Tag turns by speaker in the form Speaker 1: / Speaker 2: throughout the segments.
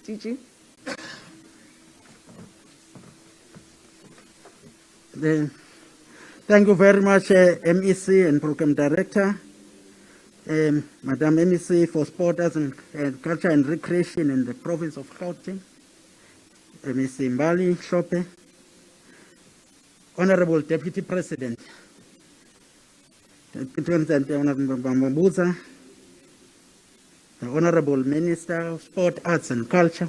Speaker 1: DG.
Speaker 2: Thank you very much, MEC and Program Director, Madam MEC for Sport, Arts and Culture and Recreation in the province of Gauteng, MEC Mbali Shope, Honorable Deputy President, President Honorable Mabuza, the Honorable Minister of Sport, Arts and Culture,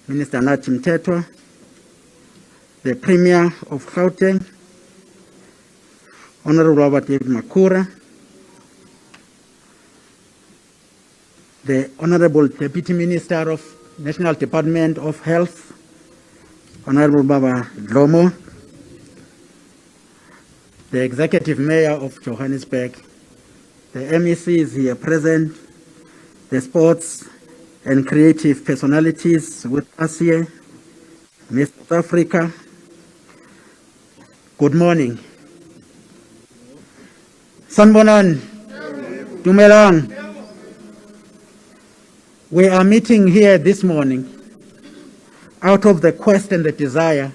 Speaker 2: Minister Nathi Mthethwa, the Premier of Gauteng, Honorable David Mabuza, the Honorable Deputy Minister of National Department of Health, Honorable Baba Dlomo, the Executive Mayor of Johannesburg, the MECs here present, the sports and creative personalities with us here, Miss South Africa. Good morning. Sanbonan, Dumelang. We are meeting here this morning out of the quest and the desire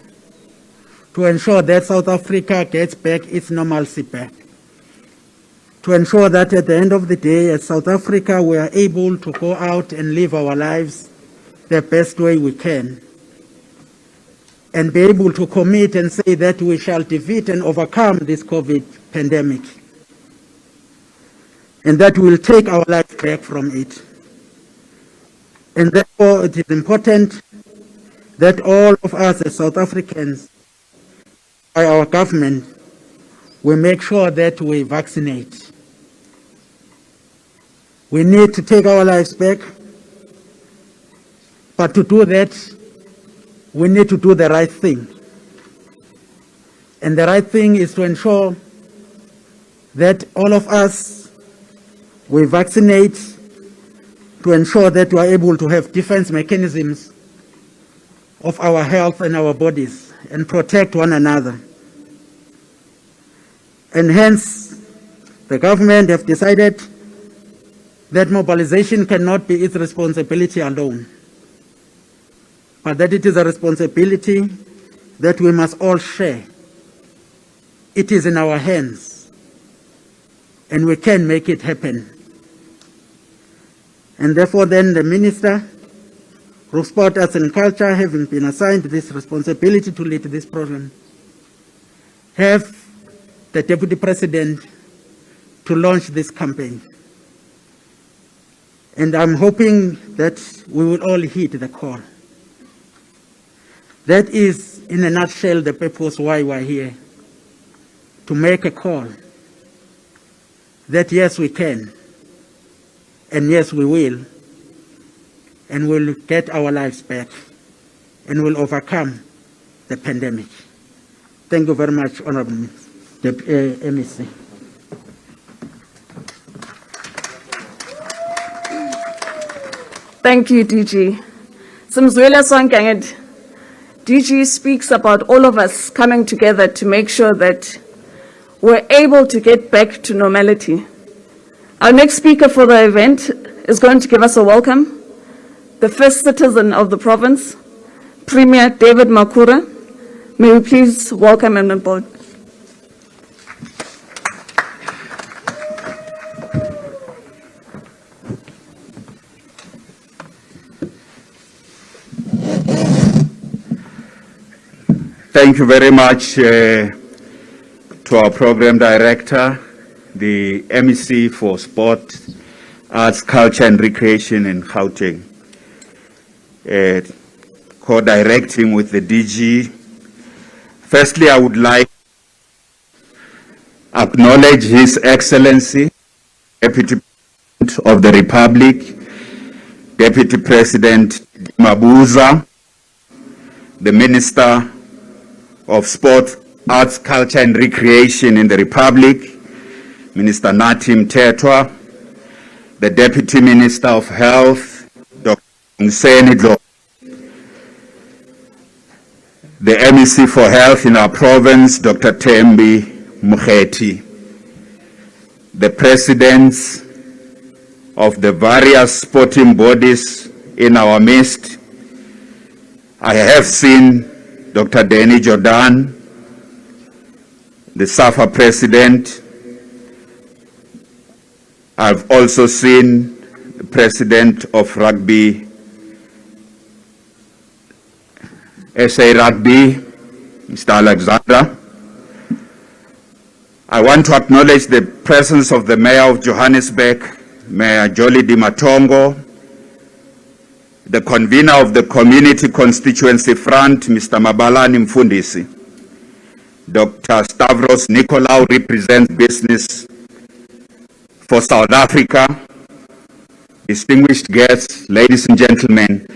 Speaker 2: to ensure that South Africa gets back its normalcy back. To ensure that at the end of the day, as South Africa, we are able to go out and live our lives the best way we can. And be able to commit and say that we shall defeat and overcome this COVID pandemic. And that we will take our life back from it. And therefore, it is important that all of us as South Africans, by our government, we make sure that we vaccinate. We need to take our lives back, but to do that, we need to do the right thing. And the right thing is to ensure that all of us, we vaccinate to ensure that we are able to have defense mechanisms of our health and our bodies and protect one another. And hence, the government have decided that mobilization cannot be its responsibility alone, but that it is a responsibility that we must all share. It is in our hands, and we can make it happen. And therefore then the Minister of Sport, Arts and Culture, having been assigned this responsibility to lead this program, have the Deputy President to launch this campaign. And I'm hoping that we will all heed the call. That is, in a nutshell, the purpose why we're here. To make a call that yes, we can. And yes, we will. And we'll get our lives back. And we'll overcome the pandemic. Thank you very much, Honorable MEC.
Speaker 1: Thank you, DG. Simzwela Swankanged. DG speaks about all of us coming together to make sure that we're able to get back to normality. Our next speaker for the event is going to give us a welcome. The first citizen of the province, Premier David Mabuza. May we please welcome him on board.
Speaker 3: Thank you very much to our program director, the MEC for Sport, Arts, Culture and Recreation in Gauteng, co-directing with the DG. Firstly, I would like to acknowledge His Excellency, Deputy President of the Republic, Deputy President Mabuza, the Minister of Sport, Arts, Culture and Recreation in the Republic, Minister Nathi Mthethwa, the Deputy Minister of Health, Dr. Mseni, the MEC for Health in our province, Dr. Thembi Mokgethi, the presidents of the various sporting bodies in our midst. I have seen Dr. Danny Jordan, the SAFA president. I've also seen the president of Rugby, SA Rugby, Mr. Alexander. I want to acknowledge the presence of the Mayor of Johannesburg, Mayor Jolie Di Matongo, the convener of the Community Constituency Front, Mr. Mabalani Mfundisi. Dr. Stavros Nicolaou represents business for South Africa. Distinguished guests, ladies and gentlemen,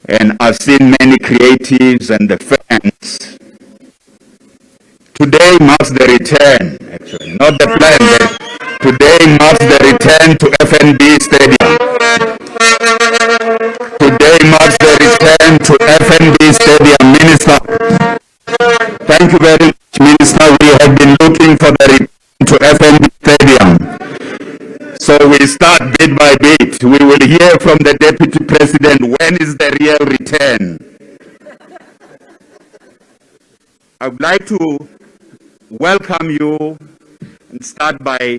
Speaker 3: and I've seen many creatives and the fans. Today marks the return, actually, not the plan, but today marks the return to FNB Stadium. Today marks the return to FNB Stadium. Minister, thank you very much, Minister. We have been looking for the return to FNB Stadium. So we start bit by bit. We will hear from the Deputy President when is the real return. I would like to welcome you and start by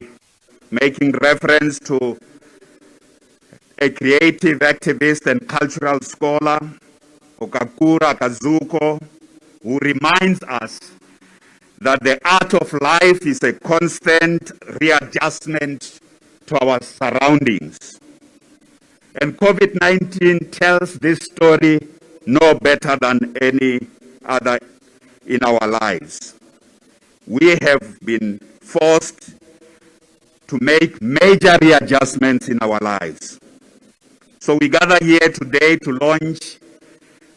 Speaker 3: making reference to a creative activist and cultural scholar, Okakura Kazuko, who reminds us that the art of life is a constant readjustment to our surroundings. And COVID-19 tells this story no better than any other in our lives. We have been forced to make major readjustments in our lives. So we gather here today to launch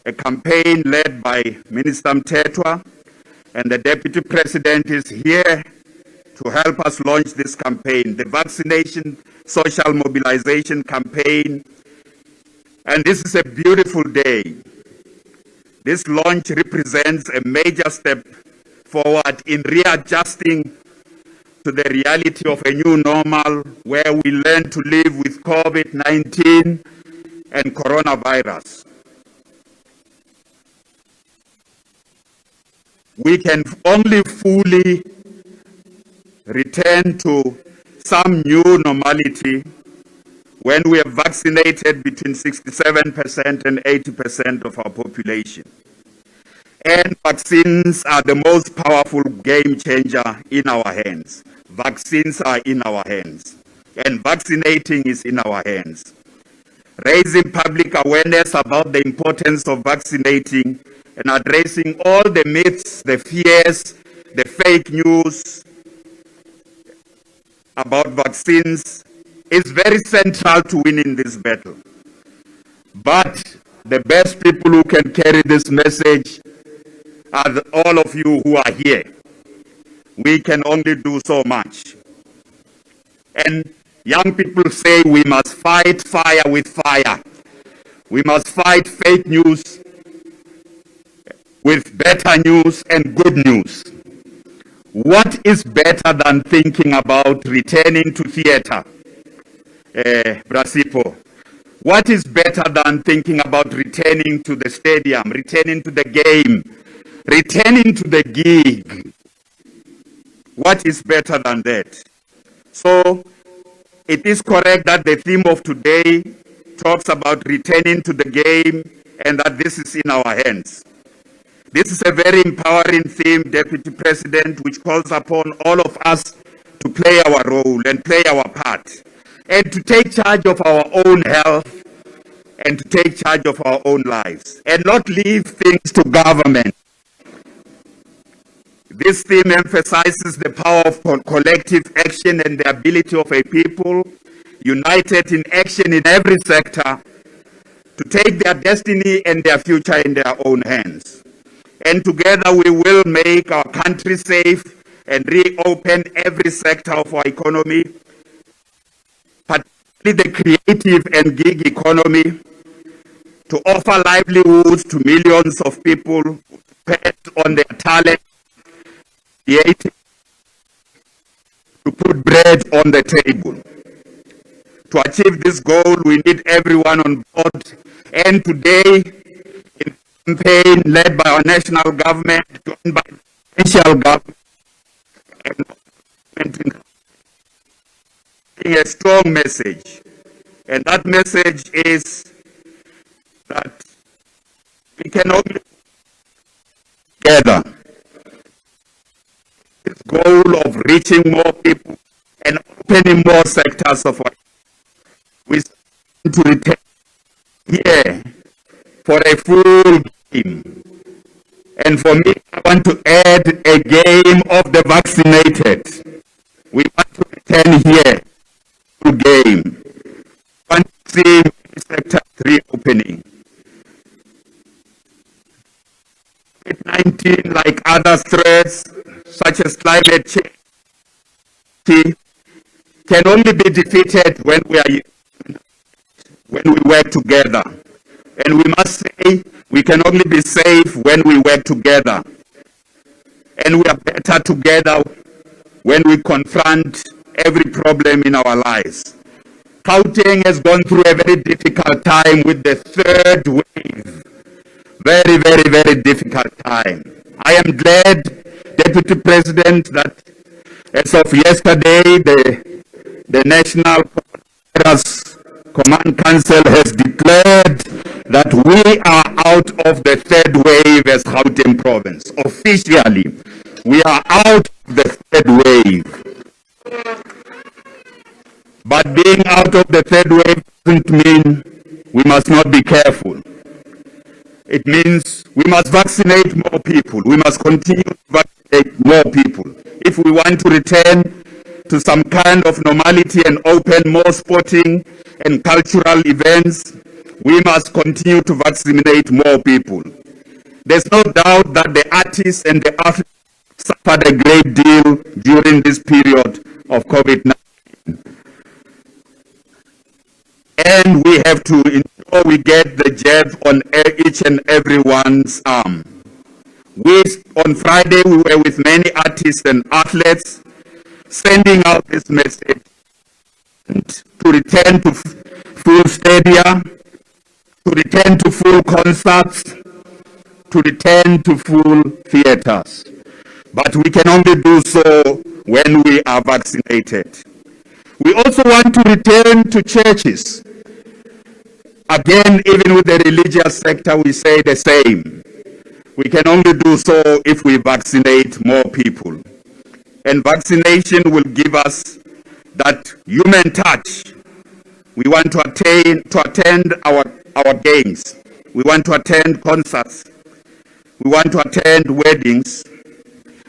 Speaker 3: a campaign led by Minister Mtetwa, and the Deputy President is here to help us launch this campaign, the vaccination social mobilization campaign. And this is a beautiful day. This launch represents a major step forward in readjusting to the reality of a new normal where we learn to live with COVID-19 and coronavirus. We can only fully return to some new normality when we have vaccinated between 67% and 80% of our population. And vaccines are the most powerful game changer in our hands. Vaccines are in our hands, and vaccinating is in our hands. Raising public awareness about the importance of vaccinating and addressing all the myths, the fears, the fake news about vaccines is very central to winning this battle. But the best people who can carry this message are all of you who are here. We can only do so much. And young people say we must fight fire with fire. We must fight fake news with better news and good news. What is better than thinking about returning to theater, Brasipo? What is better than thinking about returning to the stadium, returning to the game, returning to the gig? What is better than that? So it is correct that the theme of today talks about returning to the game and that this is in our hands. This is a very empowering theme, Deputy President, which calls upon all of us to play our role and play our part and to take charge of our own health and to take charge of our own lives and not leave things to government. This theme emphasizes the power of collective action and the ability of a people united in action in every sector to take their destiny and their future in their own hands. And together we will make our country safe and reopen every sector of our economy, particularly the creative and gig economy, to offer livelihoods to millions of people bet on their talent, to put bread on the table. To achieve this goal, we need everyone on board. And today, in a campaign led by our national government, joined by the provincial government, and a strong message. And that message is that we can only together this goal of reaching more people and opening more sectors of our we stand to return here for a full game. And for me, I want to add a game of the vaccinated. We want to return here to game. We want to see sector reopening. COVID-19, like other threats, such as climate change, can only be defeated when we work together. And we must say we can only be safe when we work together. And we are better together when we confront every problem in our lives. Gauteng has gone through a very difficult time with the third wave. Very, very, very difficult time. I am glad, Deputy President, that as of yesterday, the National Coronavirus Command Council has declared that we are out of the third wave as Gauteng province. Officially, we are out of the third wave. But being out of the third wave doesn't mean we must not be careful. It means we must vaccinate more people. We must continue to vaccinate more people. If we want to return to some kind of normality and open more sporting and cultural events, we must continue to vaccinate more people. There's no doubt that the artists and the athletes suffered a great deal during this period of COVID-19. And we have to ensure we get the jab on each and everyone's arm. On Friday, we were with many artists and athletes, sending out this message to return to full stadia, to return to full concerts, to return to full theaters. But we can only do so when we are vaccinated. We also want to return to churches. Again, even with the religious sector, we say the same. We can only do so if we vaccinate more people. And vaccination will give us that human touch. We want to attend our games. We want to attend concerts. We want to attend weddings.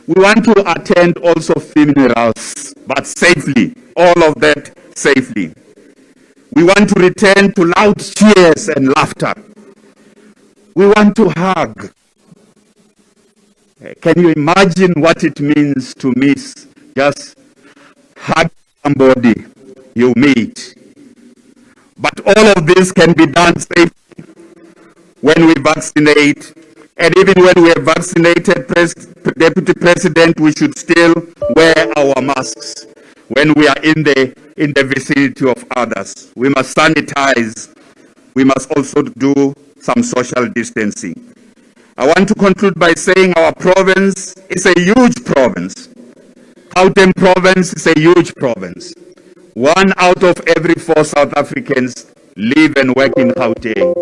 Speaker 3: We want to attend also funerals, but safely, all of that safely. We want to return to loud cheers and laughter. We want to hug. Can you imagine what it means to miss just hug somebody you meet? But all of this can be done safely when we vaccinate. And even when we are vaccinated, Deputy President, we should still wear our masks when we are in the vicinity of others. We must sanitize. We must also do some social distancing. I want to conclude by saying our province is a huge province. Gauteng province is a huge province. 1 out of every 4 South Africans live and work in Gauteng.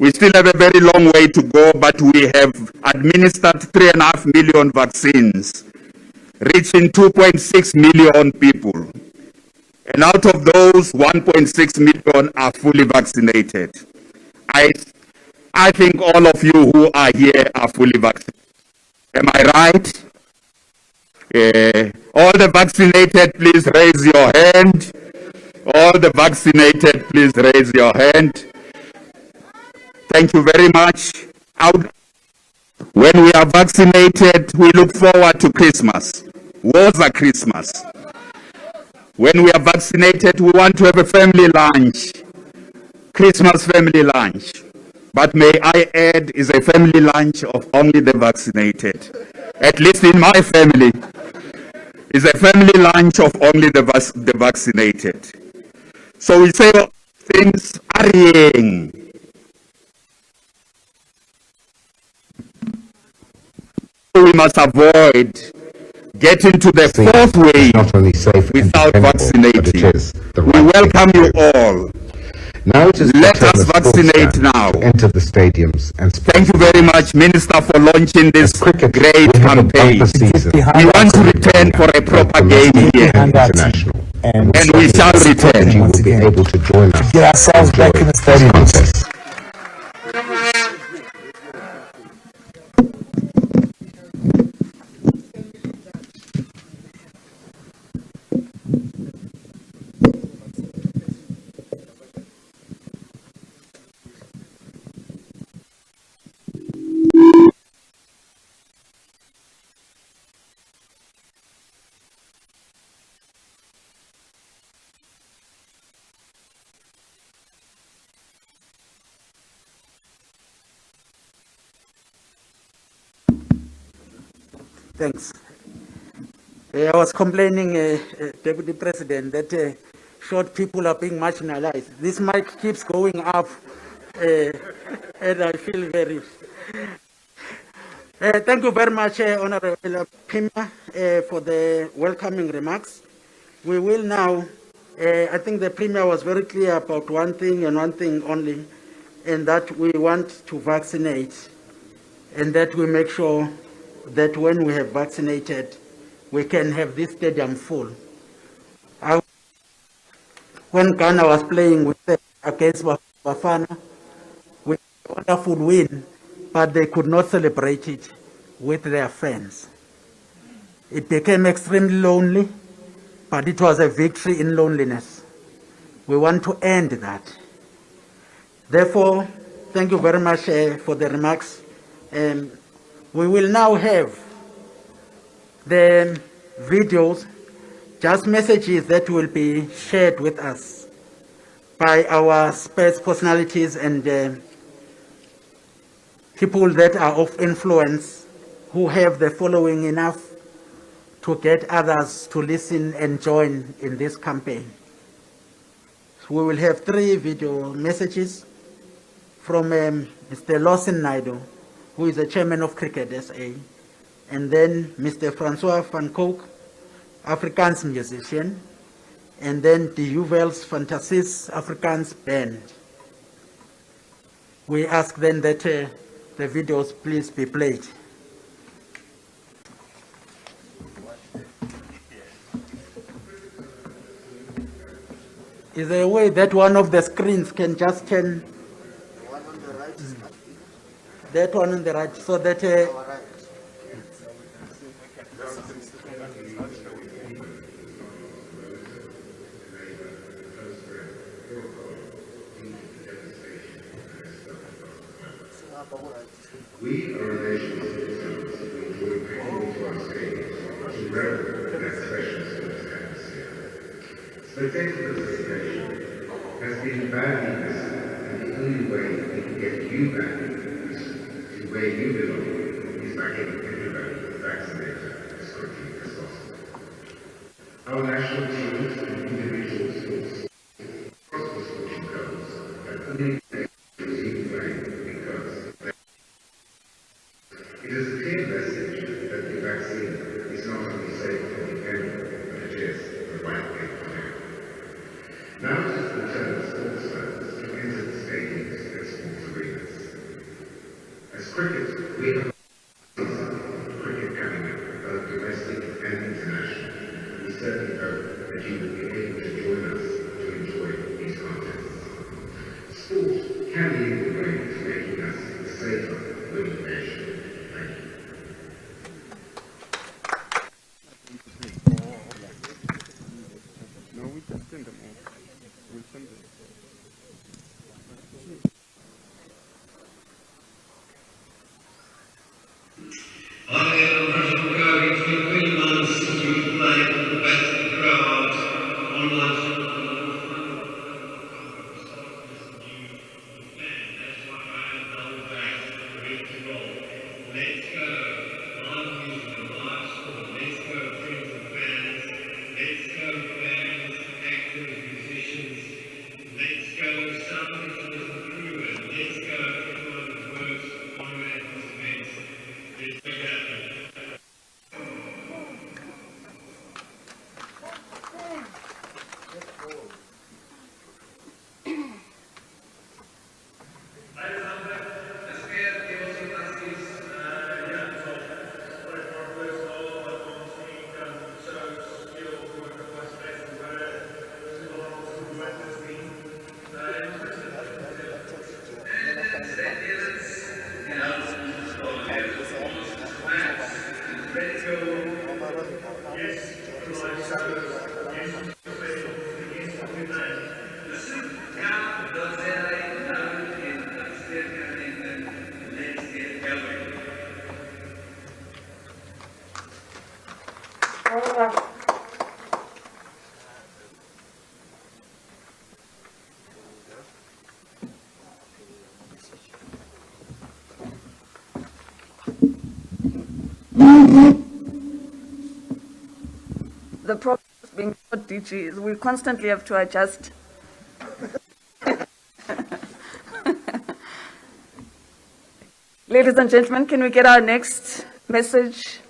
Speaker 3: We still have a very long way to go, but we have administered 3.5 million vaccines, reaching 2.6 million people. And out of those, 1.6 million are fully vaccinated. I think all of you who are here are fully vaccinated. Am I right? All the vaccinated, please raise your hand. All the vaccinated, please raise your hand. Thank you very much. When we are vaccinated, we look forward to Christmas. Woza Christmas. When we are vaccinated, we want to have a family lunch. Christmas family lunch. But may I add, is a family lunch of only the vaccinated. At least in my family, is a family lunch of only the vaccinated. So we say things hurrying. We must avoid getting to the fourth wave
Speaker 4: not only safe
Speaker 3: without
Speaker 4: and dependable, but it
Speaker 3: vaccinating.
Speaker 4: is the
Speaker 3: We
Speaker 4: right
Speaker 3: welcome
Speaker 4: thing
Speaker 3: you
Speaker 4: to do.
Speaker 3: all.
Speaker 4: Now it is
Speaker 3: Let
Speaker 4: the turn
Speaker 3: us
Speaker 4: of sports
Speaker 3: vaccinate
Speaker 4: fans
Speaker 3: now.
Speaker 4: to enter the stadiums and
Speaker 3: Thank you very much, Minister, for launching this
Speaker 4: cricket.
Speaker 3: great
Speaker 4: We have a
Speaker 3: campaign.
Speaker 4: bumper season.
Speaker 3: We want to return for a proper game here,
Speaker 4: and international,
Speaker 3: and we shall return.
Speaker 4: you will be able to join us.
Speaker 5: Get ourselves back in the stadium.
Speaker 4: Contest.
Speaker 2: Thanks. I was complaining, Deputy President, that short people are being marginalized. This mic keeps going up, and I feel very... thank you very much, Honorable Premier, for the welcoming remarks. We will now, I think the Premier was very clear about one thing and one thing only, and that we want to vaccinate, and that we make sure that when we have vaccinated, we can have this stadium full. When Ghana was playing against Bafana, we had a wonderful win, but they could not celebrate it with their fans. It became extremely lonely, but it was a victory in loneliness. We want to end that. Therefore, thank you very much for the remarks. We will now have the videos, just messages that will be shared with us by our space personalities and people that are of influence who have the following enough to get others to listen and join in this campaign. So we will have 3 video messages from Mr. Lawson Naidu, who is the chairman of Cricket SA, and then Mr. Francois van Kook, Afrikaans musician, and then the Juwels Fantasies Afrikaans band. We ask then that the videos please be played. Is there a way that one of the screens can just turn? The one on the right. That one on the right, so that
Speaker 4: We are a nation of citizens who enjoy coming into our stadiums to revel in that special sports atmosphere. Spectator participation has been badly missed, and the only way we can get you back to where you belong is by getting everybody vaccinated as quickly as possible. Our national teams and individual sports across the sporting codes have only resumed playing because it is a clear message that the vaccine is not only safe for the enemy, but it is the right thing to do. Now it is the turn of sports fans to enter the stadiums and sports arenas. As cricket, we have a season of cricket coming up, both domestic and international. We certainly hope that you will be able to join us to enjoy these contests. Sport can lead the way to making us a safer, winning nation.
Speaker 1: The problem with being short, DG, is we constantly have to adjust. Ladies and gentlemen, can we get our next message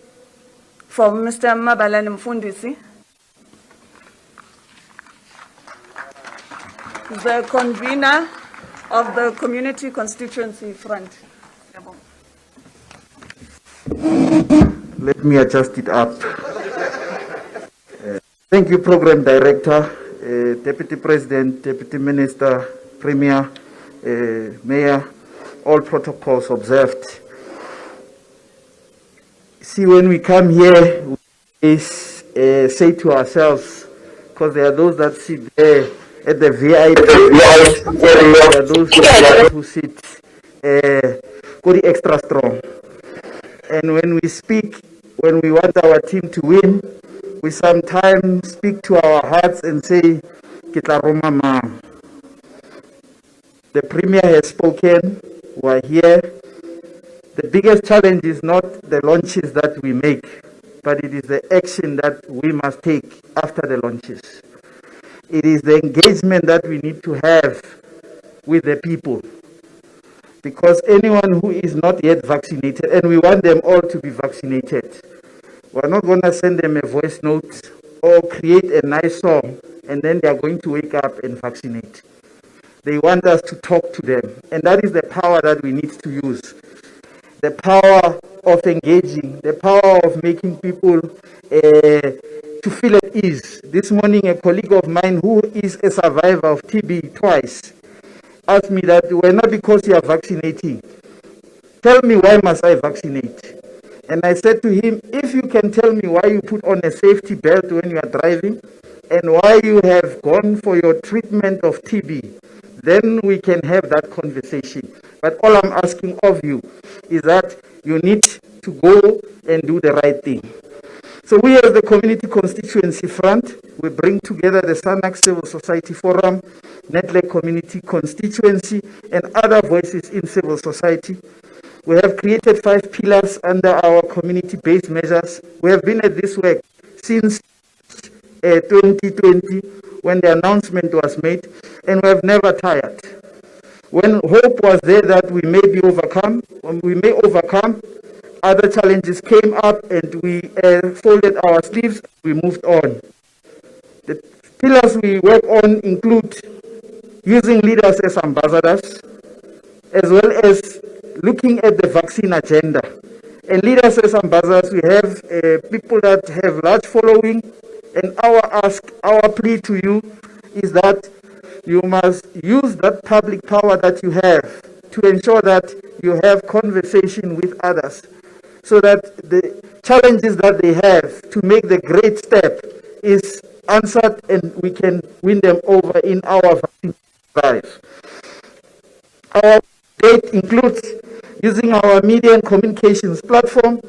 Speaker 1: from Mr. Mabalani Mfundisi, the convener of the Community Constituency Front?
Speaker 5: Let me adjust it up. Thank you, Program Director, Deputy President, Deputy Minister, Premier, Mayor, all protocols observed. See, when we come here, we say to ourselves, because there are those that sit there at the VIP, there are those who sit very extra strong. And when we speak, when we want our team to win, we sometimes speak to our hearts and say, "Kitla mama." The Premier has spoken, we are here. The biggest challenge is not the launches that we make, but it is the action that we must take after the launches. It is the engagement that we need to have with the people. Because anyone who is not yet vaccinated, and we want them all to be vaccinated, we're not going to send them a voice note or create a nice song and then they are going to wake up and vaccinate. They want us to talk to them. And that is the power that we need to use. The power of engaging, the power of making people to feel at ease. This morning, a colleague of mine who is a survivor of TB twice asked me that, well, not because you are vaccinating. Tell me, why must I vaccinate? And I said to him, if you can tell me why you put on a safety belt when you are driving and why you have gone for your treatment of TB, then we can have that conversation. But all I'm asking of you is that you need to go and do the right thing. So we as the Community Constituency Front, we bring together the Sanak Civil Society Forum, Netlake Community Constituency, and other voices in civil society. We have created 5 pillars under our community-based measures. We have been at this work since 2020 when the announcement was made, and we have never tired. When hope was there that we may be overcome, other challenges came up and we folded our sleeves, we moved on. The pillars we work on include using leaders as ambassadors, as well as looking at the vaccine agenda. And leaders as ambassadors, we have people that have large following, and our plea to you is that you must use that public power that you have to ensure that you have conversation with others, so that the challenges that they have to make the great step is answered and we can win them over in our vaccine drive. Our date includes using our media and communications platform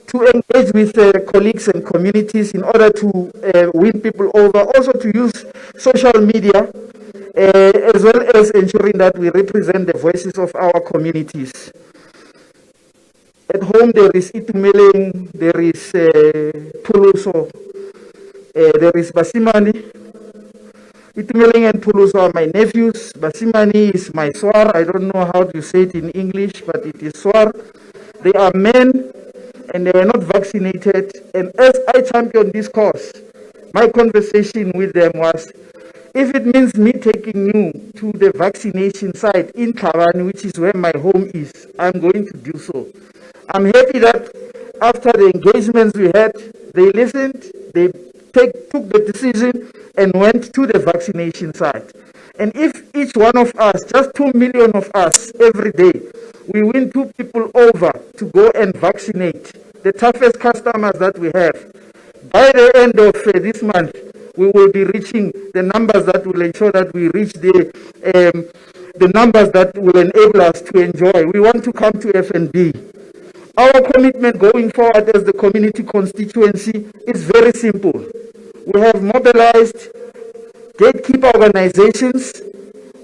Speaker 5: to engage with colleagues and communities in order to win people over, also to use social media, as well as ensuring that we represent the voices of our communities. At home, there is Itumeleng, there is Puluso, there is Basimani. Itumeleng and Puluso are my nephews. Basimani is my swar. I don't know how to say it in English, but it is swar. They are men and they were not vaccinated. And as I champion this cause, my conversation with them was, if it means me taking you to the vaccination site in Tlhabane, which is where my home is, I'm going to do so. I'm happy that after the engagements we had, they listened, they took the decision and went to the vaccination site. And if each one of us, just 2 million of us every day, we win 2 people over to go and vaccinate the toughest customers that we have, by the end of this month, we will be reaching the numbers that will ensure that we reach the numbers that will enable us to enjoy. We want to come to F&B. Our commitment going forward as the community constituency is very simple. We have mobilized gatekeeper organizations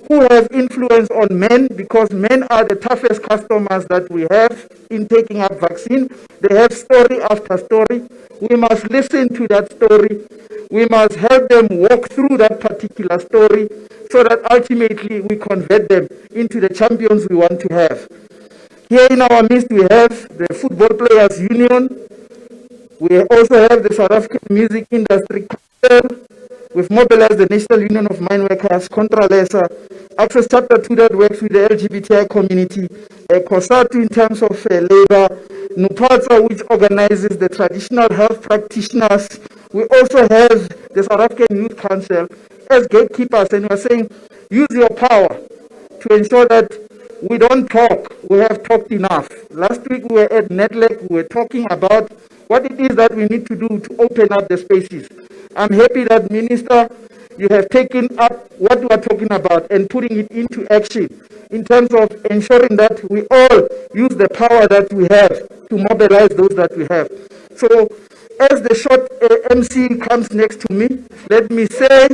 Speaker 5: who have influence on men, because men are the toughest customers that we have in taking up vaccine. They have story after story. We must listen to that story. We must help them walk through that particular story so that ultimately we convert them into the champions we want to have. Here in our midst, we have the Football Players Union. We also have the South African Music Industry Council. We've mobilized the National Union of Mine Workers, Contralesa, Access Chapter 2 that works with the LGBTI community, COSATU in terms of labor, NUPATSA, which organizes the traditional health practitioners. We also have the South African Youth Council as gatekeepers, and we're saying, use your power to ensure that we don't talk, we have talked enough. Last week we were at NETLEC, we were talking about what it is that we need to do to open up the spaces. I'm happy that, Minister, you have taken up what we are talking about and putting it into action in terms of ensuring that we all use the power that we have to mobilize those that we have. So, as the short MC comes next to me, let me say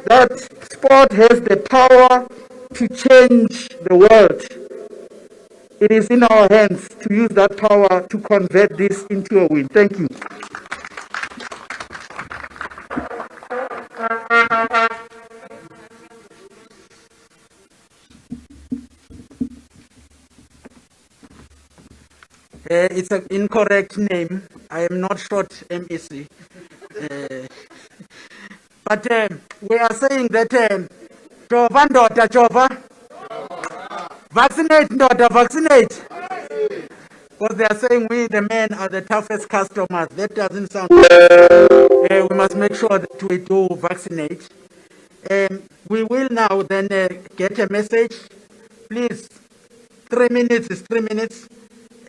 Speaker 5: that sport has the power to change the world. It is in our hands to use that power to convert this into a win. Thank you.
Speaker 2: It's an incorrect name. I am not short MEC. But we are saying that Jova ndoda Jova, vaccinate ndoda, vaccinate. Because they are saying we, the men, are the toughest customers. That doesn't sound right. We must make sure that we do vaccinate. We will now then get a message. Please, 3 minutes is 3 minutes.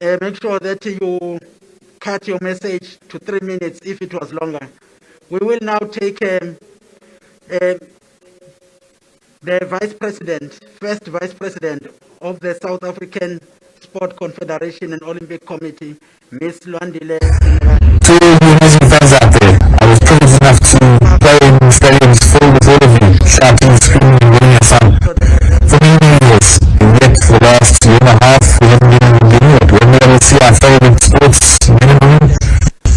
Speaker 2: Make sure that you cut your message to 3 minutes if it was longer. We will now take the Vice President, first Vice President of the South African Sport Confederation and Olympic Committee, Ms. Lwandile.
Speaker 6: To you amazing fans out there, I was privileged enough to play in stadiums full with all of you, shouting, screaming, and winning your fun. For many years, and yet for the last year and a half, we haven't been able to do it. We haven't been able to see our favorite sports men and women.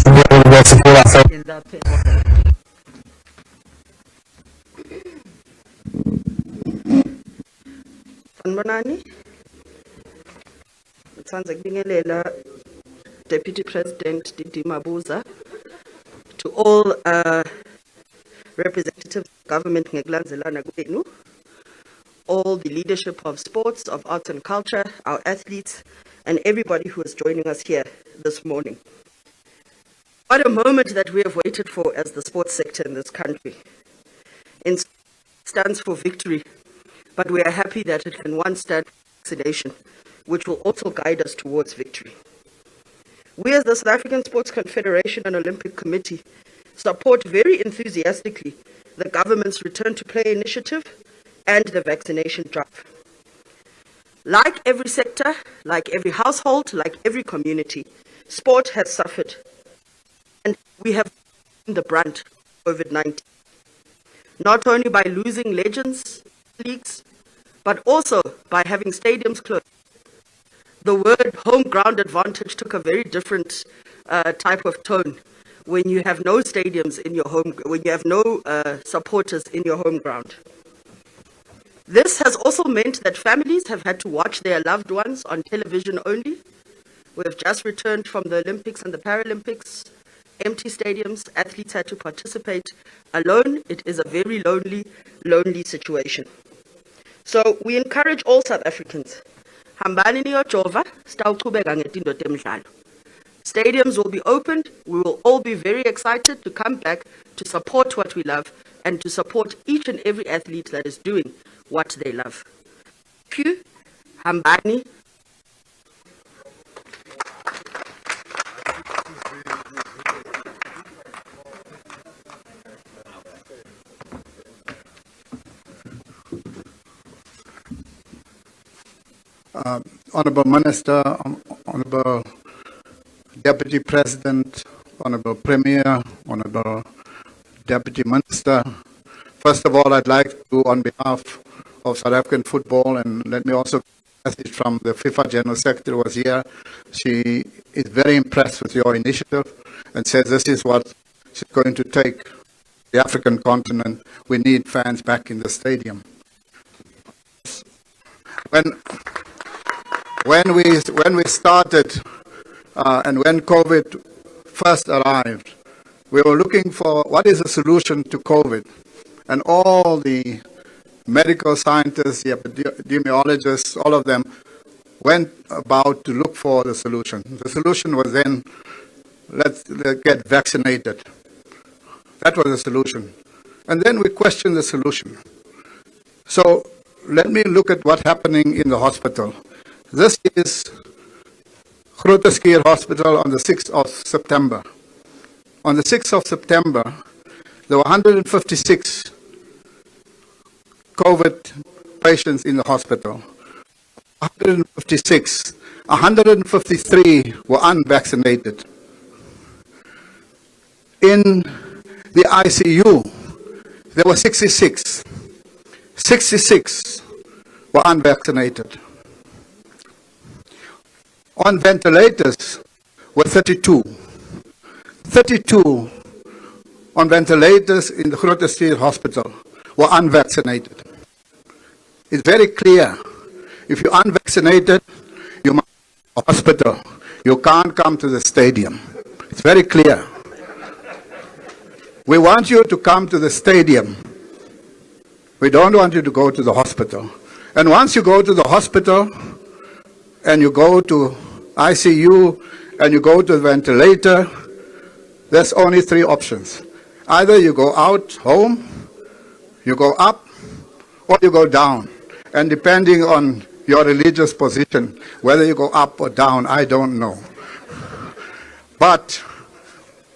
Speaker 6: We haven't been able to support our favorite.
Speaker 2: In that
Speaker 7: Sanibonani. Ngithanda ukubingelela Deputy President David Mabuza, to all representatives of government ngekulandelana kwenu, all the leadership of sports, of arts and culture, our athletes, and everybody who is joining us here this morning. What a moment that we have waited for as the sports sector in this country. It stands for victory, but we are happy that it can once stand for vaccination, which will also guide us towards victory. We as the South African Sports Confederation and Olympic Committee support very enthusiastically the government's Return to Play initiative and the vaccination drive. Like every sector, like every household, like every community, sport has suffered, and we have taken the brunt of COVID-19. Not only by losing legends, leagues, but also by having stadiums closed. The word home ground advantage took a very different type of tone when you have no stadiums in your home, when you have no supporters in your home ground. This has also meant that families have had to watch their loved ones on television only. We have just returned from the Olympics and the Paralympics. empty stadiums, athletes had to participate alone. It is a very lonely situation. So we encourage all South Africans. Hambani niyojova, sitawuqhubeka ngetindo temidlalo. Stadiums will be opened. We will all be very excited to come back to support what we love and to support each and every athlete that is doing what they love. Thank you. Hambani.
Speaker 8: Honourable Minister, Honourable Deputy President, Honourable Premier, Honourable Deputy Minister. First of all, I'd like to, on behalf of South African football, and let me also message from the FIFA General Secretary was here. She is very impressed with your initiative and says this is what she's going to take the African continent. We need fans back in the stadium. When we started and when COVID first arrived, we were looking for what is the solution to COVID. And all the medical scientists, the epidemiologists, all of them went about to look for the solution. The solution was then, let's get vaccinated. That was the solution. And then we questioned the solution. So let me look at what's happening in the hospital. This is Groote Schuur Hospital on the 6th of September. On the 6th of September, there were 156 COVID patients in the hospital. 156. 153 were unvaccinated. In the ICU, there were 66. 66 were unvaccinated. On ventilators were 32. 32 on ventilators in the Groote Schuur Hospital were unvaccinated. It's very clear. If you're unvaccinated, you must go to the hospital. You can't come to the stadium. It's very clear. We want you to come to the stadium. We don't want you to go to the hospital. And once you go to the hospital, and you go to ICU, and you go to the ventilator, there's only three options. Either you go out home, you go up, or you go down. And depending on your religious position, whether you go up or down, I don't know. But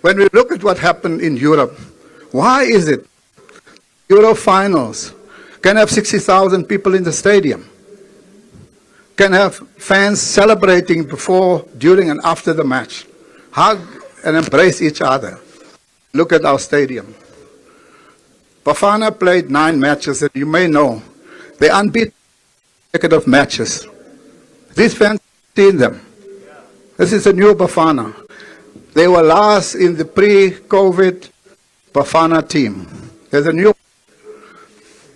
Speaker 8: when we look at what happened in Europe, why is it Euro finals can have 60,000 people in the stadium? Can have fans celebrating before, during, and after the match. Hug and embrace each other. Look at our stadium. Bafana played 9 matches, and you may know, they unbeaten consecutive matches. These fans have seen them. This is a new Bafana. They were last in the pre-COVID Bafana team. There's a new,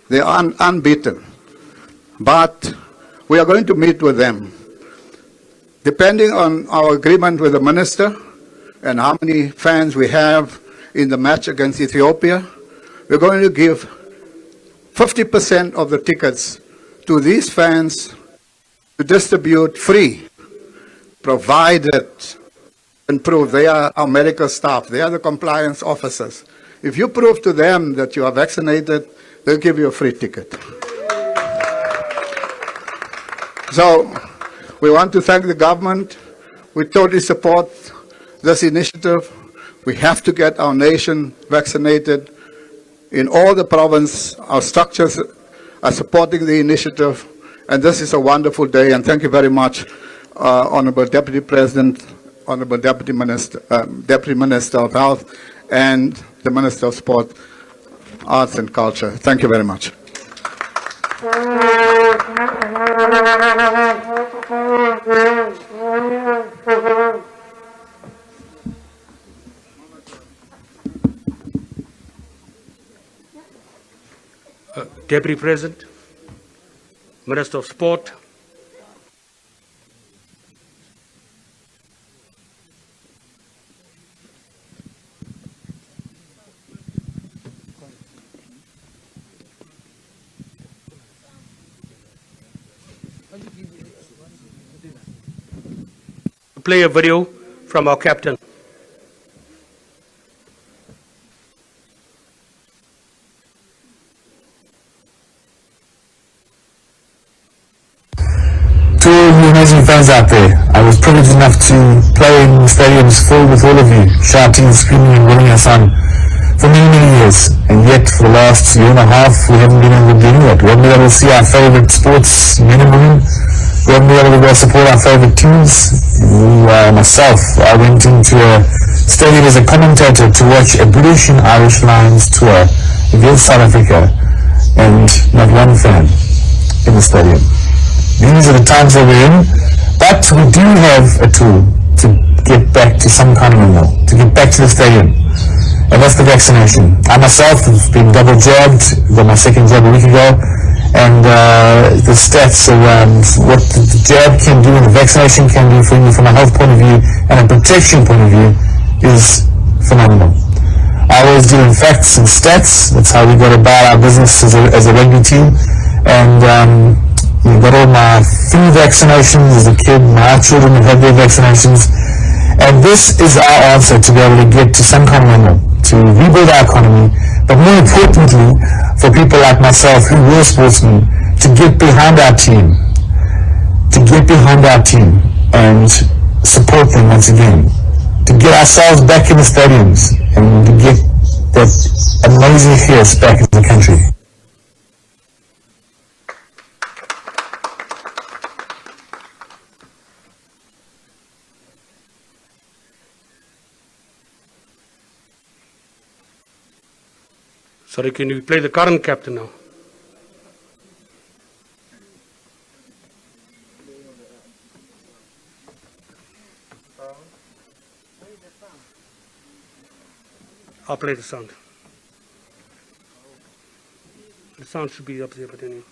Speaker 8: they are unbeaten. But we are going to meet with them. Depending on our agreement with the minister and how many fans we have in the match against Ethiopia, we're going to give 50% of the tickets to these fans to distribute free, provided and prove they are our medical staff, they are the compliance officers. If you prove to them that you are vaccinated, they'll give you a free ticket. So, we want to thank the government. We totally support this initiative. We have to get our nation vaccinated. In all the province, our structures are supporting the initiative, and this is a wonderful day, and thank you very much, Honourable Deputy President, Honourable Deputy Minister of Health, and the Minister of Sport, Arts and Culture. Thank you very much.
Speaker 9: Deputy President, Minister of Sport, Play a video from our captain.
Speaker 6: To all you amazing fans out there, I was privileged enough to play in stadiums filled with all of you, shouting and screaming and winning us on for many, many years. And yet, for the last year and a half, we haven't been able to do it. We haven't been able to see our favorite sports, men and women. We haven't been able to go support our favorite teams. Myself, I went into a stadium as a commentator to watch a British and Irish Lions tour against South Africa, and not one fan in the stadium. These are the times that we're in, but we do have a tool to get back to some kind of normal, to get back to the stadium, and that's the vaccination. I myself have been double jabbed, got my second jab a week ago, and the stats around what the jab can do and the vaccination can do for you from a health point of view and a protection point of view is phenomenal. I always do in facts and stats. That's how we got about our business as a rugby team, and we got all my flu vaccinations as a kid. My children have had their vaccinations. And this is our answer to be able to get to some kind of normal, to rebuild our economy, but more importantly, for people like myself who were sportsmen, to get behind our team, and support them once again, to get ourselves back in the stadiums, and to get that amazing fierce back in the country.
Speaker 9: Sorry, can you play the current captain now? I'll play the sound. The sound should be up there, but anyway.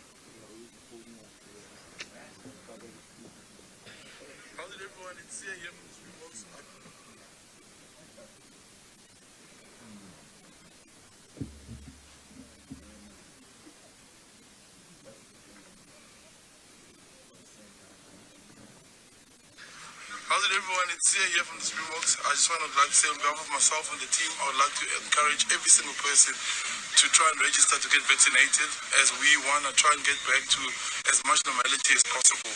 Speaker 10: How's it, everyone? It's Sia here from the Springboks. I just want to say on behalf of myself and the team, I would like to encourage every single person to try and register to get vaccinated, as we want to try and get back to as much normality as possible.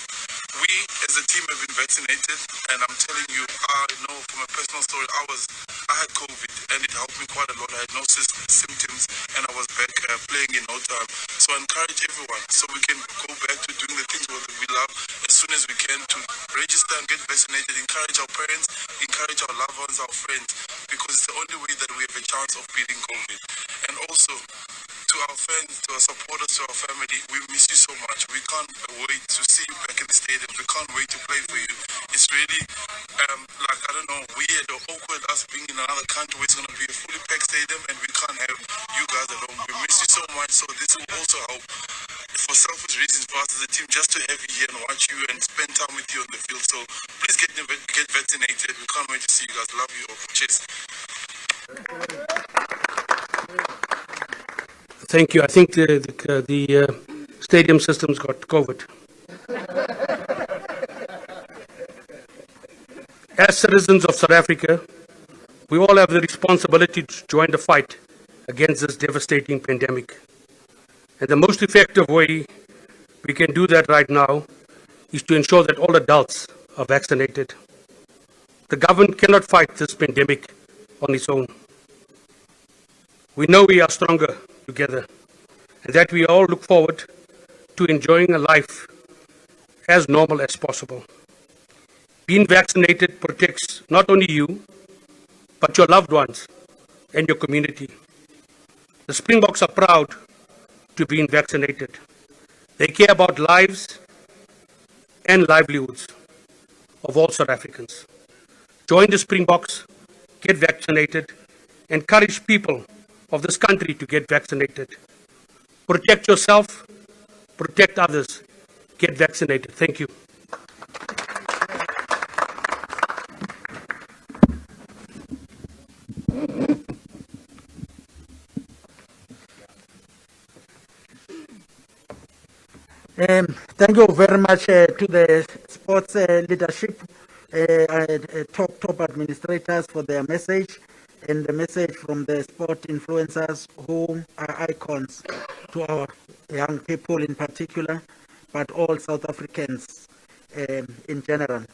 Speaker 10: We as a team have been vaccinated, and I'm telling you, I know from a personal story, I had COVID and it helped me quite a lot. I had no symptoms and I was back playing in no time. So I encourage everyone so we can go back to doing the things that we love as soon as we can, to register and get vaccinated. Encourage our parents, encourage our loved ones, our friends, because it's the only way that we have a chance of beating COVID. And also, to our fans, to our supporters, to our family, we miss you so much. We can't wait to see you back in the stadium. We can't wait to play for you. It's really, like, I don't know, weird or awkward us being in another country where it's going to be a fully packed stadium and we can't have you guys at home. We miss you so much, so this will also help, for selfish reasons, for us as a team, just to have you here and watch you and spend time with you on the field. So please get vaccinated. We can't wait to see you guys. Love you all. Cheers.
Speaker 9: Thank you. I think the stadium system's got COVID. As citizens of South Africa, we all have the responsibility to join the fight against this devastating pandemic. And the most effective way we can do that right now is to ensure that all adults are vaccinated. The government cannot fight this pandemic on its own. We know we are stronger together, and that we all look forward to enjoying a life as normal as possible. Being vaccinated protects not only you, but your loved ones and your community. The Springboks are proud to be vaccinated. They care about lives and livelihoods of all South Africans. Join the Springboks, get vaccinated, encourage people of this country to get vaccinated. Protect yourself, protect others, get vaccinated. Thank you.
Speaker 2: Thank you very much to the sports leadership, top administrators for their message, and the message from the sport influencers who are icons to our young people in particular, but all South Africans in general.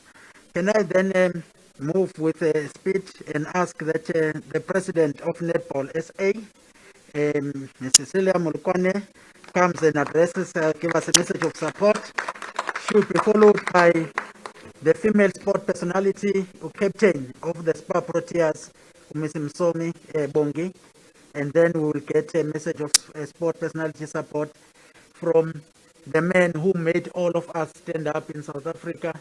Speaker 2: Can I then move with speed and ask that the president of Netball SA, Ms. Cecilia Molokwane, comes and addresses, give us a message of support, should be followed by the female sport personality or captain of the Spar Proteas, Ms. Msomi Bongi, and then we will get a message of sport personality support from the men who made all of us stand up in South Africa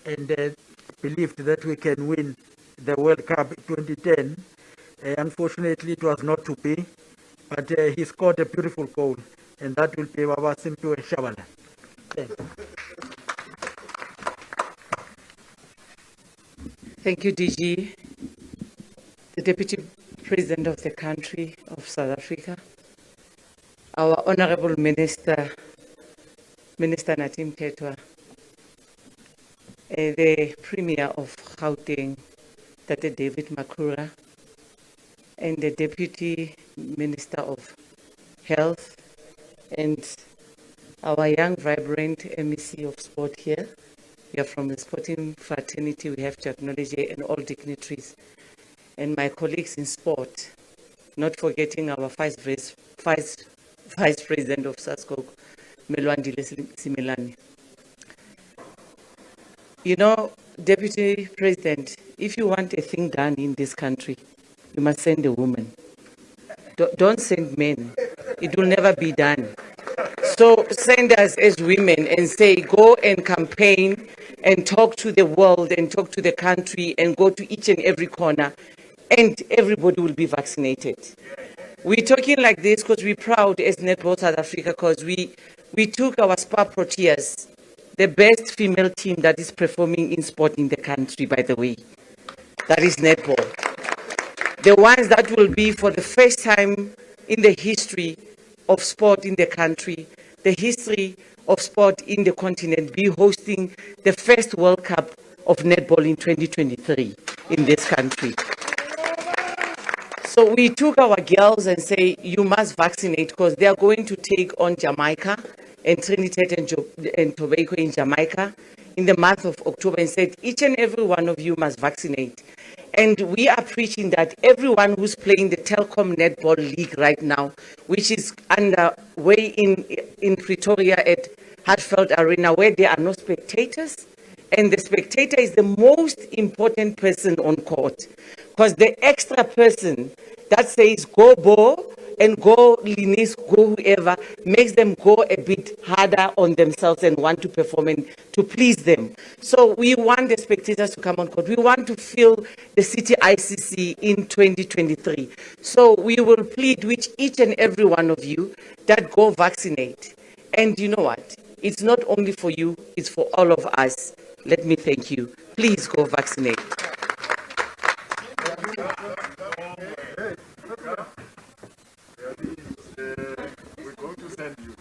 Speaker 2: and believed that we can win the World Cup 2010. Unfortunately, it was not to be, but he scored a beautiful goal, and that will be Baba Simpiwe Tshabalala.
Speaker 11: Thank you, DG, the Deputy President of the country of South Africa, our Honorable Minister, Minister Natim Ketwa, the Premier of Gauteng, Tate David Mabuza, and the Deputy Minister of Health, and our young, vibrant MEC of Sport here. We are from the sporting fraternity, we have to acknowledge it, and all dignitaries. And my colleagues in sport, not forgetting our Vice President of SASCO, Melwandile Simelane. You know, Deputy President, if you want a thing done in this country, you must send a woman. Don't send men. It will never be done. So send us as women and say, go and campaign and talk to the world and talk to the country and go to each and every corner, and everybody will be vaccinated. We're talking like this because we're proud as Netball South Africa, because we took our Spar Proteas, the best female team that is performing in sport in the country, by the way. That is netball. The ones that will be for the first time in the history of sport in the country, the history of sport in the continent, be hosting the first World Cup of netball in 2023 in this country. So we took our girls and say, you must vaccinate, because they are going to take on Jamaica and Trinidad and Tobago in Jamaica in the month of October, and said, each and every one of you must vaccinate. And we are preaching that everyone who's playing the Telkom Netball League right now, which is underway in Pretoria at Hartfeld Arena, where there are no spectators, and the spectator is the most important person on court, because the extra person that says go Bo and go Linis, go whoever, makes them go a bit harder on themselves and want to perform and to please them. So we want the spectators to come on court. We want to fill the City ICC in 2023. So we will plead with each and every one of you that go vaccinate. And you know what? It's not only for you, it's for all of us. Let me thank you. Please go vaccinate.
Speaker 10: We're going to send you.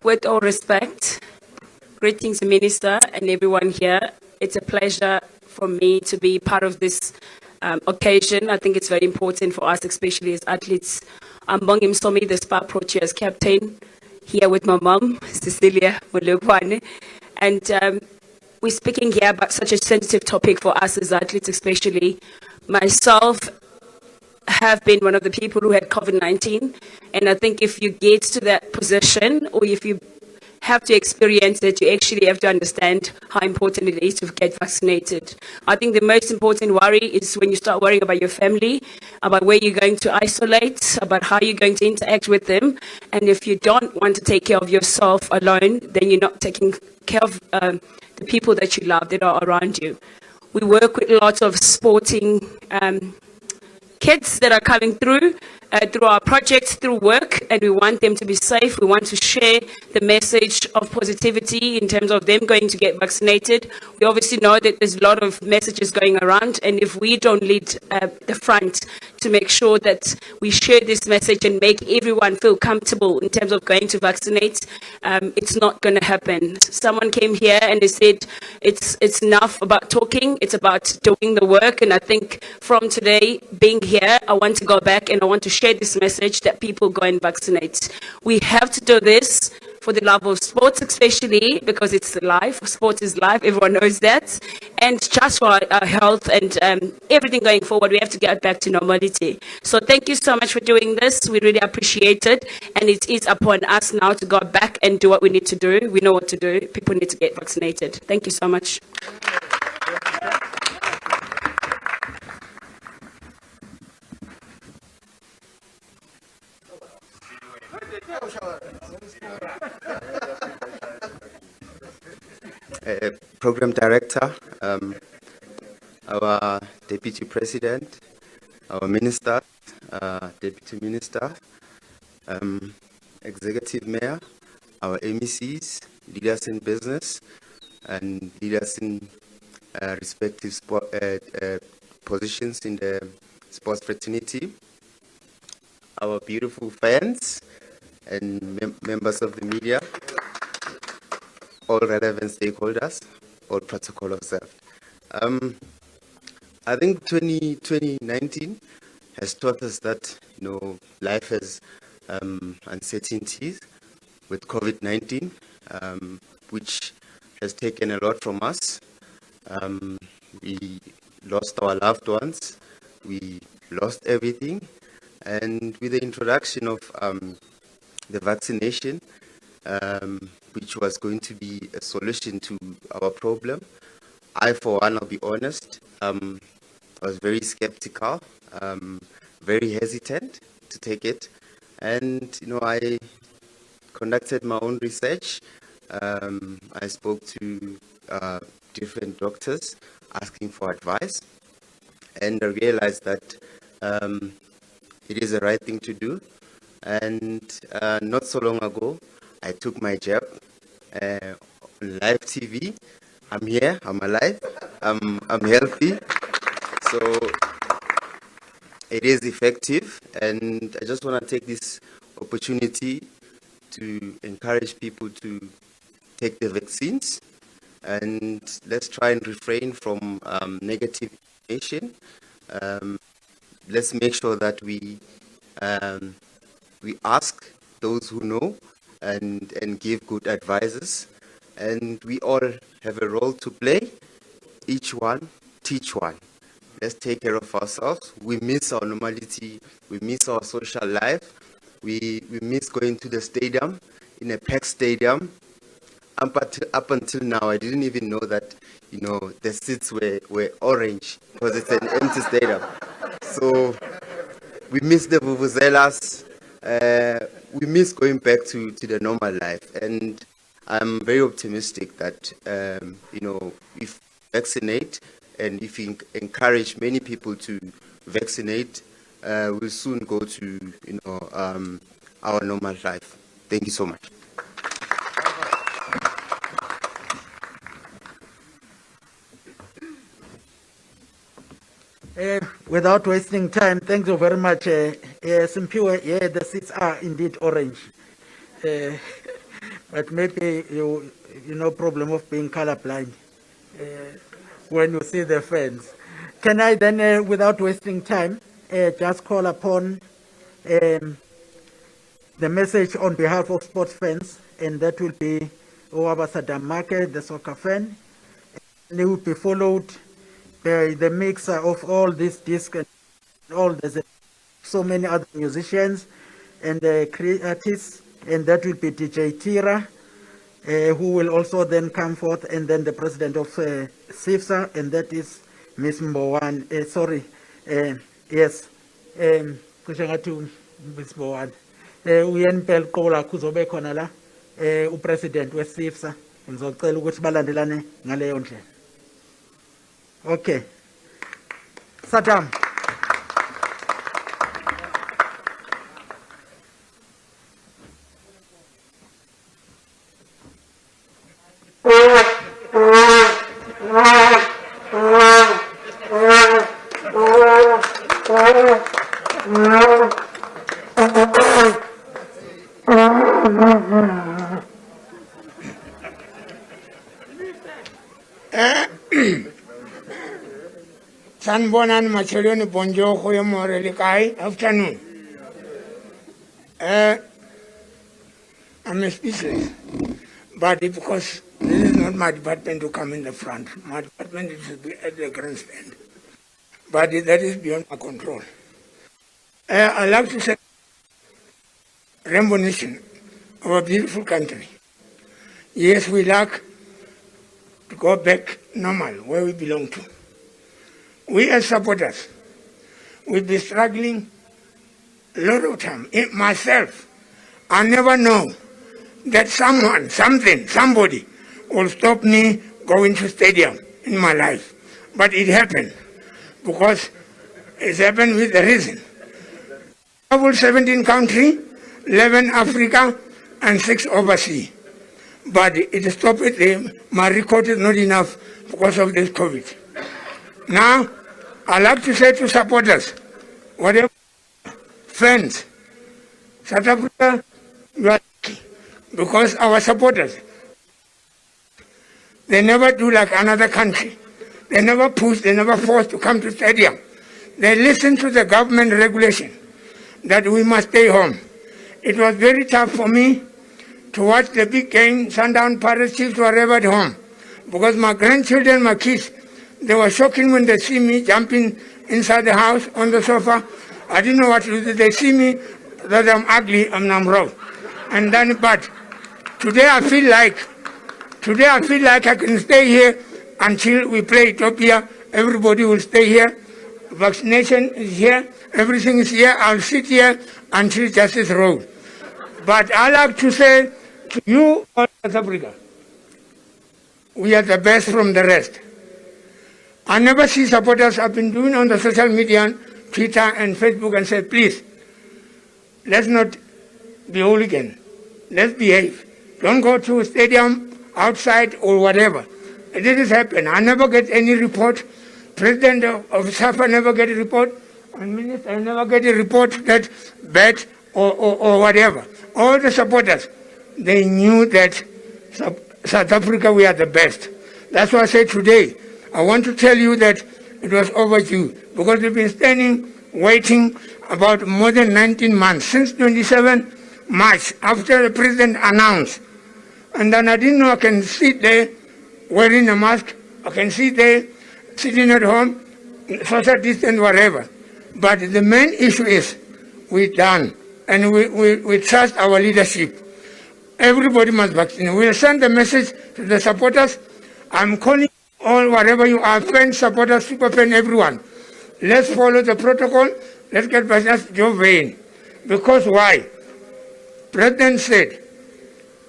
Speaker 12: With all respect, greetings, Minister, and everyone here. It's a pleasure for me to be part of this occasion. I think it's very important for us, especially as athletes. I'm Bongi Msomi, the Spar Proteas captain, here with my mom, Cecilia Molokwane. And we're speaking here about such a sensitive topic for us as athletes, especially. Myself have been one of the people who had COVID-19. And I think if you get to that position, or if you have to experience it, you actually have to understand how important it is to get vaccinated. I think the most important worry is when you start worrying about your family, about where you're going to isolate, about how you're going to interact with them. And if you don't want to take care of yourself alone, then you're not taking care of the people that you love that are around you. We work with lots of sporting kids that are coming through our projects, through work, and we want them to be safe. We want to share the message of positivity in terms of them going to get vaccinated. We obviously know that there's a lot of messages going around, and if we don't lead the front to make sure that we share this message and make everyone feel comfortable in terms of going to vaccinate, it's not going to happen. Someone came here and they said it's enough about talking, it's about doing the work, and I think from today, being here, I want to go back and I want to share this message that people go and vaccinate. We have to do this for the love of sports, especially because it's life. Sport is life, everyone knows that. And just for our health and everything going forward, we have to get back to normality. So thank you so much for doing this. We really appreciate it. And it is upon us now to go back and do what we need to do. We know what to do. People need to get vaccinated. Thank you so much.
Speaker 13: Program Director, our Deputy President, our Minister, Deputy Minister, Executive Mayor, our MECs, leaders in business, and leaders in respective positions in the sports fraternity, our beautiful fans and members of the media, all relevant stakeholders, all protocol observed. I think 2019 has taught us that life has uncertainties with COVID-19, which has taken a lot from us. We lost our loved ones, we lost everything, and with the introduction of the vaccination, which was going to be a solution to our problem, I, for one, I'll be honest, was very skeptical, very hesitant to take it. And, I conducted my own research. I spoke to different doctors asking for advice. And I realized that it is the right thing to do. And not so long ago, I took my jab on live TV. I'm here, I'm alive, I'm healthy. So it is effective, and I just want to take this opportunity to encourage people to take the vaccines, and let's try and refrain from negative information. Let's make sure that we ask those who know and give good advices, and we all have a role to play. Each one, teach one. Let's take care of ourselves. We miss our normality. We miss our social life. We miss going to the stadium, in a packed stadium. Up until now, I didn't even know that, the seats were orange because it's an empty stadium. So we miss the vuvuzelas. We miss going back to the normal life. And I'm very optimistic that, if vaccinate and if we encourage many people to vaccinate, we'll soon go to, our normal life. Thank you so much.
Speaker 2: Without wasting time, thank you very much. Simpiwe, yeah, the seats are indeed orange. But maybe you problem of being colorblind when you see the fans. Can I then, without wasting time, just call upon the message on behalf of sports fans, and that will be Owaba Sadam Market, the soccer fan. And it will be followed by the mixer of all these discs and all the so many other musicians and artists, and that will be DJ Tira, who will also then come forth, and then the president of SIFSA, and that is Ms. Mbowan. Yes, kushangatu Ms. Mbowan. Uyenpel kola kuzobe khona la upresident weSIFSA. Ngizocela ukuthi balandelane ngaleyo ndlela. Okay. Saddam.
Speaker 14: Sanbonan Macedoni Bonjo Morelikai, afternoon. I'm speechless. But because this is not my department to come in the front, my department is to be at the grandstand. But that is beyond my control. I like to say, Rainbow Nation, our beautiful country. Yes, we like to go back normal, where we belong to. We as supporters, we've been struggling a lot of time. Myself, I never know that someone, something, somebody will stop me going to stadium in my life. But it happened because it happened with a reason. Travel 17 countries, 11 Africa, and 6 overseas. But it stopped it there. My record is not enough because of this COVID. Now, I like to say to supporters, whatever friends, South Africa, you are lucky because our supporters, they never do like another country. They never push, they never force to come to stadium. They listen to the government regulation that we must stay home. It was very tough for me to watch the big game, Sundown Pirates, Chiefs, wherever at home, because my grandchildren, my kids, they were shocking when they see me jumping inside the house on the sofa. I didn't know what to do. They see me that I'm ugly and I'm raw. And then, but today I feel like I can stay here until we play Ethiopia. Everybody will stay here. Vaccination is here. Everything is here. I'll sit here until justice rolls. But I like to say to you, all South Africa, we are the best from the rest. I never see supporters I've been doing on the social media, Twitter and Facebook, and say, please, let's not be hooligan. Let's behave. Don't go to a stadium outside or whatever. It didn't happen. I never get any report. President of SAFA never get a report. And Minister never get a report that bad or whatever. All the supporters, they knew that South Africa, we are the best. That's why I say today, I want to tell you that it was overdue because we've been standing, waiting about more than 19 months, since 27 March, after the president announced. And then I didn't know I can sit there wearing a mask, I can sit there sitting at home, social distance, whatever. But the main issue is we're done, and we trust our leadership. Everybody must vaccinate. We'll send the message to the supporters. I'm calling all, wherever you are, fans, supporters, super fan, everyone. Let's follow the protocol. Let's get vaccinated, Joe Wayne. Because why? President said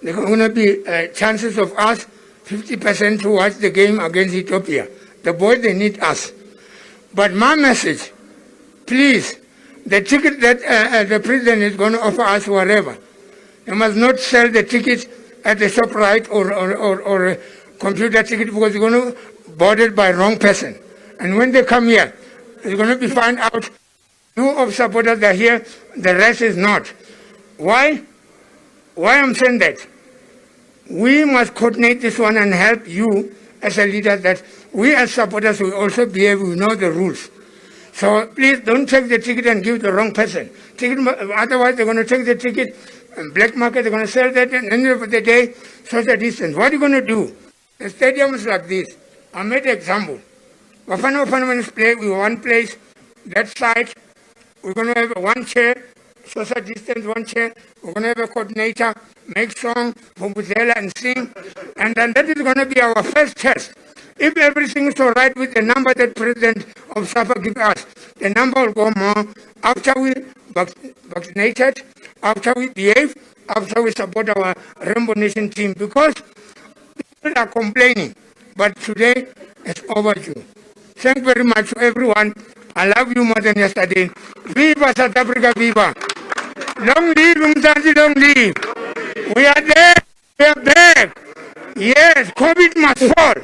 Speaker 14: there are going to be chances of us 50% to watch the game against Ethiopia. The boys, they need us. But my message, please, the ticket that the president is going to offer us, whatever, you must not sell the ticket at the ShopRite or a computer ticket because you're going to board it by wrong person. And when they come here, it's going to be found out two of supporters are here, the rest is not. Why? Why I'm saying that? We must coordinate this one and help you as a leader that we as supporters will also behave, we know the rules. So please don't take the ticket and give the wrong person. Otherwise they're going to take the ticket, and black market, they're going to sell that, and at the end of the day, social distance. What are you going to do? The stadium is like this. I made an example. When play with one place, that side, we're going to have one chair, social distance, one chair. We're going to have a coordinator, make song, Vuvuzela and sing. And then that is going to be our first test. If everything is all right with the number that President of SAFA gives us, the number will go more after we vaccinated, after we behave, after we support our Rainbow Nation team. Because people are complaining, but today it's overdue. Thank you very much to everyone. I love you more than yesterday. Viva South Africa, viva. Long live Mzansi, long live. We are there, we are back. Yes, COVID must fall.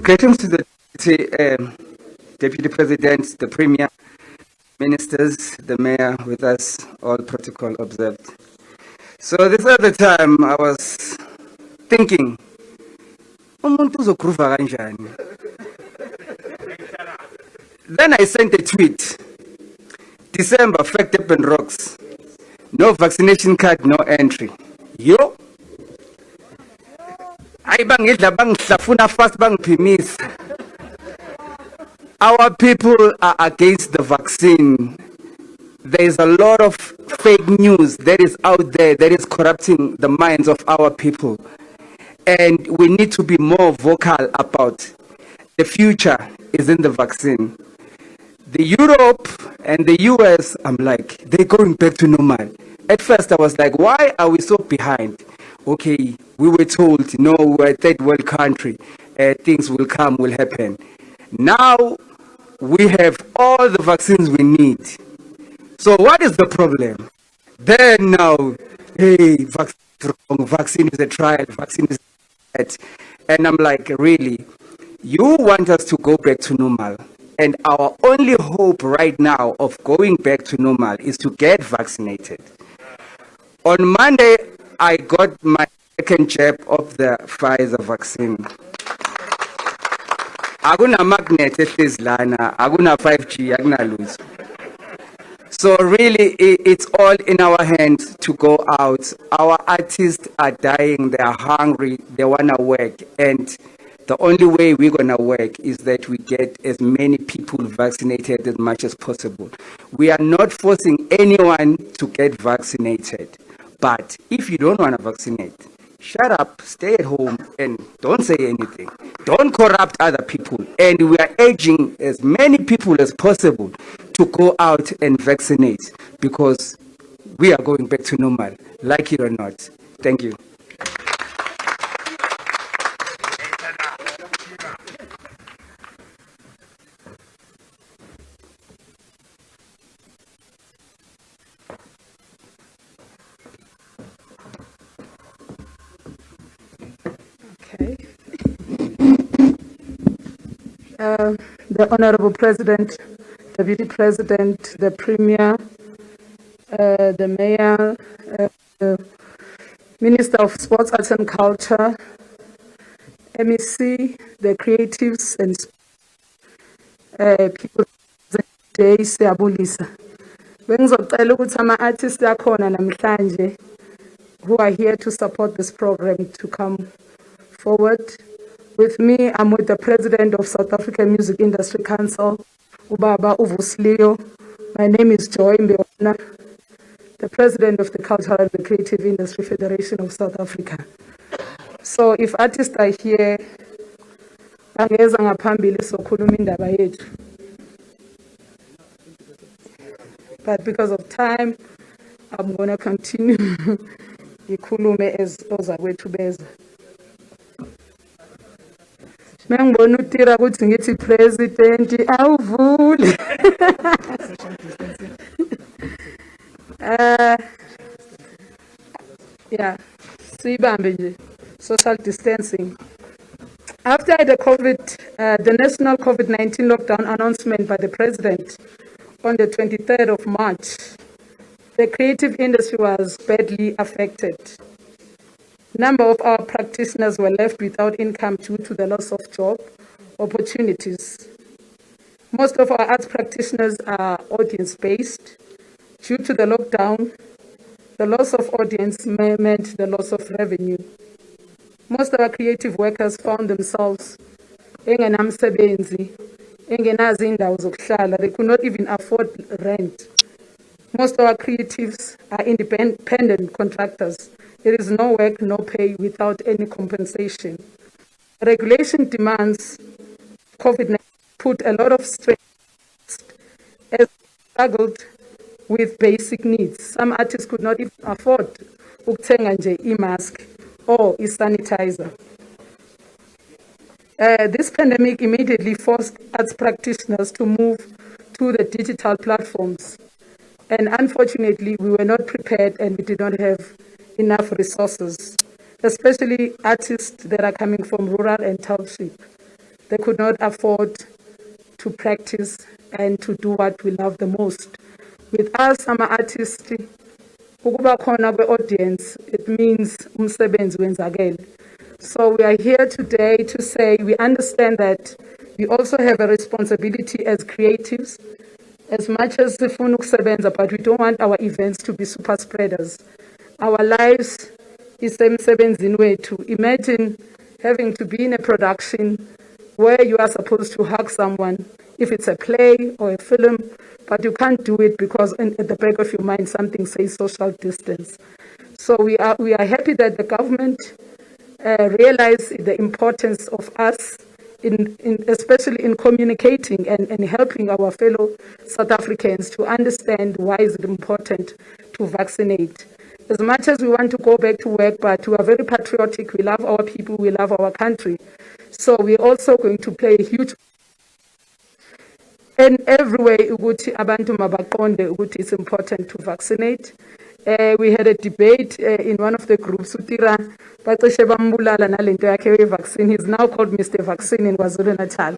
Speaker 15: Greetings to the Deputy President, the Premier, Ministers, the Mayor with us, all protocol observed. So this other time I was thinking, umuntu uzogroova kanjani? Then I sent a tweet, December, fact and rocks, no vaccination card, no entry. Yo! Our people are against the vaccine. There is a lot of fake news that is out there that is corrupting the minds of our people. And we need to be more vocal about the future is in the vaccine. The Europe and the US, I'm like, they're going back to normal. At first I was like, why are we so behind? Okay, we were told, no, we're a third world country, things will come, will happen. Now, we have all the vaccines we need. So what is the problem? Then now, hey, vaccine is a trial, vaccine is that. And I'm like, really? You want us to go back to normal? And our only hope right now of going back to normal is to get vaccinated. On Monday, I got my second jab of the Pfizer vaccine. Akuna magnet ehlizlana, akuna 5G, akuna lose. So really, it's all in our hands to go out. Our artists are dying, they are hungry, they wanna work. And the only way we're gonna work is that we get as many people vaccinated as much as possible. We are not forcing anyone to get vaccinated. But if you don't want to vaccinate, shut up, stay at home, and don't say anything. Don't corrupt other people. And we are urging as many people as possible to go out and vaccinate because we are going back to normal, like it or not. Thank you.
Speaker 1: The Honorable President, Deputy President, the Premier, the Mayor, the Minister of Sports, Arts and Culture, MEC, the creatives and people today siyabulisa. Bengizocela ukuthi ama-artists akhona namhlanje who are here to support this program to come forward. With me, I'm with the President of South African Music Industry Council, Ubaba Uvuslio. My name is Joy Mbewana, the President of the Cultural and the Creative Industry Federation of South Africa. So if artists are here, angeza ngaphambili sokhuluma indaba yethu. But because of time, I'm going to continue ikhulume as ozakwethu beza. Mengibona utira ukuthi ngithi president awuvule. Yeah, sibambe nje social distancing. After the national COVID-19 lockdown announcement by the president on the 23rd of March, the creative industry was badly affected. A number of our practitioners were left without income due to the loss of job opportunities. Most of our arts practitioners are audience-based. Due to the lockdown, the loss of audience meant the loss of revenue. Most of our creative workers found themselves engenamsebenzi, engenazo indawo zokuhlala. They could not even afford rent. Most of our creatives are independent contractors. There is no work, no pay without any compensation. Regulation demands COVID-19 put a lot of stress as struggled with basic needs. Some artists could not even afford ukuthenga nje i-mask or i-sanitizer. This pandemic immediately forced arts practitioners to move to the digital platforms. And unfortunately, we were not prepared and we did not have enough resources, especially artists that are coming from rural and township. They could not afford to practice and to do what we love the most. With us, I'm an artist, ukuba khona kwe-audience, it means umsebenzi wenzakele. So we are here today to say we understand that we also have a responsibility as creatives, as much as sifuna ukusebenza, but we don't want our events to be super spreaders. Our lives is emsebenzini wethu. Imagine having to be in a production where you are supposed to hug someone, if it's a play or a film, but you can't do it because at the back of your mind something says social distance. So we are happy that the government realized the importance of us, especially in communicating and helping our fellow South Africans to understand why is it important to vaccinate. As much as we want to go back to work, but we are very patriotic, we love our people, we love our country. So we're also going to play a huge in every way ukuthi abantu mabaqonde ukuthi it's important to vaccinate. We had a debate in one of the groups. Utira bacishe bambulala nalento yakhe vaccine. He's now called Mr. Vaccine in KwaZulu-Natal,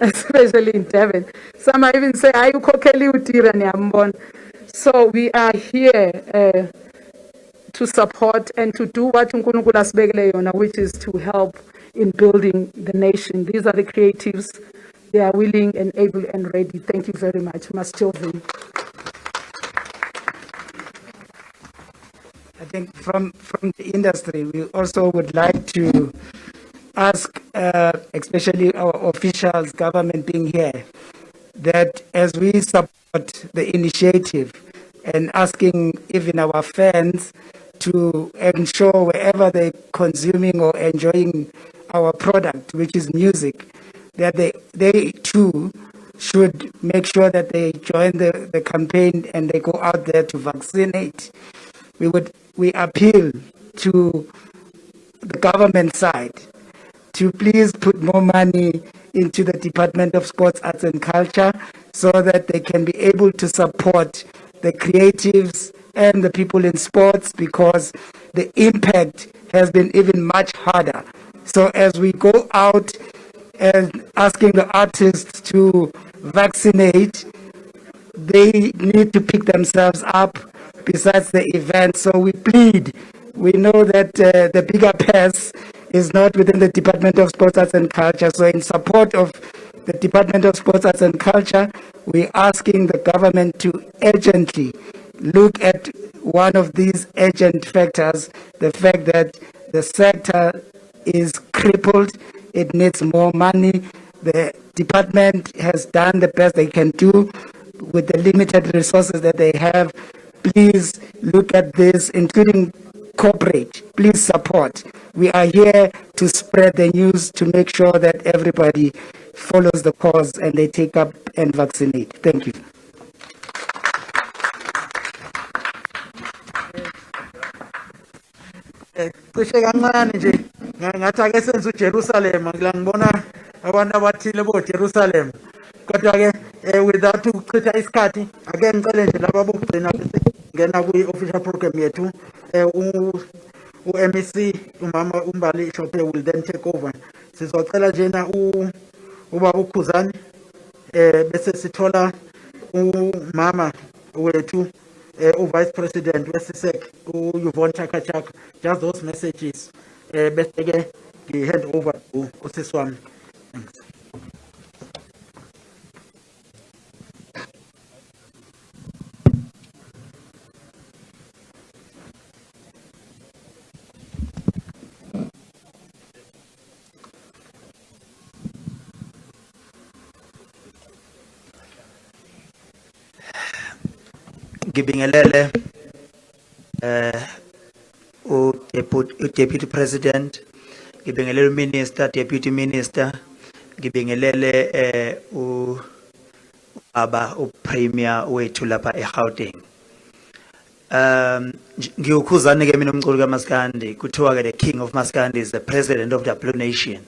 Speaker 1: especially in Devon. Some might even say, "Are you kokeli utira niyambona?" So we are here to support and to do what uNkulunkulu asibekele yona, which is to help in building the nation. These are the creatives. They are willing and able and ready. Thank you very much, Mastovin.
Speaker 15: I think from the industry, we also would like to ask, especially our officials, government being here, that as we support the initiative and asking even our fans to ensure wherever they're consuming or enjoying our product, which is music, that they too should make sure that they join the campaign and they go out there to vaccinate. We appeal to the government side to please put more money into the Department of Sports, Arts and Culture so that they can be able to support the creatives and the people in sports, because the impact has been even much harder. So as we go out and asking the artists to vaccinate, they need to pick themselves up besides the event. So we plead. We know that the bigger purse is not within the Department of Sports, Arts and Culture. So in support of the Department of Sports, Arts and Culture, we're asking the government to urgently look at one of these urgent factors, the fact that the sector is crippled. It needs more money. The department has done the best they can do with the limited resources that they have. Please look at this, including corporate. Please support. We are here to spread the news to make sure that everybody follows the cause and they take up and vaccinate. Thank you.
Speaker 2: cishe kancane nje ngathi ake senze uJerusalem, ngibona abantu abathile boJerusalem, kodwa ke without ukuchitha isikhathi ake ngicele nje laba bokugcina bese ngena kwi-official program yethu. U-MEC umama uMbali Shophe will then take over. Sizocela njena ubaba uKhuzani bese sithola umama wethu uVice President weSisek uYvonne Chakachaka. Just those messages bese ke ngi-hand over to usisi wami. Thanks.
Speaker 16: Ngibingelele Deputy President, ngibingelele Minister, Deputy Minister, ngibingelele ubaba uPremier wethu lapha eGauteng. Ngiyokhuzana ke mina umculo kaMaskandi, kuthiwa ke the King of Maskandi is the President of the Blue Nation.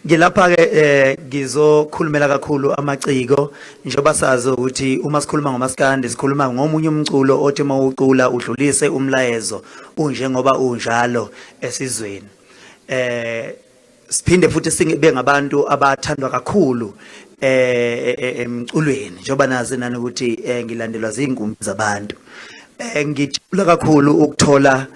Speaker 16: Ngilapha ke ngizokhulumela kakhulu amaciko njengoba sazi ukuthi uma sikhuluma ngomaskandi sikhuluma ngomunye umculo othi mawucula udlulise umlayezo unjengoba unjalo esizweni. Siphinde futhi sibe ngabantu abathandwa kakhulu emculweni njengoba nazi nani ukuthi ngilandelwa zinkumbi zabantu. Ngijabula kakhulu ukuthola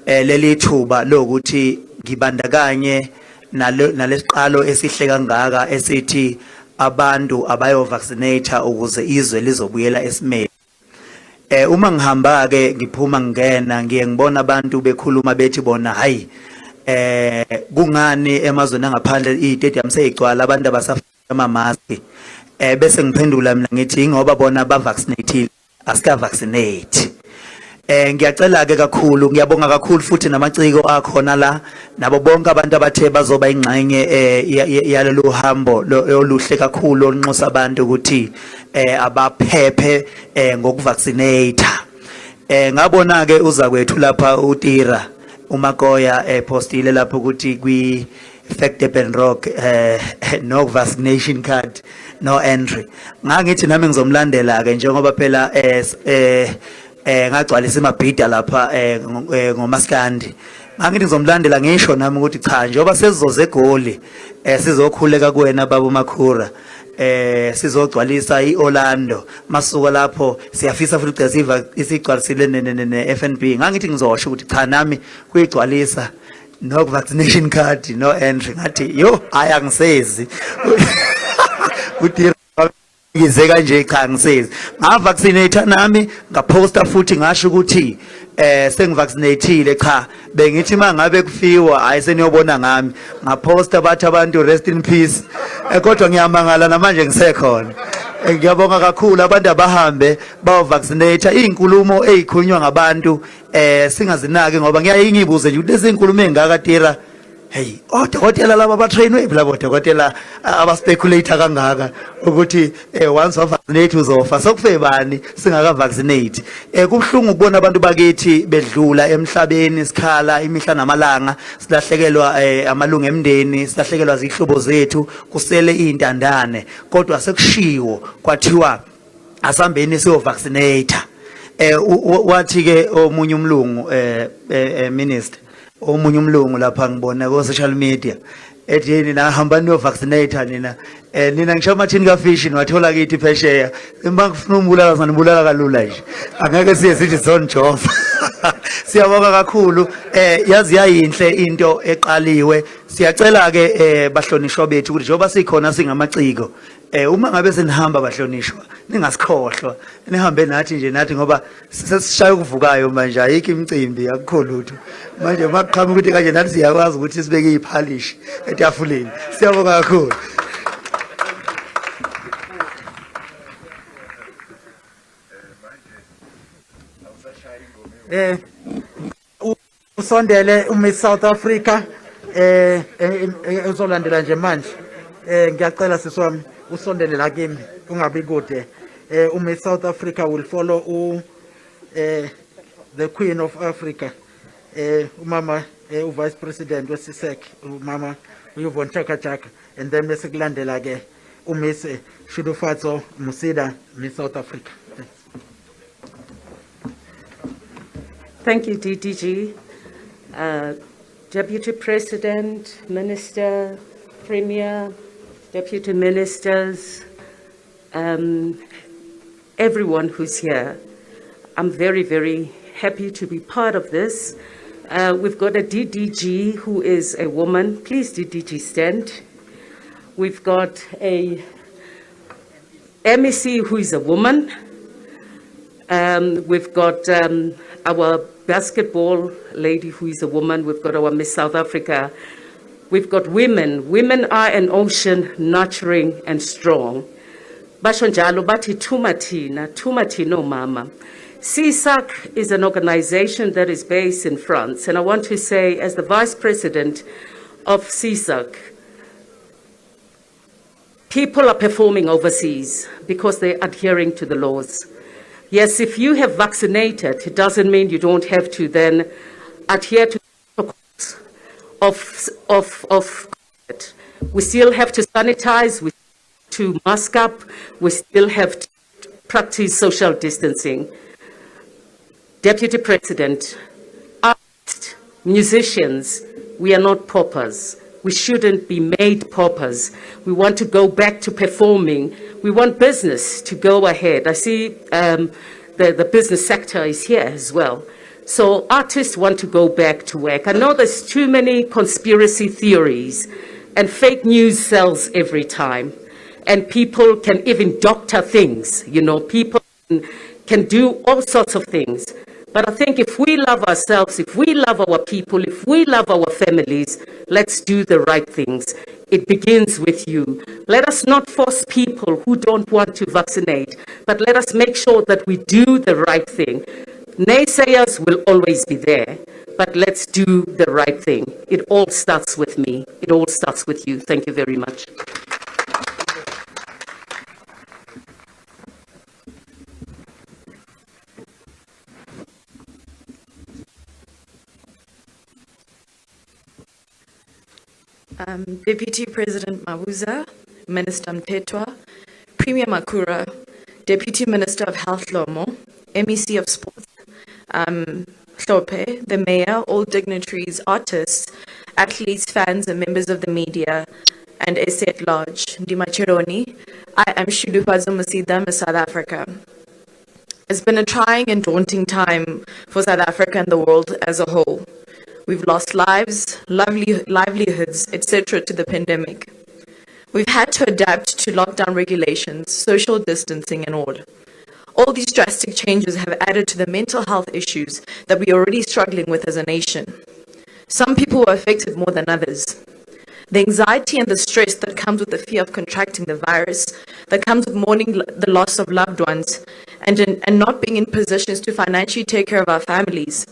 Speaker 16: leli thuba lokuthi ngibandakanye nalesiqalo esihle kangaka esithi abantu abayo vaccinate ukuze izwe lizobuyela esimeni. Uma ngihamba ke ngiphuma ngena ngiye ngibona abantu bekhuluma bethi bona hayi kungani emazweni angaphandle i-stadium seyigcwala abantu abasafaka ama-mask. Bese ngiphendula mina ngithi ngoba bona ba-vaccinate asika vaccinate. Ngiyacela ke kakhulu ngiyabonga kakhulu futhi namaciko akhona la nabo bonke abantu abathe bazoba ingxenye yalelo hambo oluhle kakhulu onxusa abantu ukuthi abaphephe ngokuvaccinate. Ngabona ke uza kwethu lapha uTira uMakoya postile lapho ukuthi kwi Fact and Rock no vaccination card no entry. Ngangithi nami ngizomlandela ke njengoba phela ngagcwalisa imabhida lapha ngomaskandi. Ngangithi ngizomlandela ngisho nami ukuthi cha njengoba sesizoze egoli sizokhuleka kuwena baba Makhura sizogcwalisa iOrlando masuka lapho siyafisa futhi ucesiva isigcwalisile ne-FNB. Ngangithi ngizosho ukuthi cha nami kuyigcwalisa no vaccination card no entry ngathi yo ayangisezi uthi ngize kanje cha ngisezi ngavaccinate nami ngaposta futhi ngasho ukuthi sengivaccinatile cha bengithi mangabe kufiwa hayi seniyobona ngami ngaposta bathi abantu rest in peace kodwa ngiyamangala namanje ngisekhona. Ngiyabonga kakhulu abantu abahambe bayo-vaccinate izinkulumo ezikhulunywa ngabantu singazinaki ngoba ngiyayibuze nje ukuthi lezi zinkulumo ezingaka Tira hey odokotela laba abatrainwe labo odokotela abaspeculator kangaka ukuthi once wa vaccinate uzofa sokufe bani singaka vaccinate. Kubhlungu ukubona abantu bakithi bedlula emhlabeni sikhala imihla namalanga silahlekelwa amalungu emndeni silahlekelwa izihlobo zethu kusele izintandane kodwa sekushiwo kwathiwa asambeni siyo vaccinate. Wathi ke omunye umlungu minister omunye umlungu lapha ngibona ku social media ethi yini nahamba niyo vaccinate nina ngisho amathini ka fish wathola kithi phesheya ngifuna umbulala sanibulala kalula nje angeke siye sithi zone job. Siyabonga kakhulu yazi yayinhle into eqaliwe. Siyacela ke bahlonishwa bethu ukuthi njengoba sikhona singamaciko uma ngabe senihamba bahlonishwa ningasikhohlwa nihambe nathi nje nathi ngoba sesishaya ukuvukayo manje ayikho imicimbi akukho lutho manje maqhamuka ukuthi kanje nathi siyakwazi ukuthi sibeke iphalish etafuleni. Siyabonga kakhulu.
Speaker 2: Usondele uMiss South Africa uzolandela nje manje ngiyacela siswami usondele la kimi ungabi kude. uMiss South Africa will follow the Queen of Africa umama uVice President weSisek umama uYvonne Chaka and then bese kulandela ke uMiss Shudufatso Musida Miss South Africa.
Speaker 17: Thank you, DDG. Deputy President, Minister, Premier, Deputy Ministers, everyone who's here. I'm very, very happy to be part of this. We've got a DDG who is a woman. Please, DDG, stand. We've got a MEC who is a woman. We've got our basketball lady who is a woman. We've got our Miss South Africa. We've got women. Women are an ocean, nurturing and strong. Basho njalo bathi tumatino mama. CSAC is an organization that is based in France. And I want to say, as the Vice President of CSAC, people are performing overseas because they're adhering to the laws. Yes, if you have vaccinated, it doesn't mean you don't have to then adhere to the protocols of COVID. We still have to sanitize, we have to mask up, we still have to practice social distancing. Deputy President, artists, musicians, we are not paupers. We shouldn't be made paupers. We want to go back to performing. We want business to go ahead. I see the business sector is here as well. So artists want to go back to work. I know there's too many conspiracy theories, and fake news sells every time. And people can even doctor things, you know, people can do all sorts of things. But I think if we love ourselves, if we love our people, if we love our families, let's do the right things. It begins with you. Let us not force people who don't want to vaccinate, but let us make sure that we do the right thing. Naysayers will always be there, but let's do the right thing. It all starts with me. It all starts with you. Thank you very much.
Speaker 18: Deputy President Mabuza, Minister Mpetwa, Premier Makura, Deputy Minister of Health Lomo, MEC of Sports, Hlope, the Mayor, all dignitaries, artists, athletes, fans, and members of the media, and SA at large, Ndimachironi, I am Shudupazo Musida, Miss South Africa. It's been a trying and daunting time for South Africa and the world as a whole. We've lost lives, livelihoods, etc. to the pandemic. We've had to adapt to lockdown regulations, social distancing, and all. All these drastic changes have added to the mental health issues that we are already struggling with as a nation. Some people were affected more than others. The anxiety and the stress that comes with the fear of contracting the virus, that comes with mourning the loss of loved ones, and not being in positions to financially take care of our families.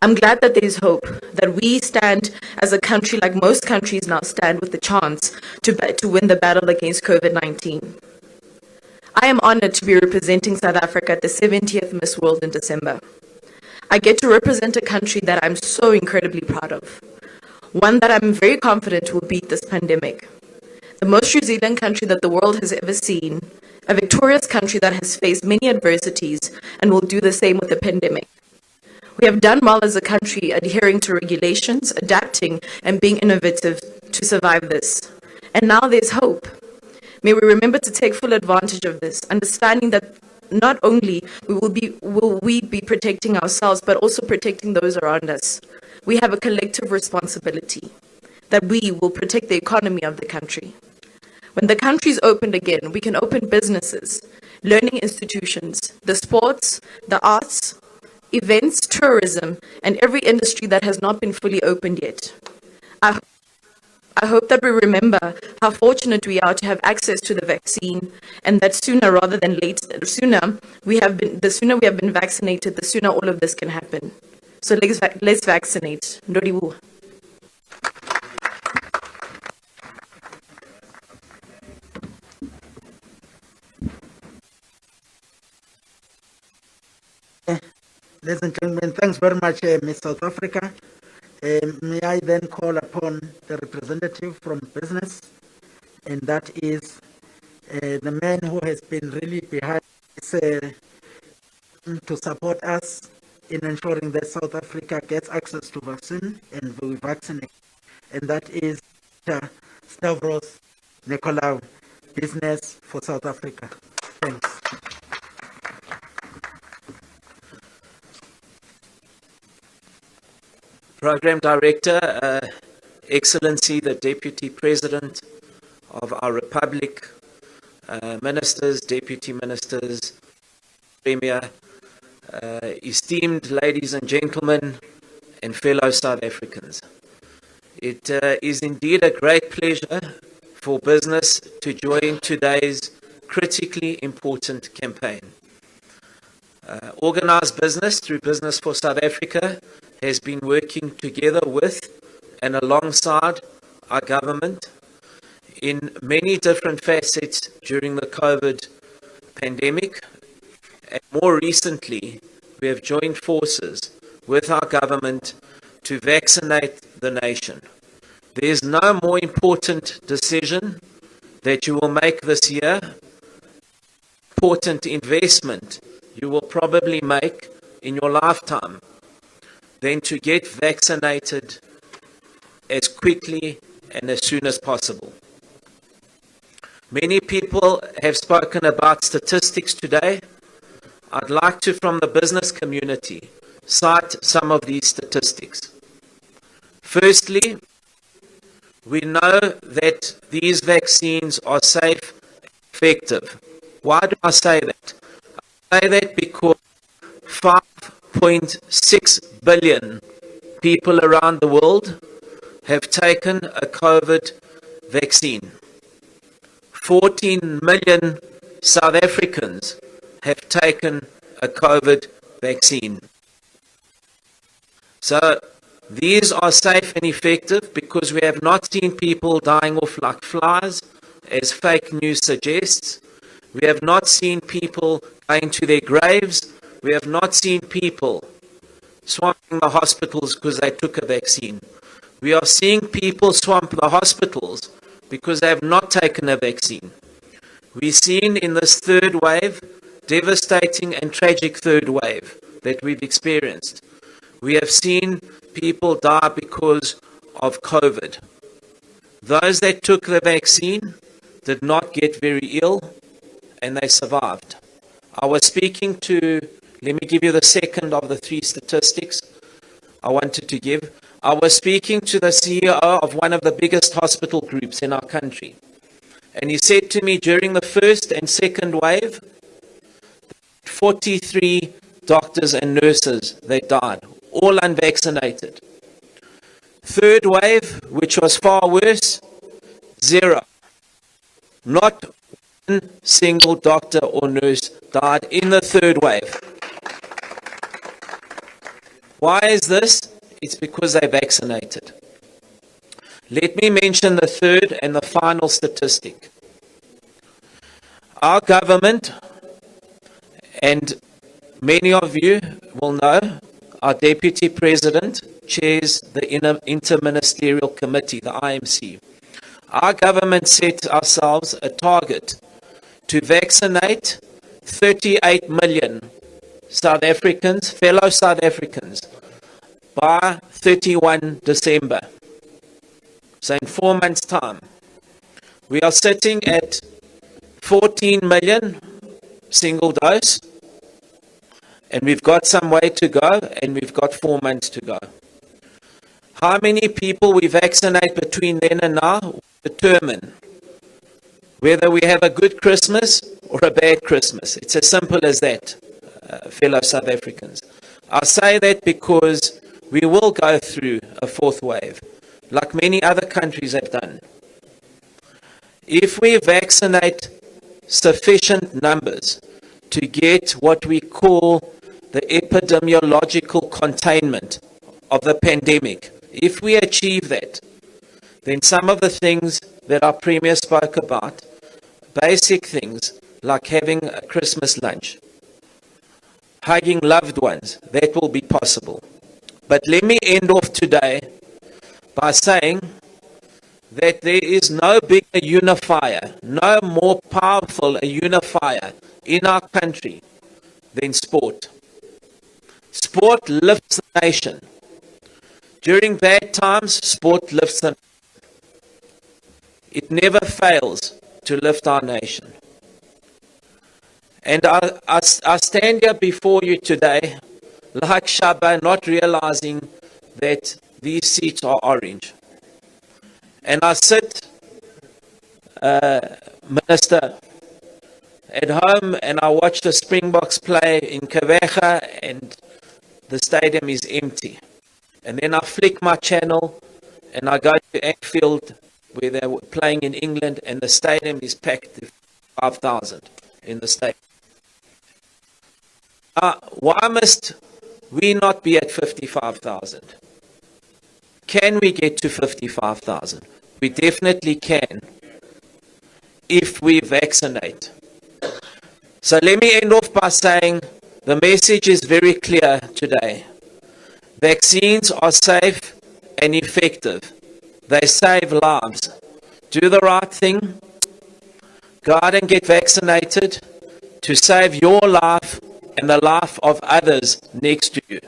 Speaker 18: I'm glad that there is hope, that we stand as a country like most countries now stand with the chance to win the battle against COVID-19. I am honored to be representing South Africa at the 70th Miss World in December. I get to represent a country that I'm so incredibly proud of, one that I'm very confident will beat this pandemic. The most resilient country that the world has ever seen, a victorious country that has faced many adversities and will do the same with the pandemic. We have done well as a country adhering to regulations, adapting, and being innovative to survive this. And now there's hope. May we remember to take full advantage of this, understanding that not only will we be protecting ourselves, but also protecting those around us. We have a collective responsibility that we will protect the economy of the country. When the country's opened again, we can open businesses, learning institutions, the sports, the arts, events, tourism, and every industry that has not been fully opened yet. I hope that we remember how fortunate we are to have access to the vaccine, and that sooner rather than later, the sooner we have been vaccinated, the sooner all of this can happen. So let's vaccinate. Ndoribu.
Speaker 2: Ladies and gentlemen, thanks very much, Miss South Africa. May I then call upon the representative from business, and that is the man who has been really behind this to support us in ensuring that South Africa gets access to vaccine and we vaccinate. And that is Stavros Nikolaou, Business for South Africa. Thanks.
Speaker 19: Program Director, Excellency, the Deputy President of our Republic, Ministers, Deputy Ministers, Premier, esteemed ladies and gentlemen, and fellow South Africans. It is indeed a great pleasure for business to join today's critically important campaign. Organised business through Business for South Africa has been working together with and alongside our government in many different facets during the COVID pandemic. And more recently, we have joined forces with our government to vaccinate the nation, There's no more important decision that you will make this year, important investment you will probably make in your lifetime, than to get vaccinated as quickly and as soon as possible. Many people have spoken about statistics today. I'd like to, from the business community, cite some of these statistics. Firstly, we know that these vaccines are safe and effective. Why do I say that? I say that because 5.6 billion people around the world have taken a COVID vaccine. 14 million South Africans have taken a COVID vaccine. So these are safe and effective because we have not seen people dying off like flies, as fake news suggests. We have not seen people going to their graves. We have not seen people swamping the hospitals because they took a vaccine. We are seeing people swamp the hospitals because they have not taken a vaccine. We've seen in this third wave, devastating and tragic third wave that we've experienced, we have seen people die because of COVID. Those that took the vaccine did not get very ill and they survived. I was speaking to, let me give you the second of the three statistics I wanted to give. I was speaking to the CEO of one of the biggest hospital groups in our country. And he said to me during the first and second wave, 43 doctors and nurses, they died, all unvaccinated. Third wave, which was far worse, 0. Not one single doctor or nurse died in the third wave. Why is this? It's because they vaccinated. Let me mention the third and the final statistic. Our government, and many of you will know, our Deputy President chairs the Interministerial Committee, the IMC. Our government set ourselves a target to vaccinate 38 million South Africans, fellow South Africans, by 31 December. So in 4 months' time, we are sitting at 14 million single dose, and we've got some way to go, and we've got 4 months to go. How many people we vaccinate between then and now will determine whether we have a good Christmas or a bad Christmas. It's as simple as that, fellow South Africans. I say that because we will go through a fourth wave, like many other countries have done. If we vaccinate sufficient numbers to get what we call the epidemiological containment of the pandemic, if we achieve that, then some of the things that our Premier spoke about, basic things like having a Christmas lunch, hugging loved ones, that will be possible. But let me end off today by saying that there is no bigger unifier, no more powerful a unifier in our country than sport. Sport lifts the nation. During bad times, sport lifts the nation. It never fails to lift our nation. And I stand here before you today, like Shaba, not realizing that these seats are orange. And I sit, Minister, at home and I watch the Springboks play in Kavega and the stadium is empty. And then I flick my channel and I go to Anfield where they were playing in England and the stadium is packed to 5,000 in the stadium. Why must we not be at 55,000? Can we get to 55,000? We definitely can if we vaccinate. So let me end off by saying the message is very clear today. Vaccines are safe and effective. They save lives. Do the right thing. Go out and get vaccinated to save your life and the life of others next to you.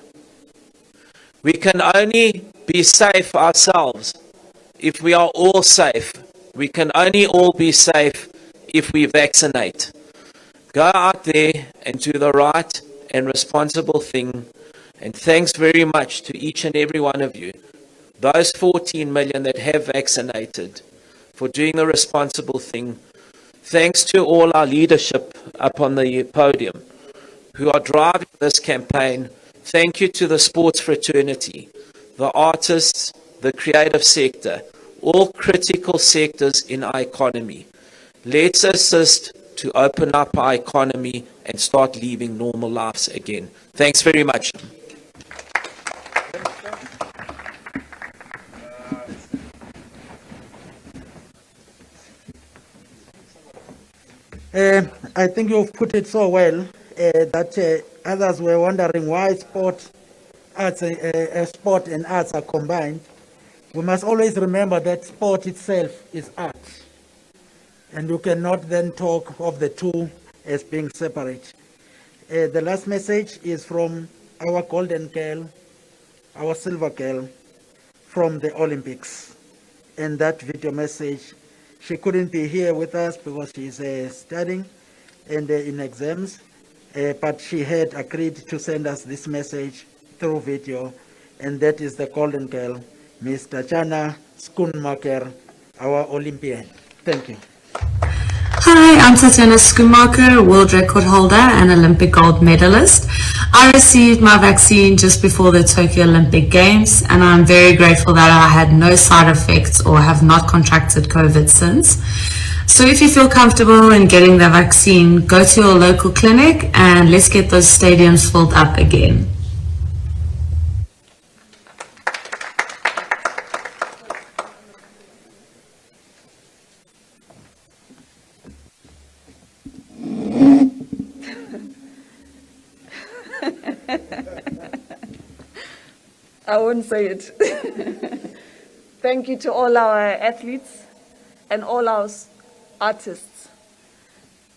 Speaker 19: We can only be safe ourselves if we are all safe. We can only all be safe if we vaccinate. Go out there and do the right and responsible thing. And thanks very much to each and every one of you, those 14 million that have vaccinated, for doing the responsible thing. Thanks to all our leadership up on the podium who are driving this campaign. Thank you to the sports fraternity, the artists, the creative sector, all critical sectors in our economy. Let's assist to open up our economy and start living normal lives again. Thanks very much.
Speaker 2: I think you've put it so well that others were wondering why sport and arts are combined. We must always remember that sport itself is art, and you cannot then talk of the two as being separate. The last message is from our golden girl, our silver girl from the Olympics, and that video message, she couldn't be here with us because she's studying and in exams, but she had agreed to send us this message through video, and that is the golden girl, Ms. Tatjana Schoenmaker, our Olympian. Thank you.
Speaker 20: Hi, I'm Tatjana Schoenmaker, world record holder and Olympic gold medalist. I received my vaccine just before the Tokyo Olympic Games, and I'm very grateful that I had no side effects or have not contracted COVID since. So if you feel comfortable in getting the vaccine, go to your local clinic and let's get those stadiums filled up again.
Speaker 1: I won't say it. Thank you to all our athletes and all our artists.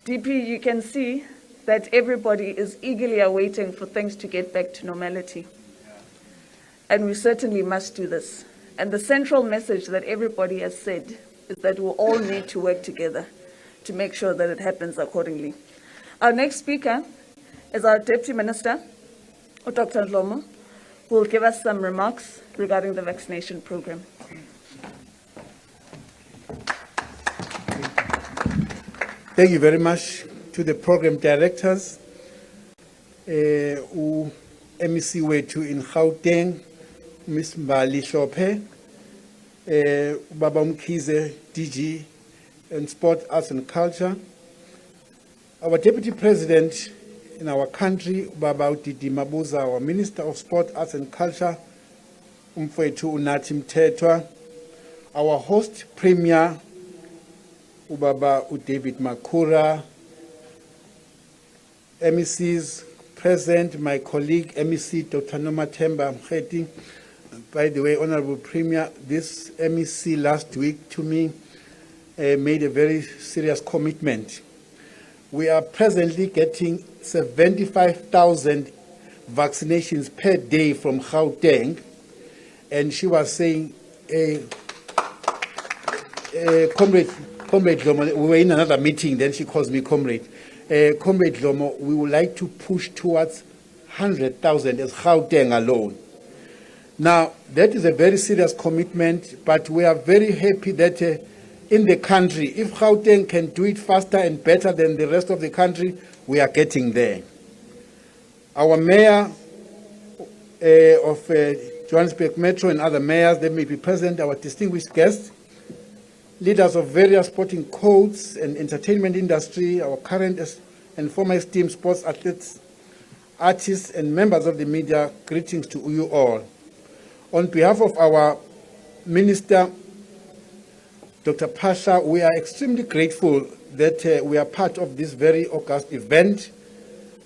Speaker 1: DP, you can see that everybody is eagerly awaiting for things to get back to normality. And we certainly must do this. And the central message that everybody has said is that we'll all need to work together to make sure that it happens accordingly. Our next speaker is our Deputy Minister, Dr. Ndlomo, who will give us some remarks regarding the vaccination program.
Speaker 21: Thank you very much to the program directors, MEC wethu in Gauteng, Ms. Mbali Shophe, Baba Mkhize, DG in Sport, Arts and Culture, our Deputy President in our country, Baba David Mabuza, our Minister of Sport, Arts and Culture, Umfowethu Unathi Mthethwa, our host Premier, Ubaba David Makhura, MECs present, my colleague MEC Dr. Nomathemba Mkheti. By the way, Honorable Premier, this MEC last week to me made a very serious commitment. We are presently getting 75,000 vaccinations per day from Gauteng, and she was saying, Comrade Dlomo, we were in another meeting, then she calls me Comrade. Comrade Dlomo, we would like to push towards 100,000 as Gauteng alone. Now, that is a very serious commitment, but we are very happy that in the country, if Gauteng can do it faster and better than the rest of the country, we are getting there. Our mayor of Johannesburg Metro and other mayors, they may be present, our distinguished guests, leaders of various sporting codes and entertainment industry, our current and former esteemed sports athletes, artists and members of the media, greetings to you all. On behalf of our Minister, Dr. Phaahla, we are extremely grateful that we are part of this very august event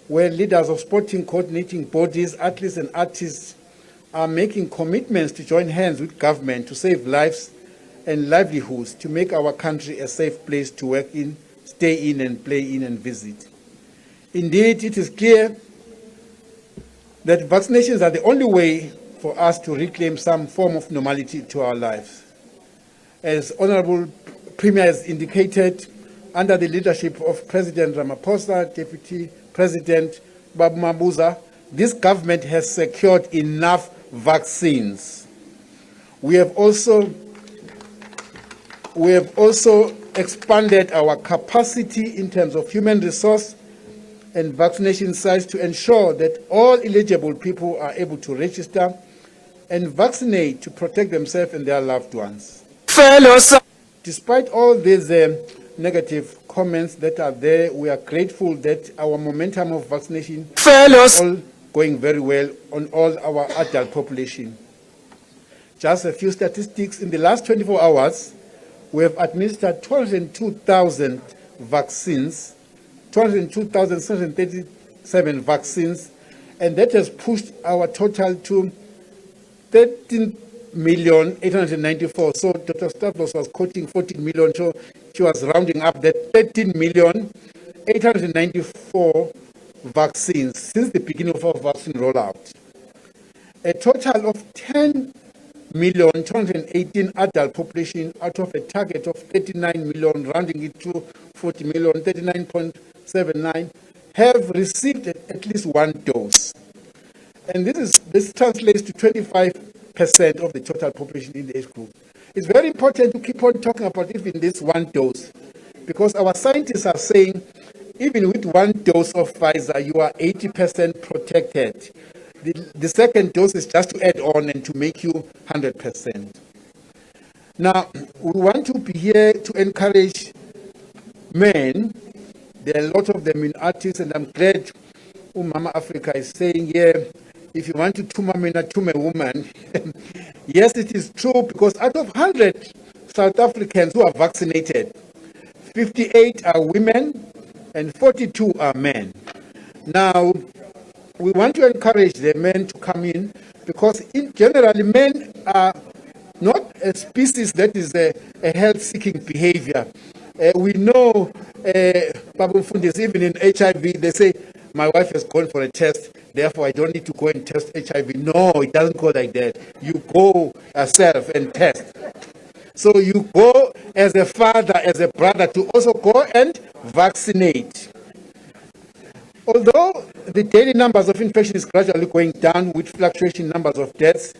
Speaker 21: where leaders of sporting coordinating bodies, athletes and artists are making commitments to join hands with government to save lives and livelihoods to make our country a safe place to work in, stay in and play in and visit. Indeed, it is clear that vaccinations are the only way for us to reclaim some form of normality to our lives. As Honorable Premier has indicated, under the leadership of President Ramaphosa, Deputy President David Mabuza, this government has secured enough vaccines. We have also expanded our capacity in terms of human resource and vaccination sites to ensure that all eligible people are able to register and vaccinate to protect themselves and their loved ones. Despite all these negative comments that are there, we are grateful that our momentum of vaccination is all going very well on all our adult population. Just a few statistics. In the last 24 hours, we have administered 202,000 vaccines, 202,737 vaccines, and that has pushed our total to 13,894,000. So Dr. Stavros was quoting 14 million, so she was rounding up that 13,894,000 vaccines since the beginning of our vaccine rollout. A total of 10,218,000 adult population out of a target of 39 million, rounding it to 40 million, 39.79, have received at least one dose. And this translates to 25% of the total population in the age group. It's very important to keep on talking about even this one dose, because our scientists are saying even with one dose of Pfizer, you are 80% protected. The second dose is just to add on and to make you 100%. Now, we want to be here to encourage men. There are a lot of them in artists, and I'm glad Mama Africa is saying, yeah, if you want to tumor men, tumor woman. Yes, it is true, because out of 100 South Africans who are vaccinated, 58 are women and 42 are men. Now, we want to encourage the men to come in, because in generally men are not a species that is a health-seeking behavior. We know, Babu Fundis, even in HIV, they say, my wife has gone for a test, therefore I don't need to go and test HIV. No, it doesn't go like that. You go yourself and test. So you go as a father, as a brother, to also go and vaccinate. Although the daily numbers of infection is gradually going down with fluctuating numbers of deaths,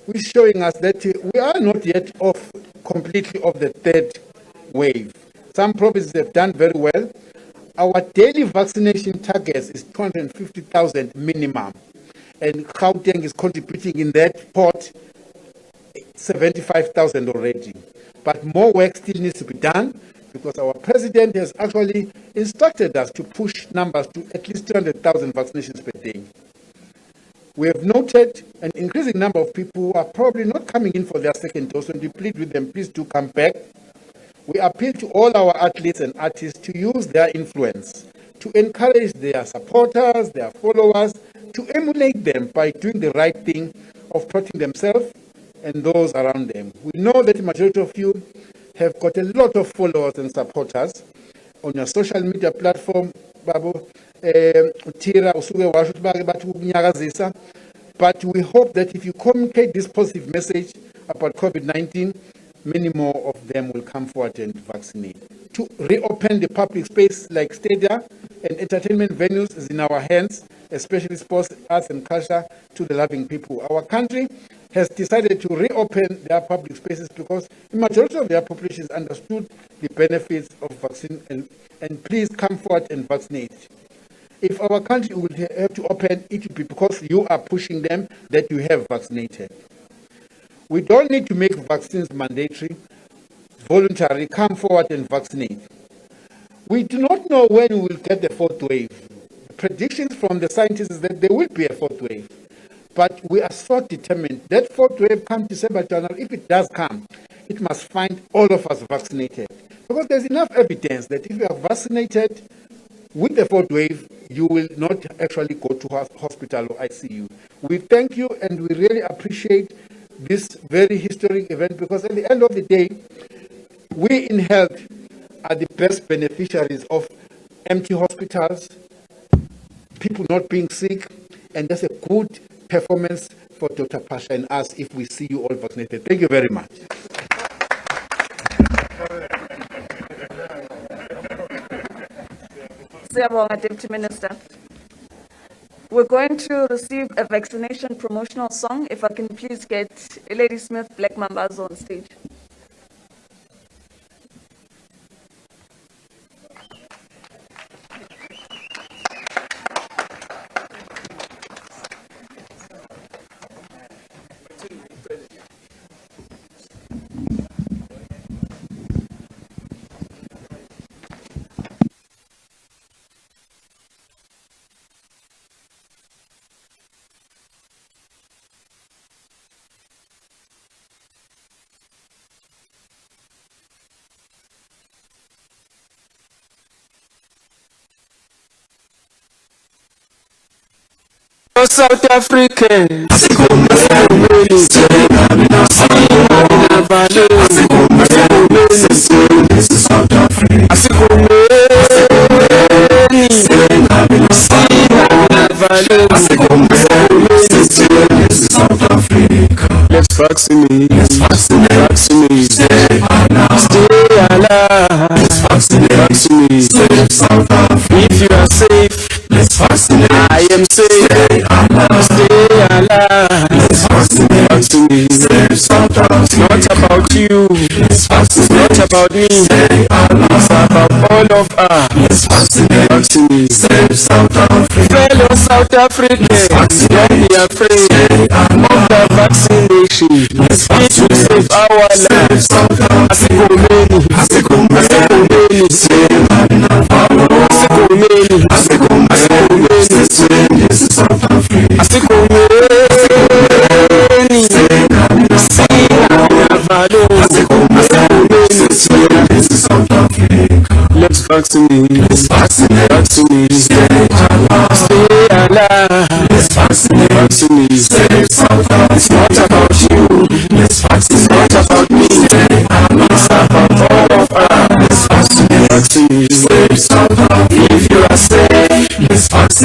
Speaker 21: which is showing us that we are not yet completely off the third wave. Some provinces have done very well. Our daily vaccination target is 250,000 minimum, and Gauteng is contributing in that pot 75,000 already. But more work still needs to be done, because our president has actually instructed us to push numbers to at least 200,000 vaccinations per day. We have noted an increasing number of people who are probably not coming in for their second dose, and we plead with them, please do come back. We appeal to all our athletes and artists to use their influence to encourage their supporters, their followers, to emulate them by doing the right thing of protecting themselves and those around them. We know that the majority of you have got a lot of followers and supporters on your social media platform, Babu, Tira, but we hope that if you communicate this positive message about COVID-19, many more of them will come forward and vaccinate. To reopen the public space like stadia and entertainment venues is in our hands, especially sports, arts and culture, to the loving people. Our country has decided to reopen their public spaces because the majority of their population has understood the benefits of vaccine, and please come forward and vaccinate. If our country will have to open, it will be because you are pushing them that you have vaccinated. We don't need to make vaccines mandatory, voluntary. Come forward and vaccinate. We do not know when we will get the fourth wave. Predictions from the scientists is that there will be a fourth wave. But we are so determined that fourth wave comes December, January. If it does come, it must find all of us vaccinated. Because there's enough evidence that if you are vaccinated with the fourth wave, you will not actually go to hospital or ICU. We thank you, and we really appreciate this very historic event, because at the end of the day, we in health are the best beneficiaries of empty hospitals, people not being sick, and that's a good performance for Dr. Pasha and us if we see you all vaccinated. Thank you very much.
Speaker 1: Siyabonga, Deputy Minister. We're going to receive a vaccination promotional song. If I can please get Lady Smith, Black Mambazo on stage.
Speaker 3: South Africa, let's vaccinate, vaccinate, stay alive, vaccinate, if you are safe, let's vaccinate, I am safe, stay alive, vaccinate, it's not about you, it's not about me, it's about all of us, vaccinate, fellow South Africans, don't be afraid of the vaccination, it will save our lives, let's vaccinate, vaccinate, stay alive, vaccinate, it's not about you, it's not about me, it's about all of us, vaccinate, if you are safe,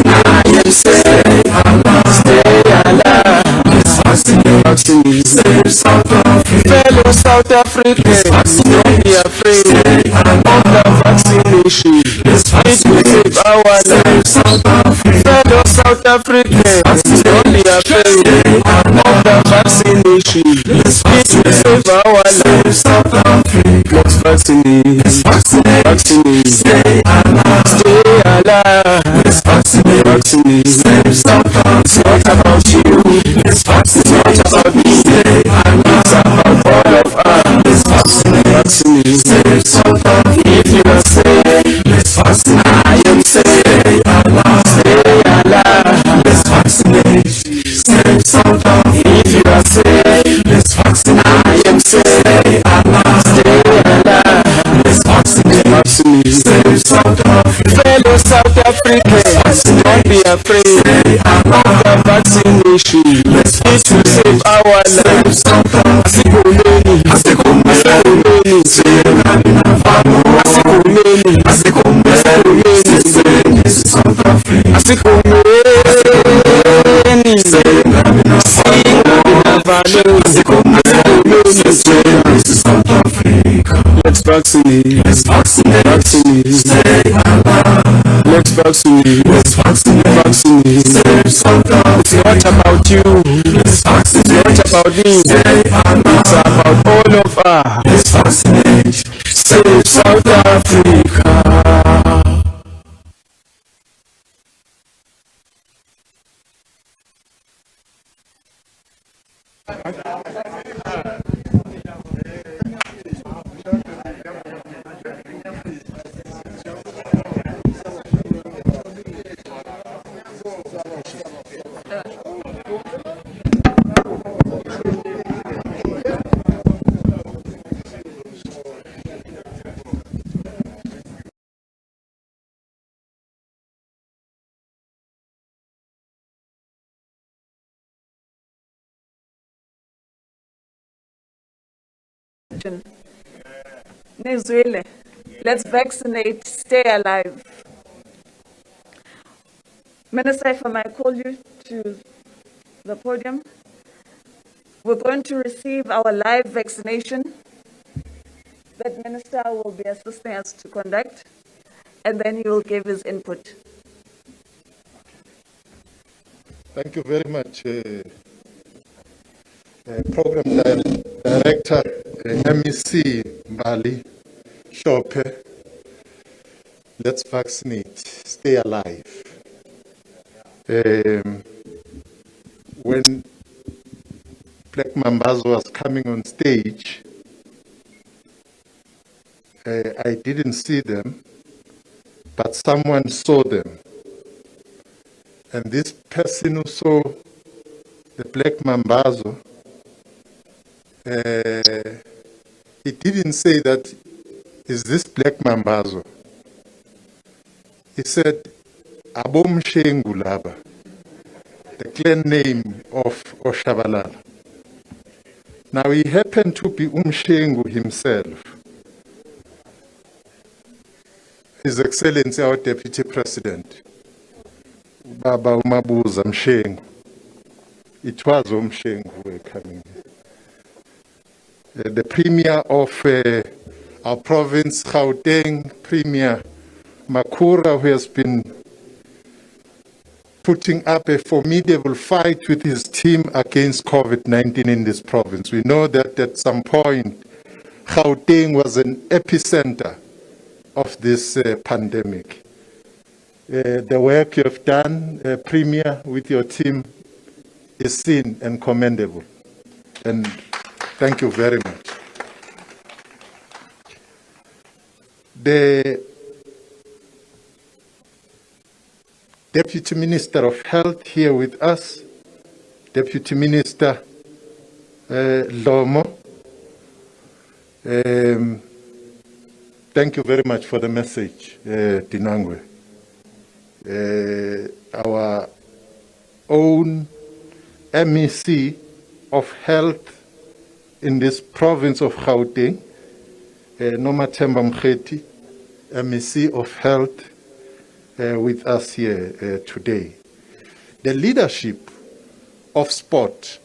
Speaker 3: I am safe, stay alive, vaccinate, fellow South Africans, don't be afraid of the vaccination, it will save our lives, fellow South Africans, don't be afraid of the vaccination, it will save our lives, let's vaccinate, vaccinate, stay alive, vaccinate, it's not about you, it's not about me, it's about all of us, vaccinate, if you are safe, I am safe, stay alive, if you are safe, I am safe, stay alive, vaccinate, fellow South Africans, don't be afraid of the vaccination, it will save our lives, let's vaccinate, vaccinate, let's vaccinate, vaccinate, it's not about you, it's not about me, it's about all of us, save South Africa.
Speaker 1: imagine. Nizwile, let's vaccinate, stay alive. Minister, if I might call you to the podium. We're going to receive our live vaccination that Minister will be assisting us to conduct, and then he will give his input.
Speaker 4: Thank you very much, Program Director, MEC Mbali Shope. Let's vaccinate, stay alive. When Black Mabuza was coming on stage, I didn't see them, but someone saw them. And this person who saw the Black Mabuza, he didn't say that, is this Black Mabuza? He said, Abomshengu Laba, the clan name of Oshabalala. Now he happened to be Umshengu himself. His Excellency, our Deputy President, Baba Mabuza Mshengu. It was Umshengu who were coming. The Premier of our province, Gauteng, Premier Makura, who has been putting up a formidable fight with his team against COVID-19 in this province. We know that at some point, Gauteng was an epicenter of this pandemic. The work you have done, Premier, with your team is seen and commendable. And thank you very much. The Deputy Minister of Health here with us, Deputy Minister Lomo. Thank you very much for the message, Dinangwe. Our own MEC of Health in this province of Gauteng, Nomathemba Mkheti, MEC of Health, with us here today. The leadership of sport,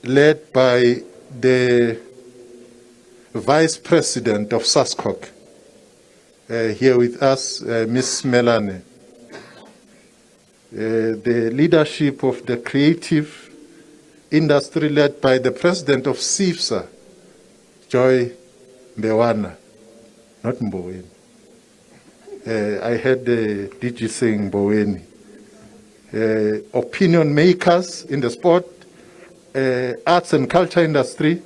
Speaker 4: led by the Vice President of SASCOC, here with us, Ms. Melane. The leadership of the creative industry, led by the President of SIFSA, Joy Mbewana. Not Mboweni. I heard the DG saying Mboweni. Opinion makers in the sport, arts and culture industry,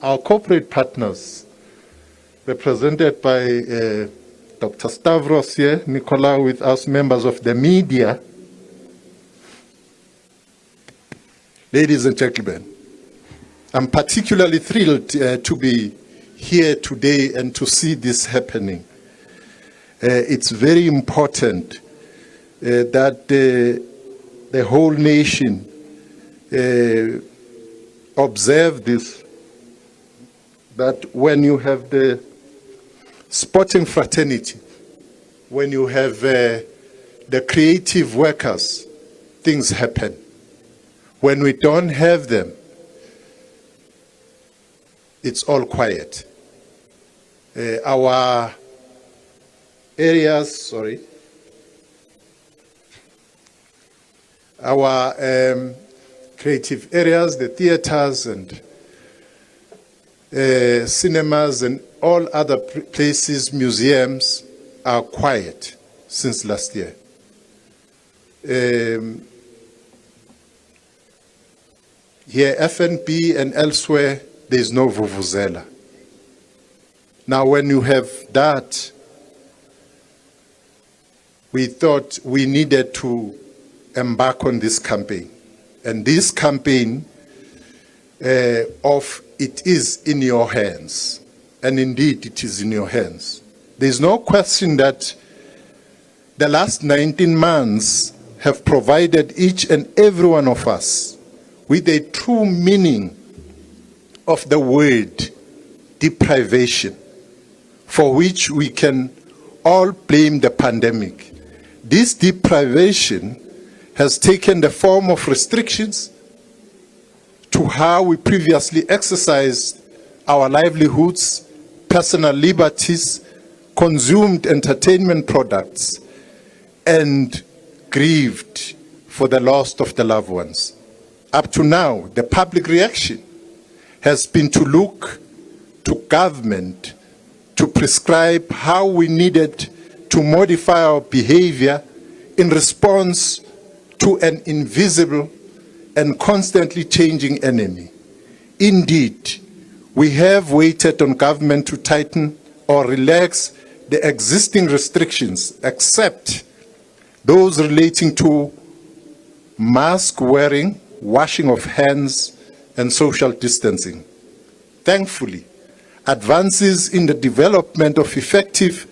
Speaker 4: our corporate partners, represented by Dr. Stavros here, Nicola with us, members of the media. Ladies and gentlemen, I'm particularly thrilled to be here today and to see this happening. It's very important that the whole nation observe this, that when you have the sporting fraternity, when you have the creative workers, things happen. When we don't have them, it's all quiet. Our areas, our creative areas, the theaters and cinemas and all other places, museums, are quiet since last year. Here, FNB and elsewhere, there is no vuvuzela. Now, when you have that, we thought we needed to embark on this campaign. And this campaign of it is in your hands. And indeed, it is in your hands. There's no question that the last 19 months have provided each and every one of us with a true meaning of the word deprivation, for which we can all blame the pandemic. This deprivation has taken the form of restrictions to how we previously exercised our livelihoods, personal liberties, consumed entertainment products, and grieved for the loss of the loved ones. Up to now, the public reaction has been to look to government to prescribe how we needed to modify our behavior in response to an invisible and constantly changing enemy. Indeed, we have waited on government to tighten or relax the existing restrictions, except those relating to mask wearing, washing of hands, and social distancing. Thankfully, advances in the development of effective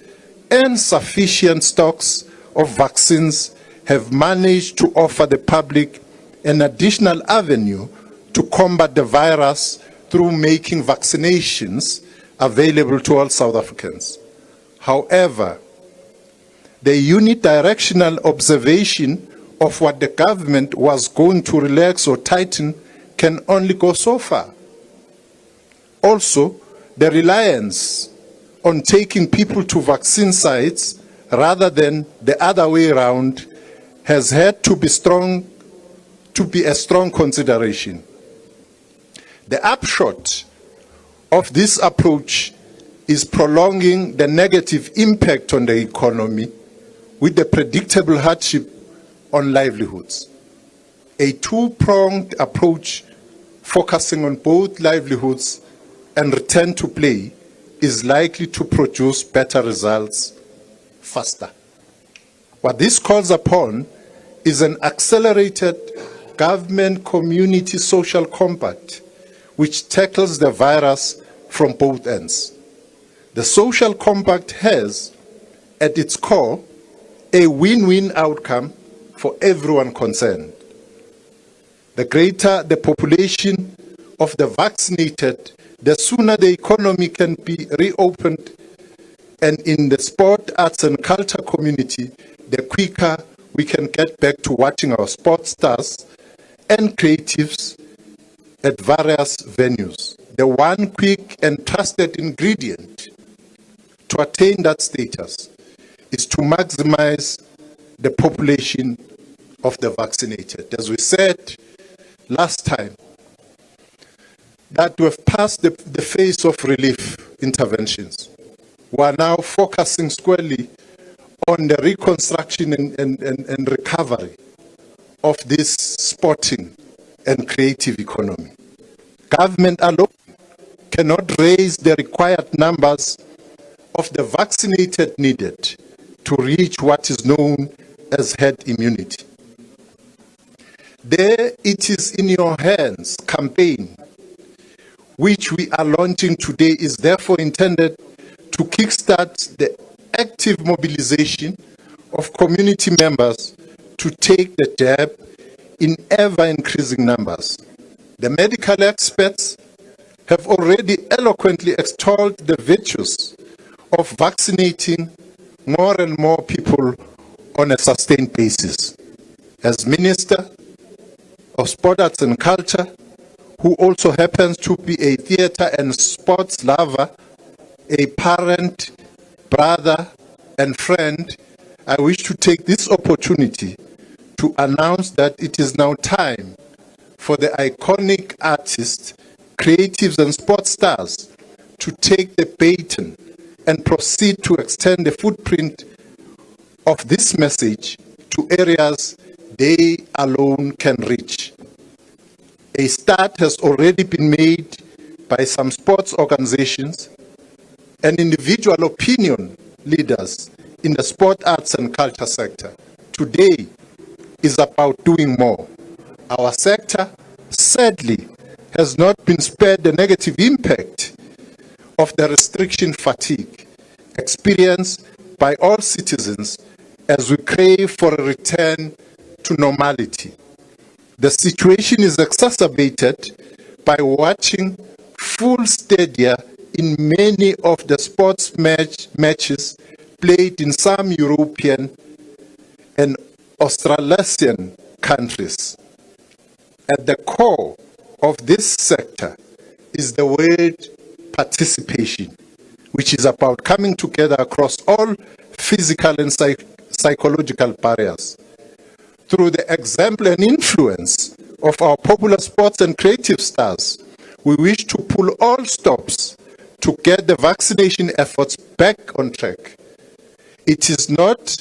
Speaker 4: and sufficient stocks of vaccines have managed to offer the public an additional avenue to combat the virus through making vaccinations available to all South Africans. However, the unidirectional observation of what the government was going to relax or tighten can only go so far. Also, the reliance on taking people to vaccine sites rather than the other way around has had to be a strong consideration. The upshot of this approach is prolonging the negative impact on the economy with the predictable hardship on livelihoods. A two-pronged approach focusing on both livelihoods and return to play is likely to produce better results faster. What this calls upon is an accelerated government-community social compact which tackles the virus from both ends. The social compact has, at its core, a win-win outcome for everyone concerned. The greater the population of the vaccinated, the sooner the economy can be reopened, and in the sport, arts and culture community, the quicker we can get back to watching our sports stars and creatives at various venues. The one quick and trusted ingredient to attain that status is to maximize the population of the vaccinated. As we said last time, that we've passed the phase of relief interventions. We are now focusing squarely on the reconstruction and recovery of this sporting and creative economy. Government alone cannot raise the required numbers of the vaccinated needed to reach what is known as herd immunity. The It Is in Your Hands campaign, which we are launching today, is therefore intended to kickstart the active mobilization of community members to take the jab in ever-increasing numbers. The medical experts have already eloquently extolled the virtues of vaccinating more and more people on a sustained basis. As Minister of Sport, Arts and Culture, who also happens to be a theatre and sports lover, a parent, brother, and friend, I wish to take this opportunity to announce that it is now time for the iconic artists, creatives, and sports stars to take the baton and proceed to extend the footprint of this message to areas they alone can reach. A start has already been made by some sports organizations and individual opinion leaders in the sport, arts, and culture sector. Today is about doing more. Our sector, sadly, has not been spared the negative impact of the restriction fatigue experienced by all citizens as we crave for a return to normality. The situation is exacerbated by watching full stadia in many of the sports matches played in some European and Australasian countries. At the core of this sector is the word participation, which is about coming together across all physical and psychological barriers. Through the example and influence of our popular sports and creative stars, we wish to pull all stops to get the vaccination efforts back on track. It is not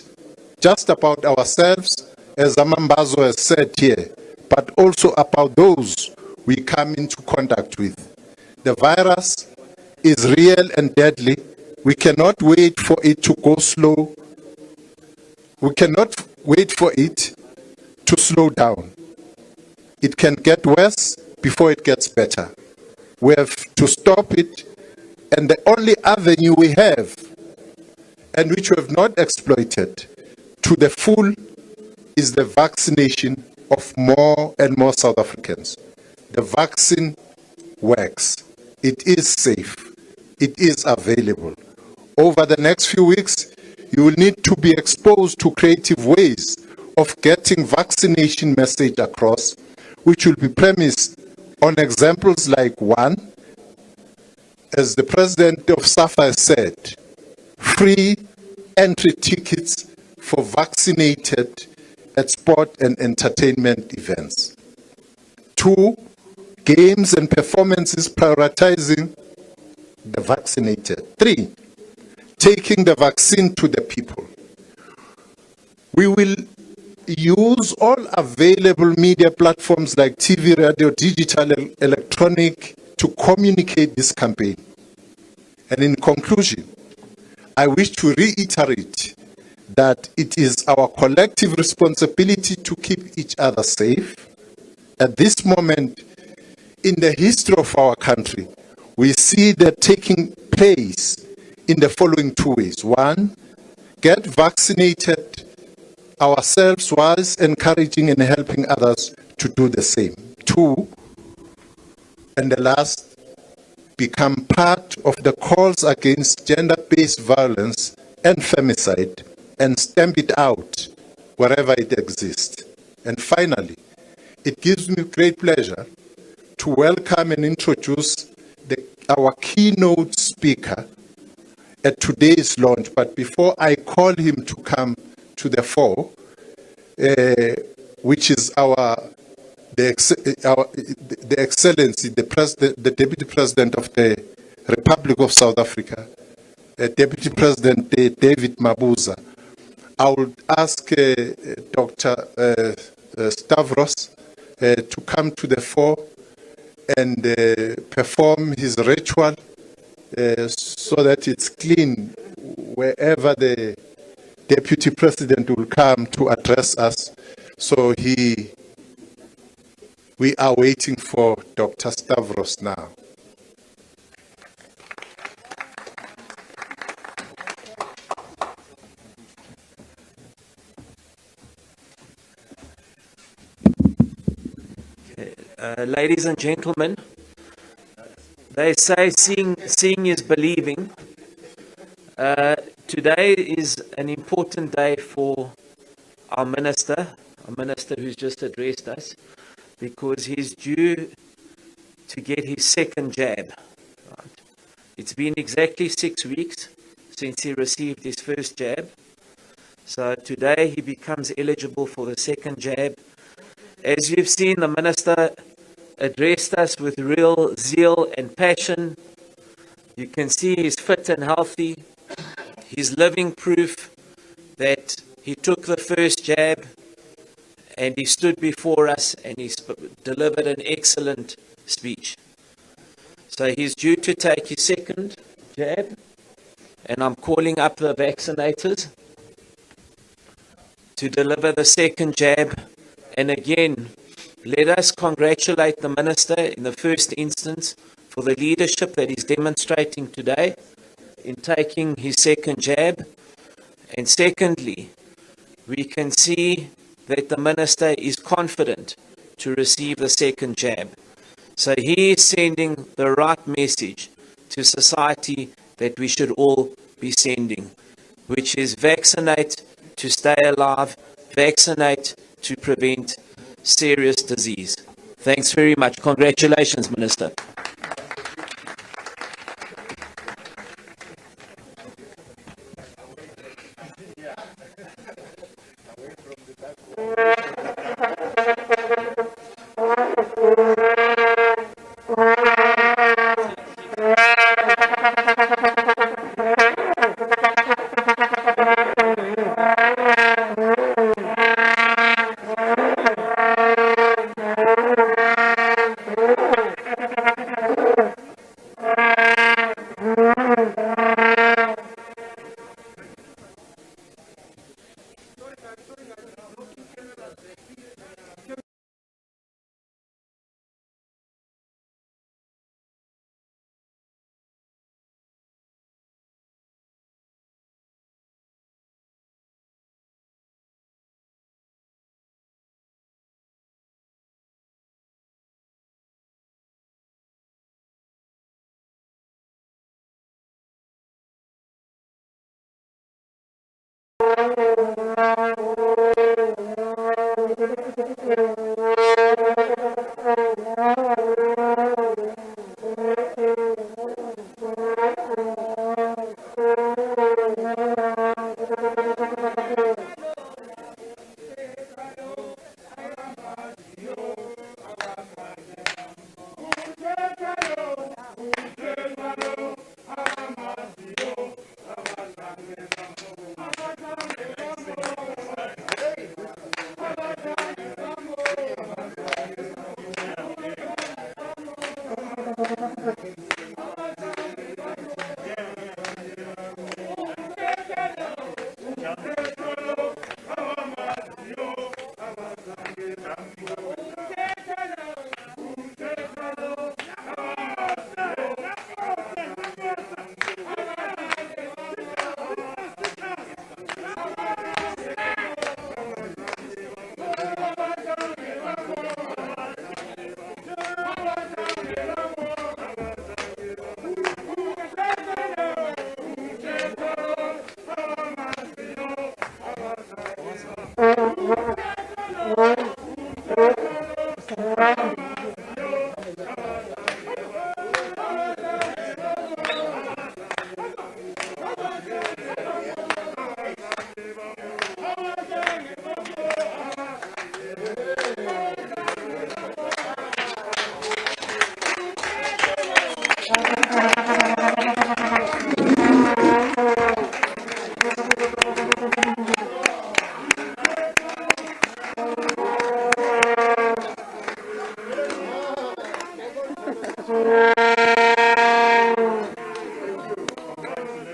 Speaker 4: just about ourselves, as Amambazo has said here, but also about those we come into contact with. The virus is real and deadly. We cannot wait for it to go slow. We cannot wait for it to slow down. It can get worse before it gets better. We have to stop it, and the only avenue we have, and which we have not exploited to the full, is the vaccination of more and more South Africans. The vaccine works. It is safe. It is available. Over the next few weeks, you will need to be exposed to creative ways of getting vaccination message across, which will be premised on examples like one, as the president of SAFA has said, free entry tickets for vaccinated at sport and entertainment events. 2, games and performances prioritizing the vaccinated. 3, taking the vaccine to the people. We will use all available media platforms like TV, radio, digital, and electronic to communicate this campaign. And in conclusion, I wish to reiterate that it is our collective responsibility to keep each other safe. At this moment in the history of our country, we see that taking place in the following 2 ways. 1, get vaccinated ourselves whilst encouraging and helping others to do the same. 2, and the last, become part of the calls against gender-based violence and femicide and stamp it out wherever it exists. And finally, it gives me great pleasure to welcome and introduce our keynote speaker at today's launch. But before I call him to come to the fore, which is the Excellency, the Deputy President of the Republic of South Africa, Deputy President David Mabuza, I would ask Dr. Stavros to come to the fore and perform his ritual so that it's clean wherever the Deputy President will come to address us. So we are waiting for Dr. Stavros now.
Speaker 19: Ladies and gentlemen, they say seeing is believing. Today is an important day for our minister who's just addressed us, because he's due to get his second jab. Right. It's been exactly 6 weeks since he received his first jab. So today he becomes eligible for the second jab. As you've seen, the minister addressed us with real zeal and passion. You can see he's fit and healthy. He's living proof that he took the first jab and he stood before us and he delivered an excellent speech. So he's due to take his second jab, and I'm calling up the vaccinators to deliver the second jab. And again, let us congratulate the minister in the first instance for the leadership that he's demonstrating today in taking his second jab. And secondly, we can see that the minister is confident to receive the second jab. So he is sending the right message to society that we should all be sending, which is vaccinate to stay alive, vaccinate to prevent serious disease. Thanks very much. Congratulations, Minister.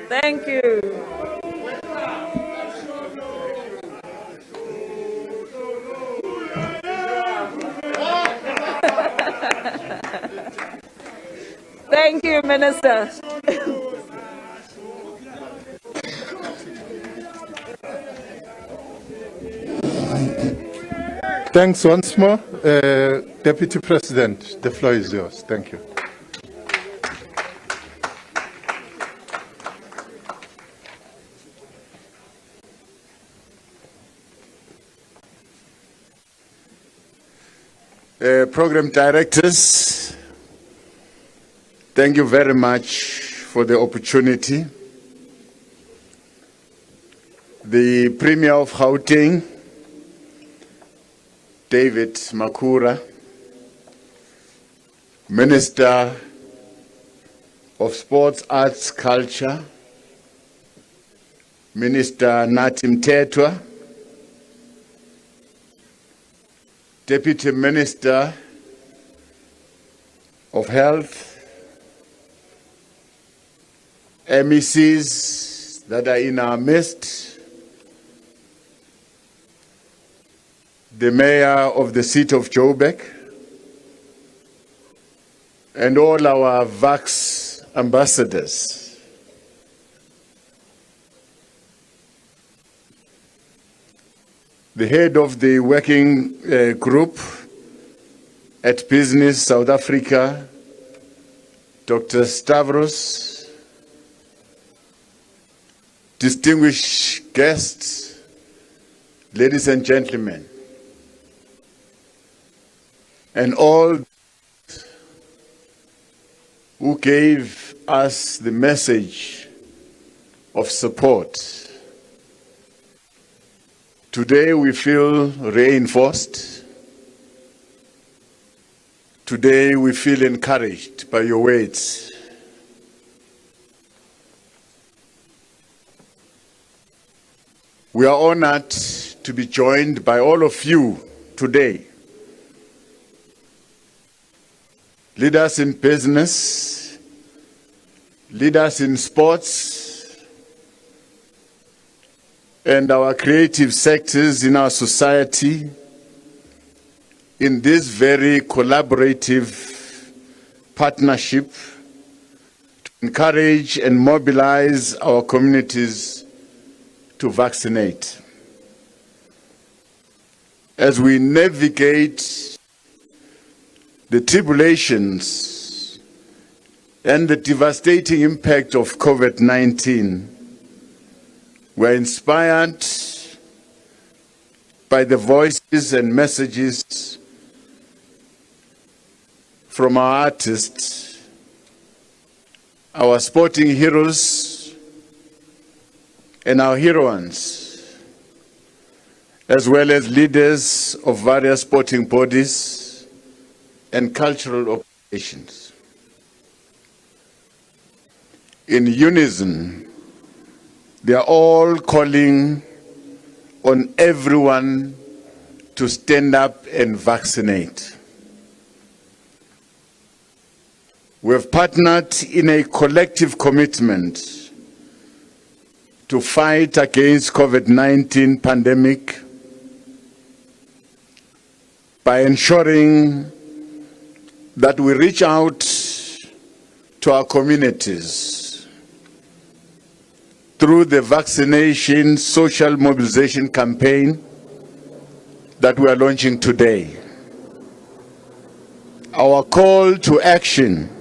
Speaker 1: Thank you. Thank you, Minister.
Speaker 4: Thanks once more. Deputy President, the floor is yours. Thank you.
Speaker 5: Program directors, thank you very much for the opportunity. The Premier of Gauteng, David Mabuza, Minister of Sports, Arts, Culture, Minister Nathi Mthethwa, Deputy Minister of Health, MECs that are in our midst, the Mayor of the City of Joburg, and all our Vax ambassadors. The head of the working group at Business South Africa, Dr. Stavros, distinguished guests, ladies and gentlemen, and all who gave us the message of support. Today we feel reinforced. Today we feel encouraged by your words. We are honored to be joined by all of you today. Leaders in business, leaders in sports, and our creative sectors in our society in this very collaborative partnership to encourage and mobilize our communities to vaccinate. As we navigate the tribulations and the devastating impact of COVID-19, we're inspired by the voices and messages from our artists, our sporting heroes, and our heroines, as well as leaders of various sporting bodies and cultural organizations. In unison, they are all calling on everyone to stand up and vaccinate. We have partnered in a collective commitment to fight against COVID-19 pandemic by ensuring that we reach out to our communities through the vaccination social mobilization campaign that we are launching today. Our call to action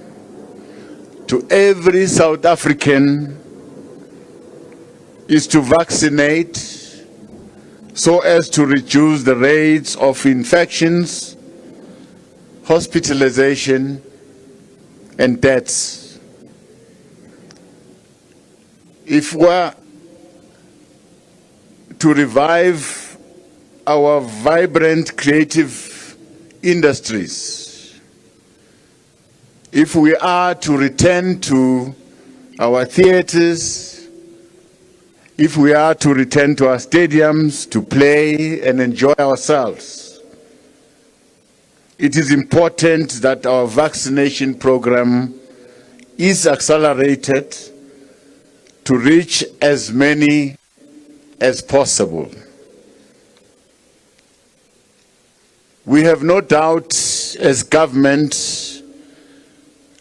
Speaker 5: to every South African is to vaccinate so as to reduce the rates of infections, hospitalization, and deaths. If we're to revive our vibrant creative industries, if we are to return to our theaters, if we are to return to our stadiums to play and enjoy ourselves, it is important that our vaccination program is accelerated to reach as many as possible. We have no doubt as government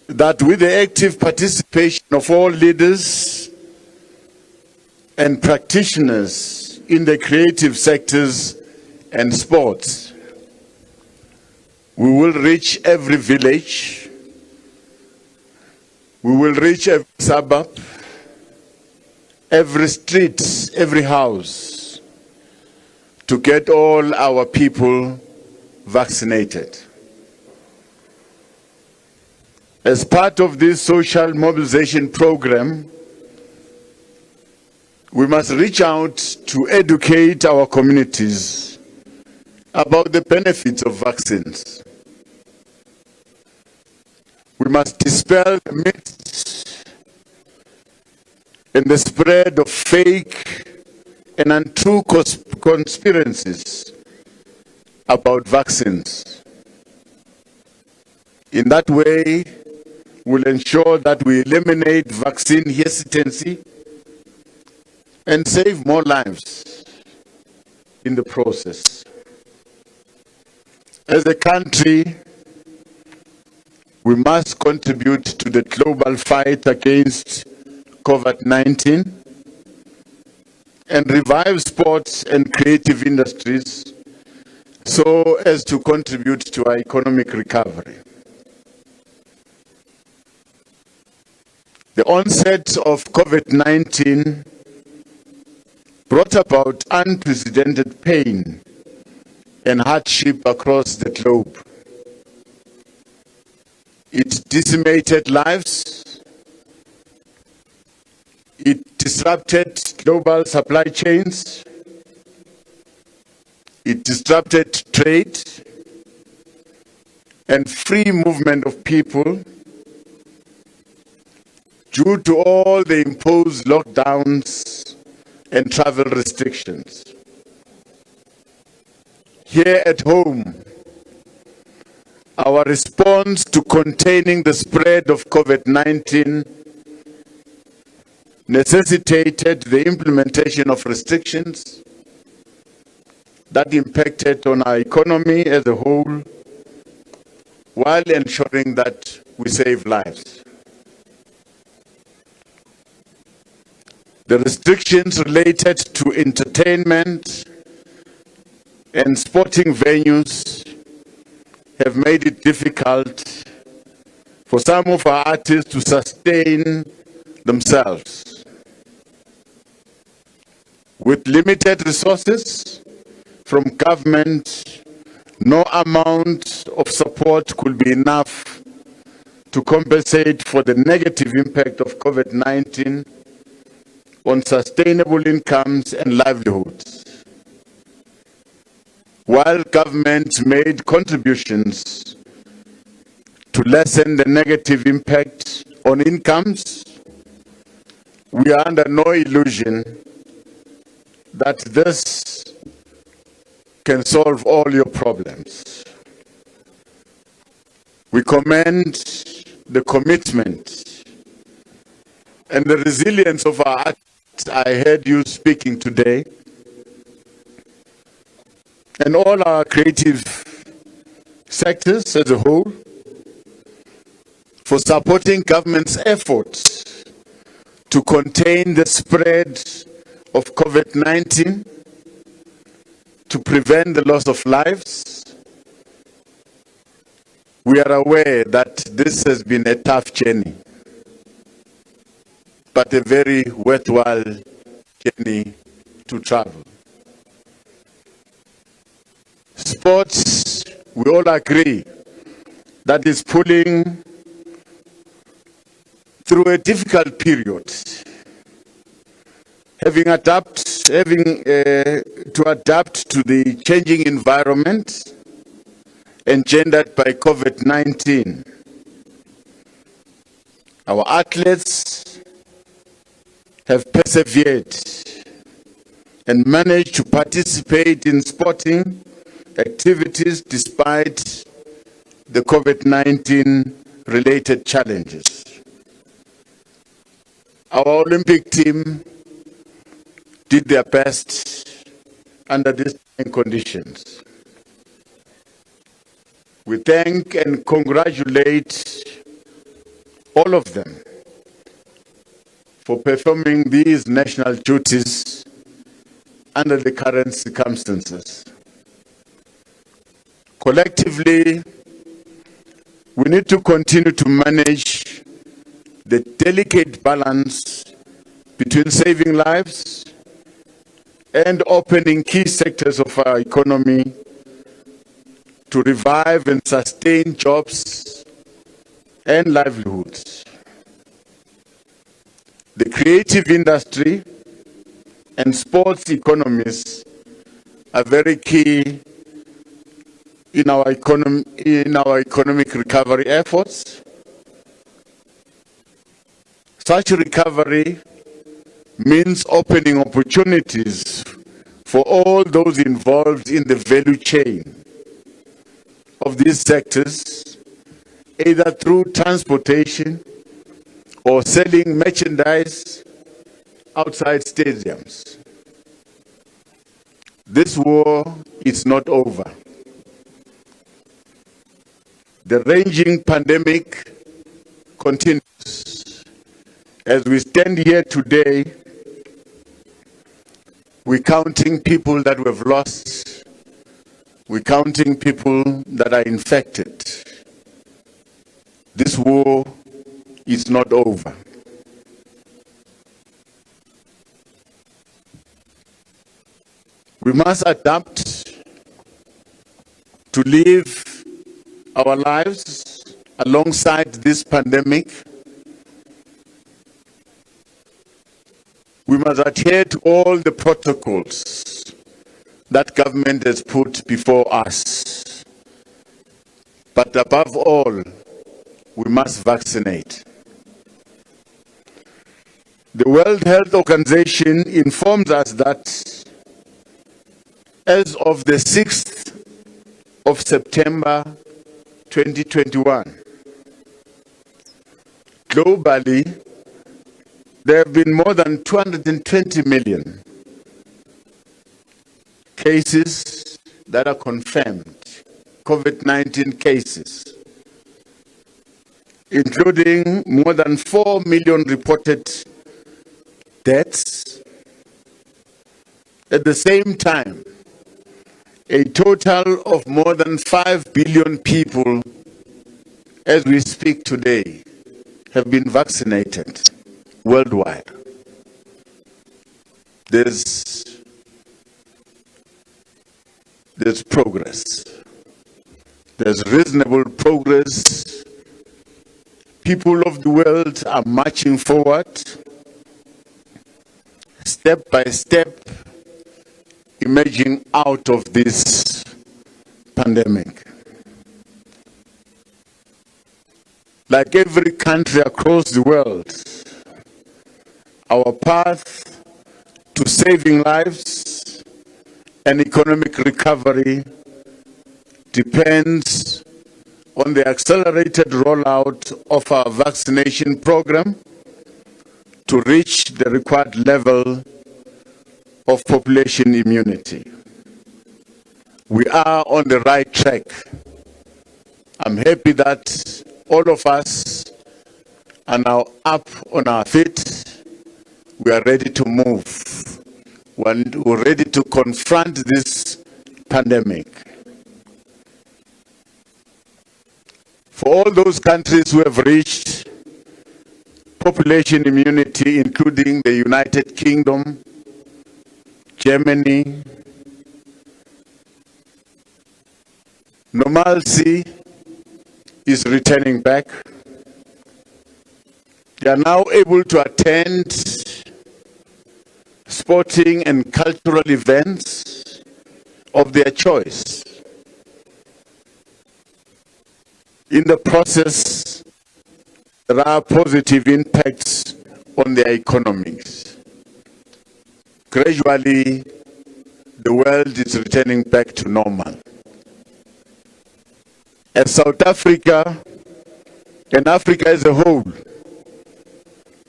Speaker 5: that with the active participation of all leaders and practitioners in the creative sectors and sports, we will reach every village, we will reach every suburb, every street, every house, to get all our people vaccinated. As part of this social mobilization program, we must reach out to educate our communities about the benefits of vaccines. We must dispel the myths and the spread of fake and untrue conspiracies about vaccines. In that way, we'll ensure that we eliminate vaccine hesitancy and save more lives in the process. As a country, we must contribute to the global fight against COVID-19 and revive sports and creative industries so as to contribute to our economic recovery. The onset of COVID-19 brought about unprecedented pain and hardship across the globe. It decimated lives, it disrupted global supply chains, it disrupted trade and free movement of people due to all the imposed lockdowns and travel restrictions. Here at home, our response to containing the spread of COVID-19 necessitated the implementation of restrictions that impacted on our economy as a whole, while ensuring that we save lives. The restrictions related to entertainment and sporting venues have made it difficult for some of our artists to sustain themselves. With limited resources from government, no amount of support could be enough to compensate for the negative impact of COVID-19 on sustainable incomes and livelihoods. While government made contributions to lessen the negative impact on incomes, we are under no illusion that this can solve all your problems. We commend the commitment and the resilience of our artists. I heard you speaking today, and all our creative sectors as a whole, for supporting government's efforts to contain the spread of COVID-19, to prevent the loss of lives. We are aware that this has been a tough journey, but a very worthwhile journey to travel. Sports, we all agree, that is pulling through a difficult period, having to adapt to the changing environment engendered by COVID-19. Our athletes have persevered and managed to participate in sporting activities despite the COVID-19 related challenges. Our Olympic team did their best under these conditions. We thank and congratulate all of them for performing these national duties under the current circumstances. Collectively, we need to continue to manage the delicate balance between saving lives and opening key sectors of our economy to revive and sustain jobs and livelihoods. The creative industry and sports economies are very key in our economic recovery efforts. Such recovery means opening opportunities for all those involved in the value chain of these sectors, either through transportation or selling merchandise outside stadiums. This war is not over. The raging pandemic continues. As we stand here today, we're counting people that we've lost We're counting people that are infected. This war is not over. We must adapt to live our lives alongside this pandemic. We must adhere to all the protocols that government has put before us. But above all, we must vaccinate. The World Health Organization informs us that as of the 6th of September 2021, globally, there have been more than 220 million cases that are confirmed, COVID-19 cases, including more than 4 million reported deaths. At the same time, a total of more than 5 billion people, as we speak today, have been vaccinated worldwide. There's progress. There's reasonable progress. People of the world are marching forward, step by step, emerging out of this pandemic. Like every country across the world, our path to saving lives and economic recovery depends on the accelerated rollout of our vaccination program to reach the required level of population immunity. We are on the right track. I'm happy that all of us are now up on our feet. We are ready to move. We're ready to confront this pandemic. For all those countries who have reached population immunity, including the United Kingdom, Germany, normalcy is returning back. They are now able to attend sporting and cultural events of their choice. In the process, there are positive impacts on their economies. Gradually, the world is returning back to normal. As South Africa and Africa as a whole,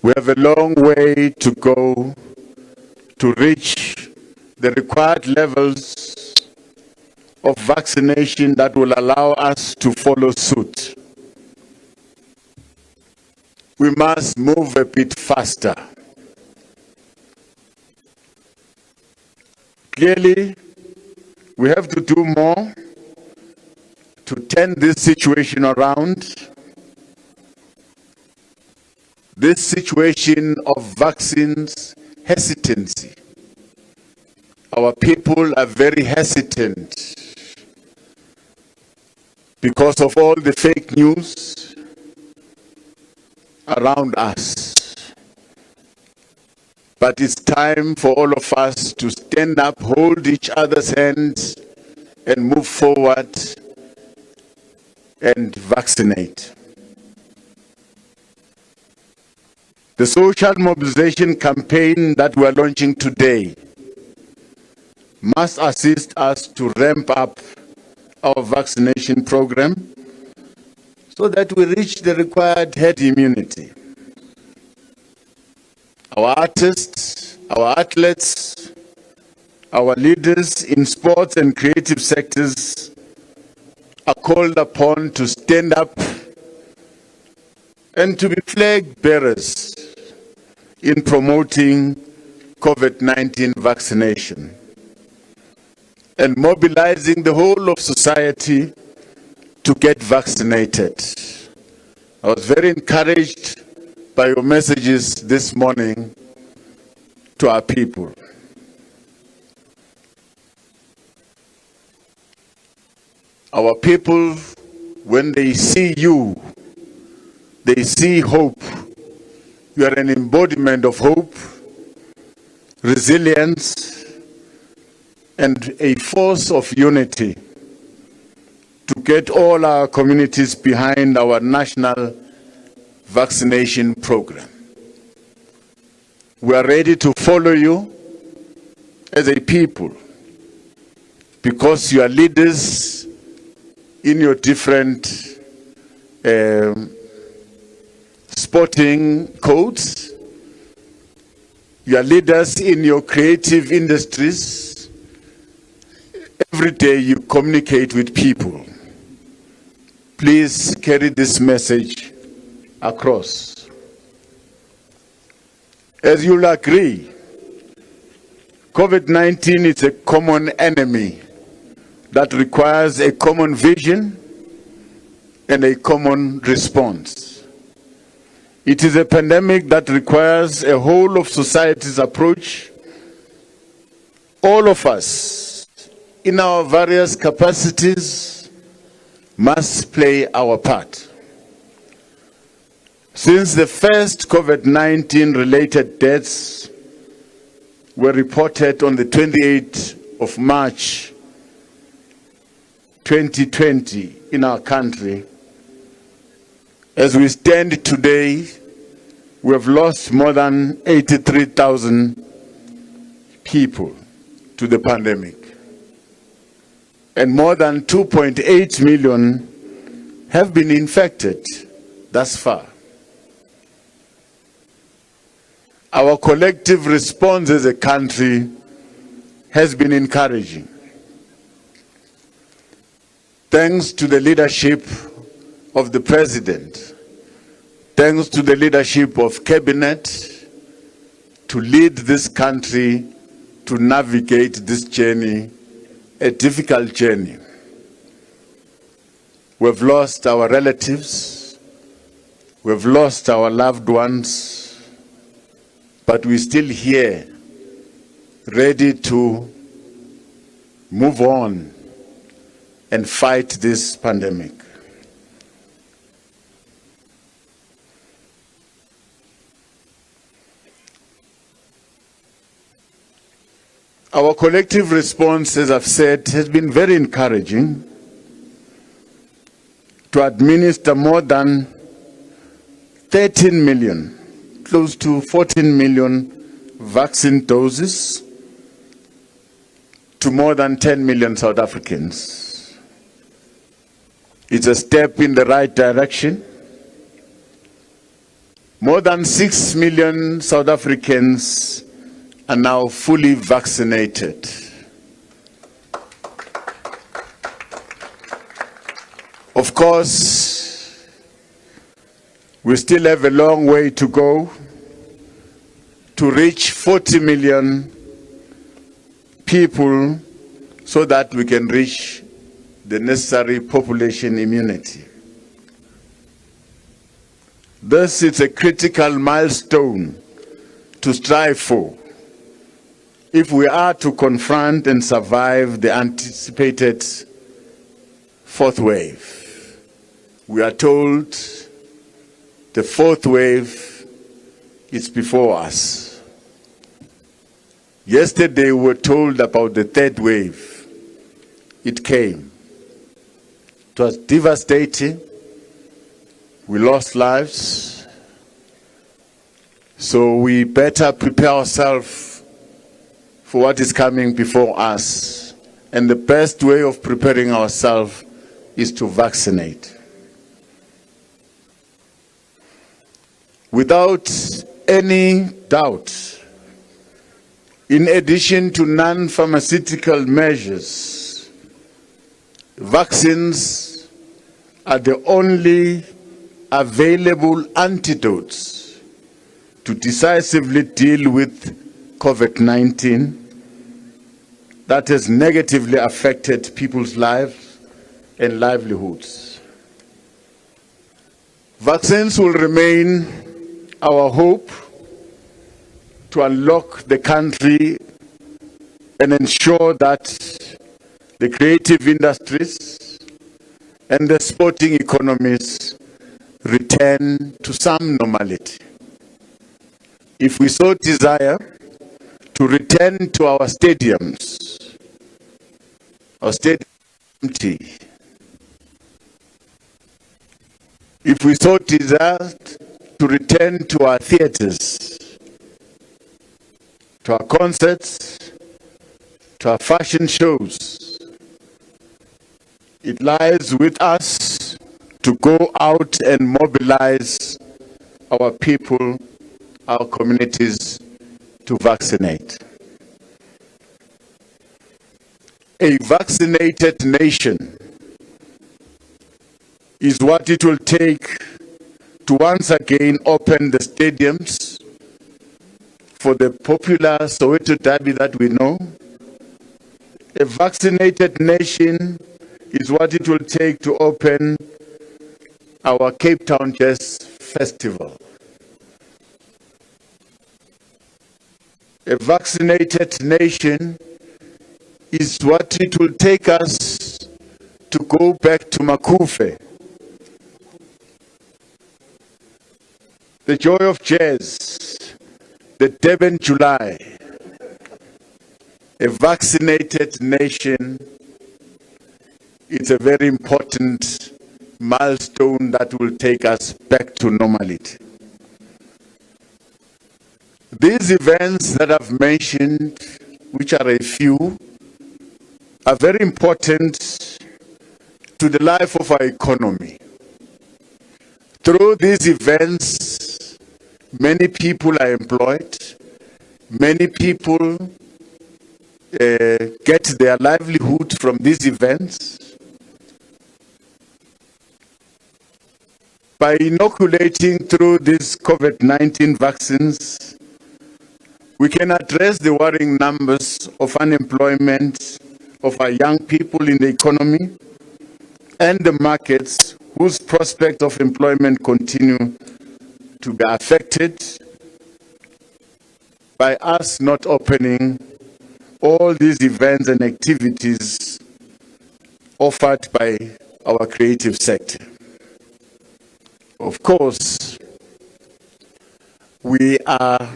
Speaker 5: we have a long way to go to reach the required levels of vaccination that will allow us to follow suit. We must move a bit faster. Clearly, we have to do more to turn this situation around. This situation of vaccines hesitancy. Our people are very hesitant because of all the fake news around us. But it's time for all of us to stand up, hold each other's hands, and move forward and vaccinate. The social mobilization campaign that we're launching today must assist us to ramp up our vaccination program so that we reach the required herd immunity. Our artists, our athletes, our leaders in sports and creative sectors are called upon to stand up and to be flag bearers in promoting COVID-19 vaccination. and mobilizing the whole of society to get vaccinated. I was very encouraged by your messages this morning to our people. Our people, when they see you, they see hope. You are an embodiment of hope, resilience, and a force of unity to get all our communities behind our national vaccination program. We are ready to follow you as a people because you are leaders in your different sporting codes. You are leaders in your creative industries. Every day you communicate with people. Please carry this message across. As you'll agree, COVID-19 is a common enemy that requires a common vision and a common response. It is a pandemic that requires a whole of society's approach. All of us, in our various capacities, must play our part. Since the first COVID-19 related deaths were reported on the 28th of March 2020 in our country, as we stand today, we have lost more than 83,000 people to the pandemic. And more than 2.8 million have been infected thus far. Our collective response as a country has been encouraging. Thanks to the leadership of the President, thanks to the leadership of Cabinet to lead this country to navigate this journey, a difficult journey. We've lost our relatives, we've lost our loved ones, but we're still here, ready to move on and fight this pandemic. Our collective response, as I've said, has been very encouraging to administer more than 13 million, close to 14 million vaccine doses to more than 10 million South Africans. It's a step in the right direction. More than 6 million South Africans are now fully vaccinated. Of course, we still have a long way to go to reach 40 million people so that we can reach the necessary population immunity. This is a critical milestone to strive for if we are to confront and survive the anticipated fourth wave. We are told the fourth wave is before us. Yesterday we were told about the third wave. It came. It was devastating. We lost lives. So we better prepare ourselves for what is coming before us. And the best way of preparing ourselves is to vaccinate. Without any doubt, in addition to non-pharmaceutical measures, vaccines are the only available antidotes to decisively deal with COVID-19, that has negatively affected people's lives and livelihoods. Vaccines will remain our hope to unlock the country and ensure that the creative industries and the sporting economies return to some normality. If we so desire to return to our stadiums, our stadium empty. If we so desire to return to our theaters, to our concerts, to our fashion shows, it lies with us to go out and mobilize our people, our communities to vaccinate. A vaccinated nation is what it will take to once again open the stadiums for the popular Soweto derby that we know. A vaccinated nation is what it will take to open our Cape Town Jazz Festival. A vaccinated nation is what it will take us to go back to Makufe. The joy of jazz, the Durban July. A vaccinated nation, it's a very important milestone that will take us back to normality. These events that I've mentioned, which are a few, are very important to the life of our economy. Through these events, many people are employed, many people get their livelihood from these events. By inoculating through these COVID-19 vaccines, we can address the worrying numbers of unemployment of our young people in the economy and the markets whose prospects of employment continue to be affected by us not opening all these events and activities offered by our creative sector. Of course, we are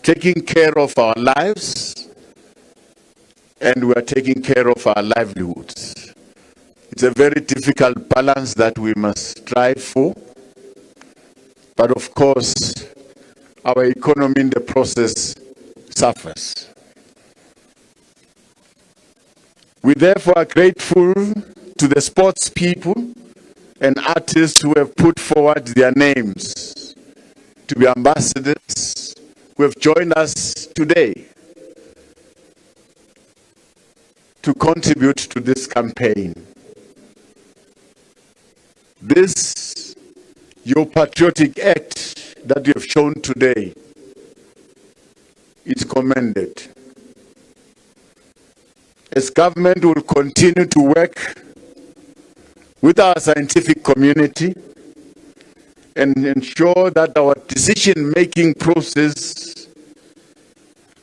Speaker 5: taking care of our lives and we are taking care of our livelihoods. It's a very difficult balance that we must strive for. But of course, our economy in the process suffers. We therefore are grateful to the sports people and artists who have put forward their names to be ambassadors who have joined us today to contribute to this campaign. This, your patriotic act that you have shown today, is commended. As government will continue to work with our scientific community and ensure that our decision-making process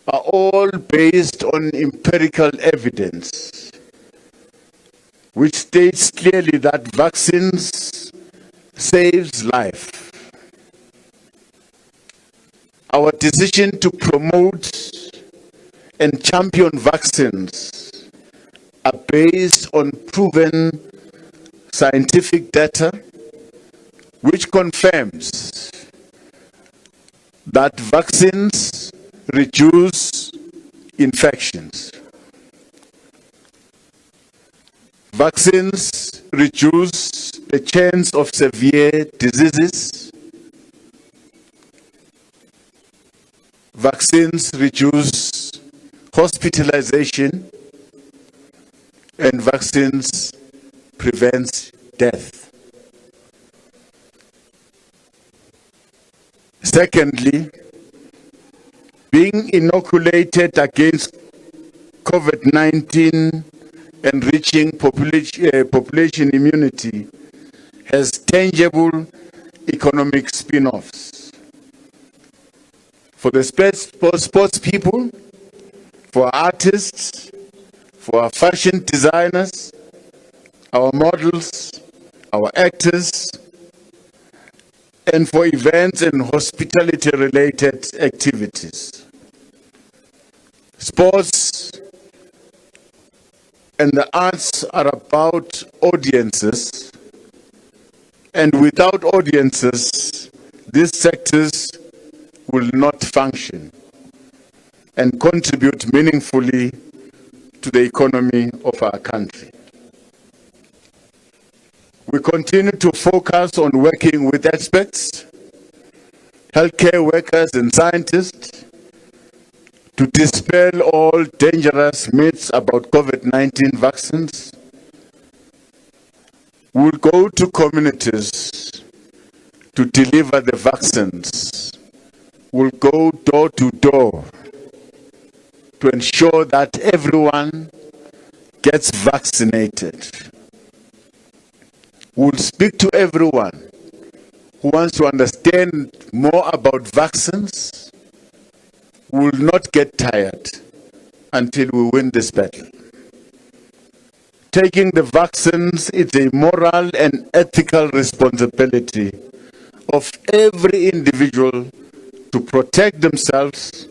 Speaker 5: are all based on empirical evidence, which states clearly that vaccines saves life. Our decision to promote and champion vaccines are based on proven scientific data which confirms that vaccines reduce infections. Vaccines reduce the chance of severe diseases. Vaccines reduce hospitalization, and vaccines prevent death. Secondly, being inoculated against COVID-19 and reaching population immunity has tangible economic spin-offs. For the sports people, for artists, for our fashion designers, our models, our actors, and for events and hospitality-related activities. Sports and the arts are about audiences, and without audiences, these sectors will not function and contribute meaningfully to the economy of our country. We continue to focus on working with experts, healthcare workers and scientists to dispel all dangerous myths about COVID-19 vaccines. We'll go to communities to deliver the vaccines. We'll go door to door to ensure that everyone gets vaccinated. We'll speak to everyone who wants to understand more about vaccines. We will not get tired until we win this battle. Taking the vaccines is a moral and ethical responsibility of every individual to protect themselves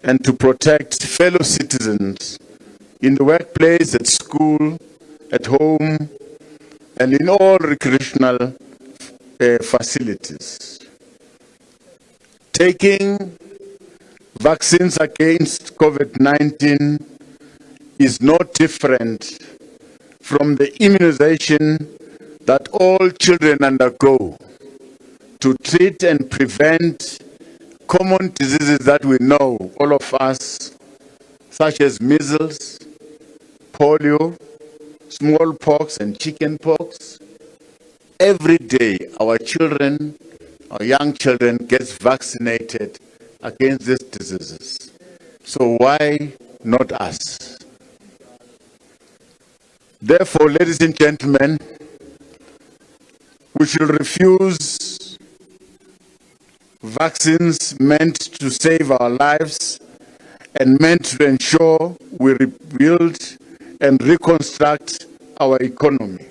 Speaker 5: and to protect fellow citizens in the workplace, at school, at home, and in all recreational facilities. Taking vaccines against COVID-19 is no different from the immunization that all children undergo to treat and prevent common diseases that we know, all of us, such as measles, polio, smallpox, and chickenpox. Every day, our children, our young children, gets vaccinated against these diseases. So why not us? Therefore, ladies and gentlemen, we should refuse vaccines meant to save our lives and meant to ensure we rebuild and reconstruct our economy.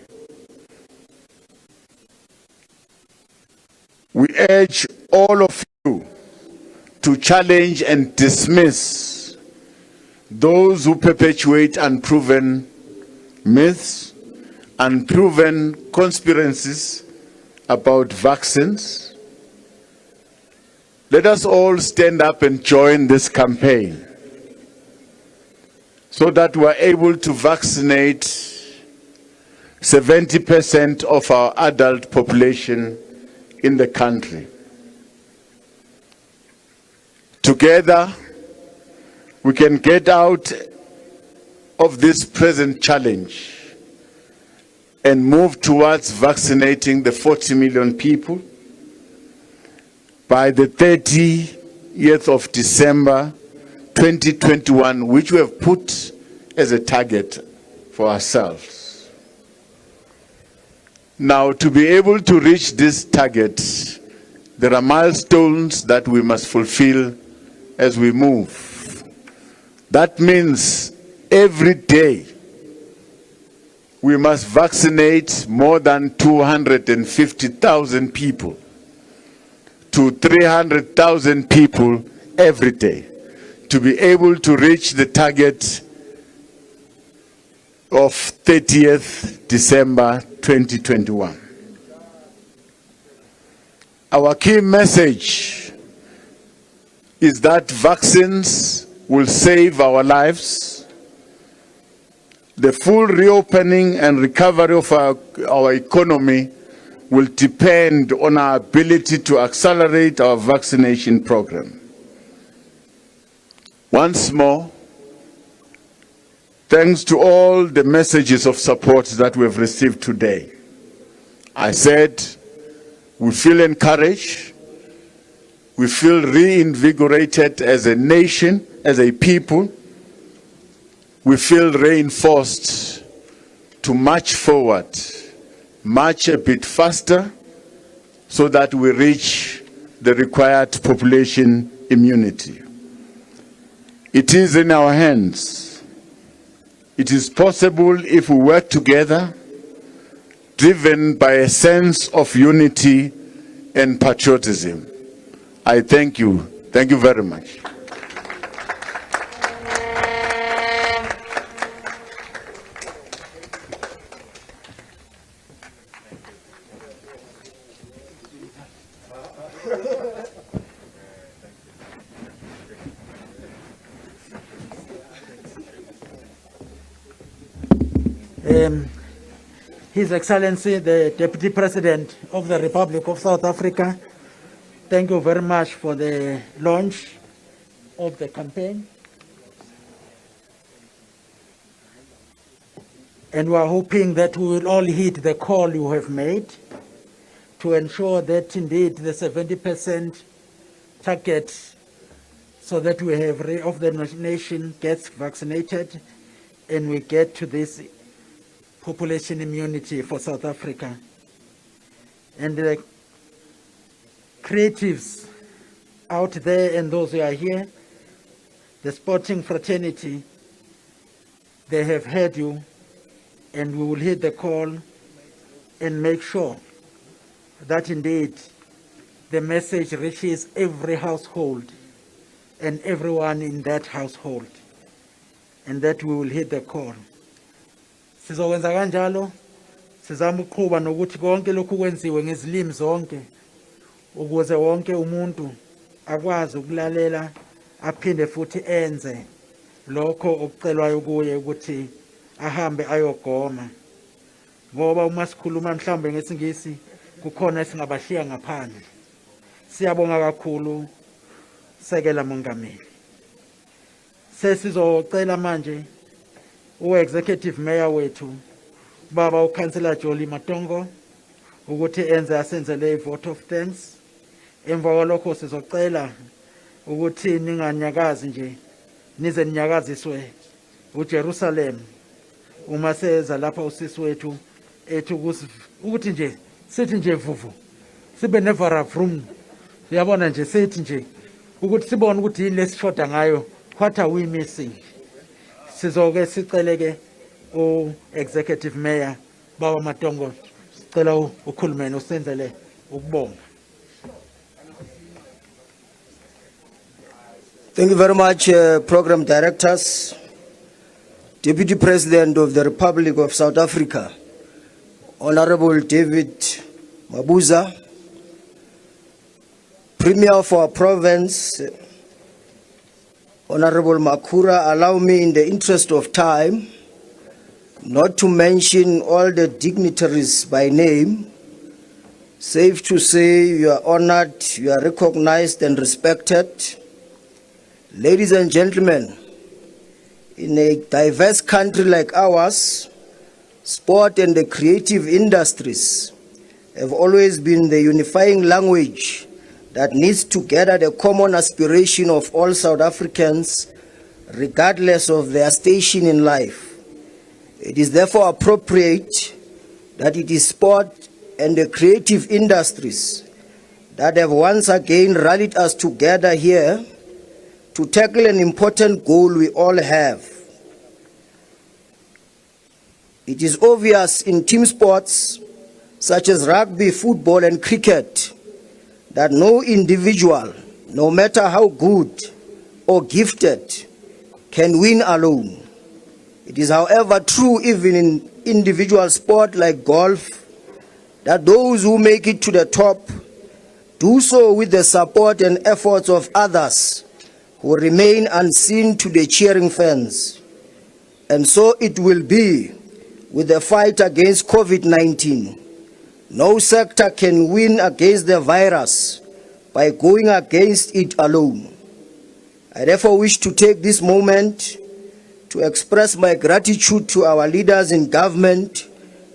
Speaker 5: We urge all of you to challenge and dismiss those who perpetuate unproven myths, unproven conspiracies about vaccines. Let us all stand up and join this campaign so that we are able to vaccinate 70% of our adult population in the country. Together, we can get out of this present challenge and move towards vaccinating the 40 million people by the 30th of December 2021, which we have put as a target for ourselves. Now, to be able to reach this target, there are milestones that we must fulfill as we move. That means every day we must vaccinate more than 250,000 people to 300,000 people every day to be able to reach the target of 30th December 2021. Our key message is that vaccines will save our lives. The full reopening and recovery of our economy will depend on our ability to accelerate our vaccination program. Once more, thanks to all the messages of support that we have received today. I said, we feel encouraged, we feel reinvigorated as a nation, as a people, we feel reinforced to march forward, march a bit faster, so that we reach the required population immunity. It is in our hands. It is possible if we work together, driven by a sense of unity and patriotism. I thank you. Thank you very much.
Speaker 2: His Excellency, the Deputy President of the Republic of South Africa, thank you very much for the launch of the campaign. And we are hoping that we will all heed the call you have made to ensure that indeed the 70% target, so that we have of the nation gets vaccinated and we get to this population immunity for South Africa. And the creatives out there and those who are here, the sporting fraternity, they have heard you, and we will heed the call and make sure that indeed the message reaches every household and everyone in that household, and that we will heed the call. Sizokwenza kanjalo, sizama ukuqhuba nokuthi konke lokhu kwenziwe ngezilimi zonke ukuze wonke umuntu akwazi ukulalela aphinde futhi enze lokho okucelwayo kuye ukuthi ahambe ayogoma. Ngoba uma sikhuluma mhlambe ngesingisi kukhona esingabashiya ngaphandle. Siyabonga kakhulu Sekela Mongameli. Sesizocela manje u-executive mayor wethu baba uCouncillor Jolly Matongo ukuthi enze asenzele vote of thanks. Emva kwalokho sizocela ukuthi ninganyakazi nje, nize ninyakaziswe uJerusalem uma seza lapha usisi wethu ethi ukuthi nje sithi nje vuvu sibe nevaravrum. Uyabona nje sithi nje ukuthi sibone ukuthi yini lesishoda ngayo, what are we missing. Sizoke siceleke u-executive mayor baba Matongo, sicela ukhulumene usenzele ukubonga.
Speaker 7: Thank you very much, program directors, Deputy President of the Republic of South Africa, Honorable David Mabuza, Premier of our province, Honorable Makura. Allow me, in the interest of time, not to mention all the dignitaries by name. Safe to say you are honored, you are recognized and respected. Ladies and gentlemen, in a diverse country like ours, sport and the creative industries have always been the unifying language that needs to gather the common aspiration of all South Africans, regardless of their station in life. It is therefore appropriate that it is sport and the creative industries that have once again rallied us together here to tackle an important goal we all have. It is obvious in team sports such as rugby, football, and cricket that no individual, no matter how good or gifted, can win alone. It is, however, true even in individual sport like golf that those who make it to the top do so with the support and efforts of others who remain unseen to the cheering fans. And so it will be with the fight against COVID-19. No sector can win against the virus by going against it alone. I therefore wish to take this moment to express my gratitude to our leaders in government,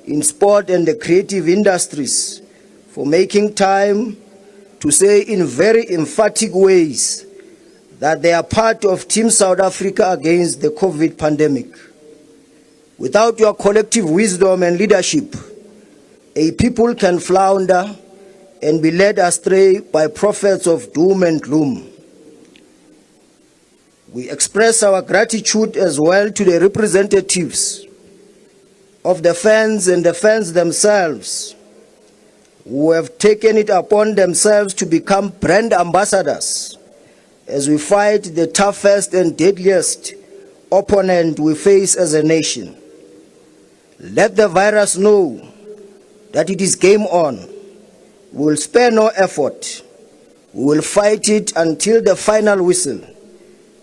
Speaker 7: in sport and the creative industries for making time to say in very emphatic ways that they are part of Team South Africa against the COVID pandemic. Without your collective wisdom and leadership, a people can flounder and be led astray by prophets of doom and gloom. We express our gratitude as well to the representatives of the fans and the fans themselves who have taken it upon themselves to become brand ambassadors as we fight the toughest and deadliest opponent we face as a nation. Let the virus know that it is game on. We will spare no effort. We will fight it until the final whistle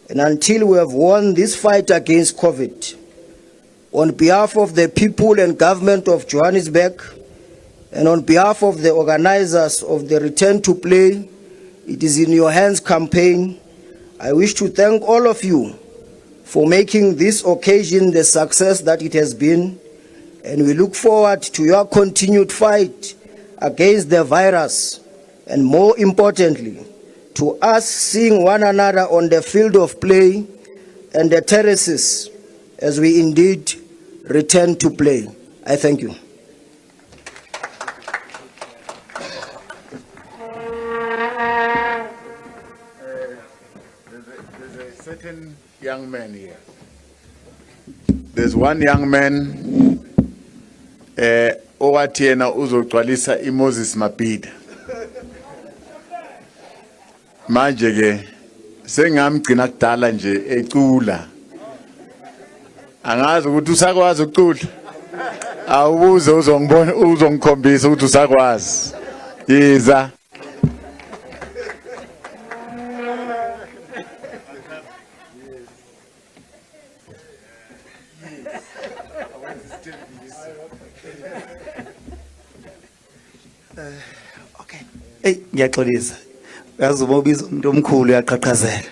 Speaker 7: and until we have won this fight against COVID. On behalf of the people and government of Johannesburg, and on behalf of the organizers of the Return to Play, It is in your hands campaign, I wish to thank all of you for making this occasion the success that it has been, and we look forward to your continued fight against the virus, and more importantly, to us seeing one another on the field of play and the terraces as we indeed return to play. I thank you.
Speaker 5: There's a certain young man here. There's one young man, owathi yena uzogcwalisa iMoses Mabhida. Manje ke sengamgcina kudala nje ecula. Angazi ukuthi usakwazi ukucula. Awubuze uzongibona uzongikhombisa ukuthi usakwazi. Yiza.
Speaker 16: Okay. Hey, ngiyaxolisa. Yazi ubobiza umuntu omkhulu uyaqhaqhazela.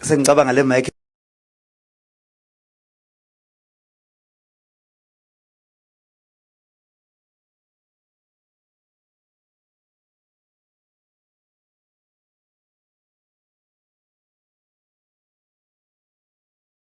Speaker 16: Sengicabanga le mic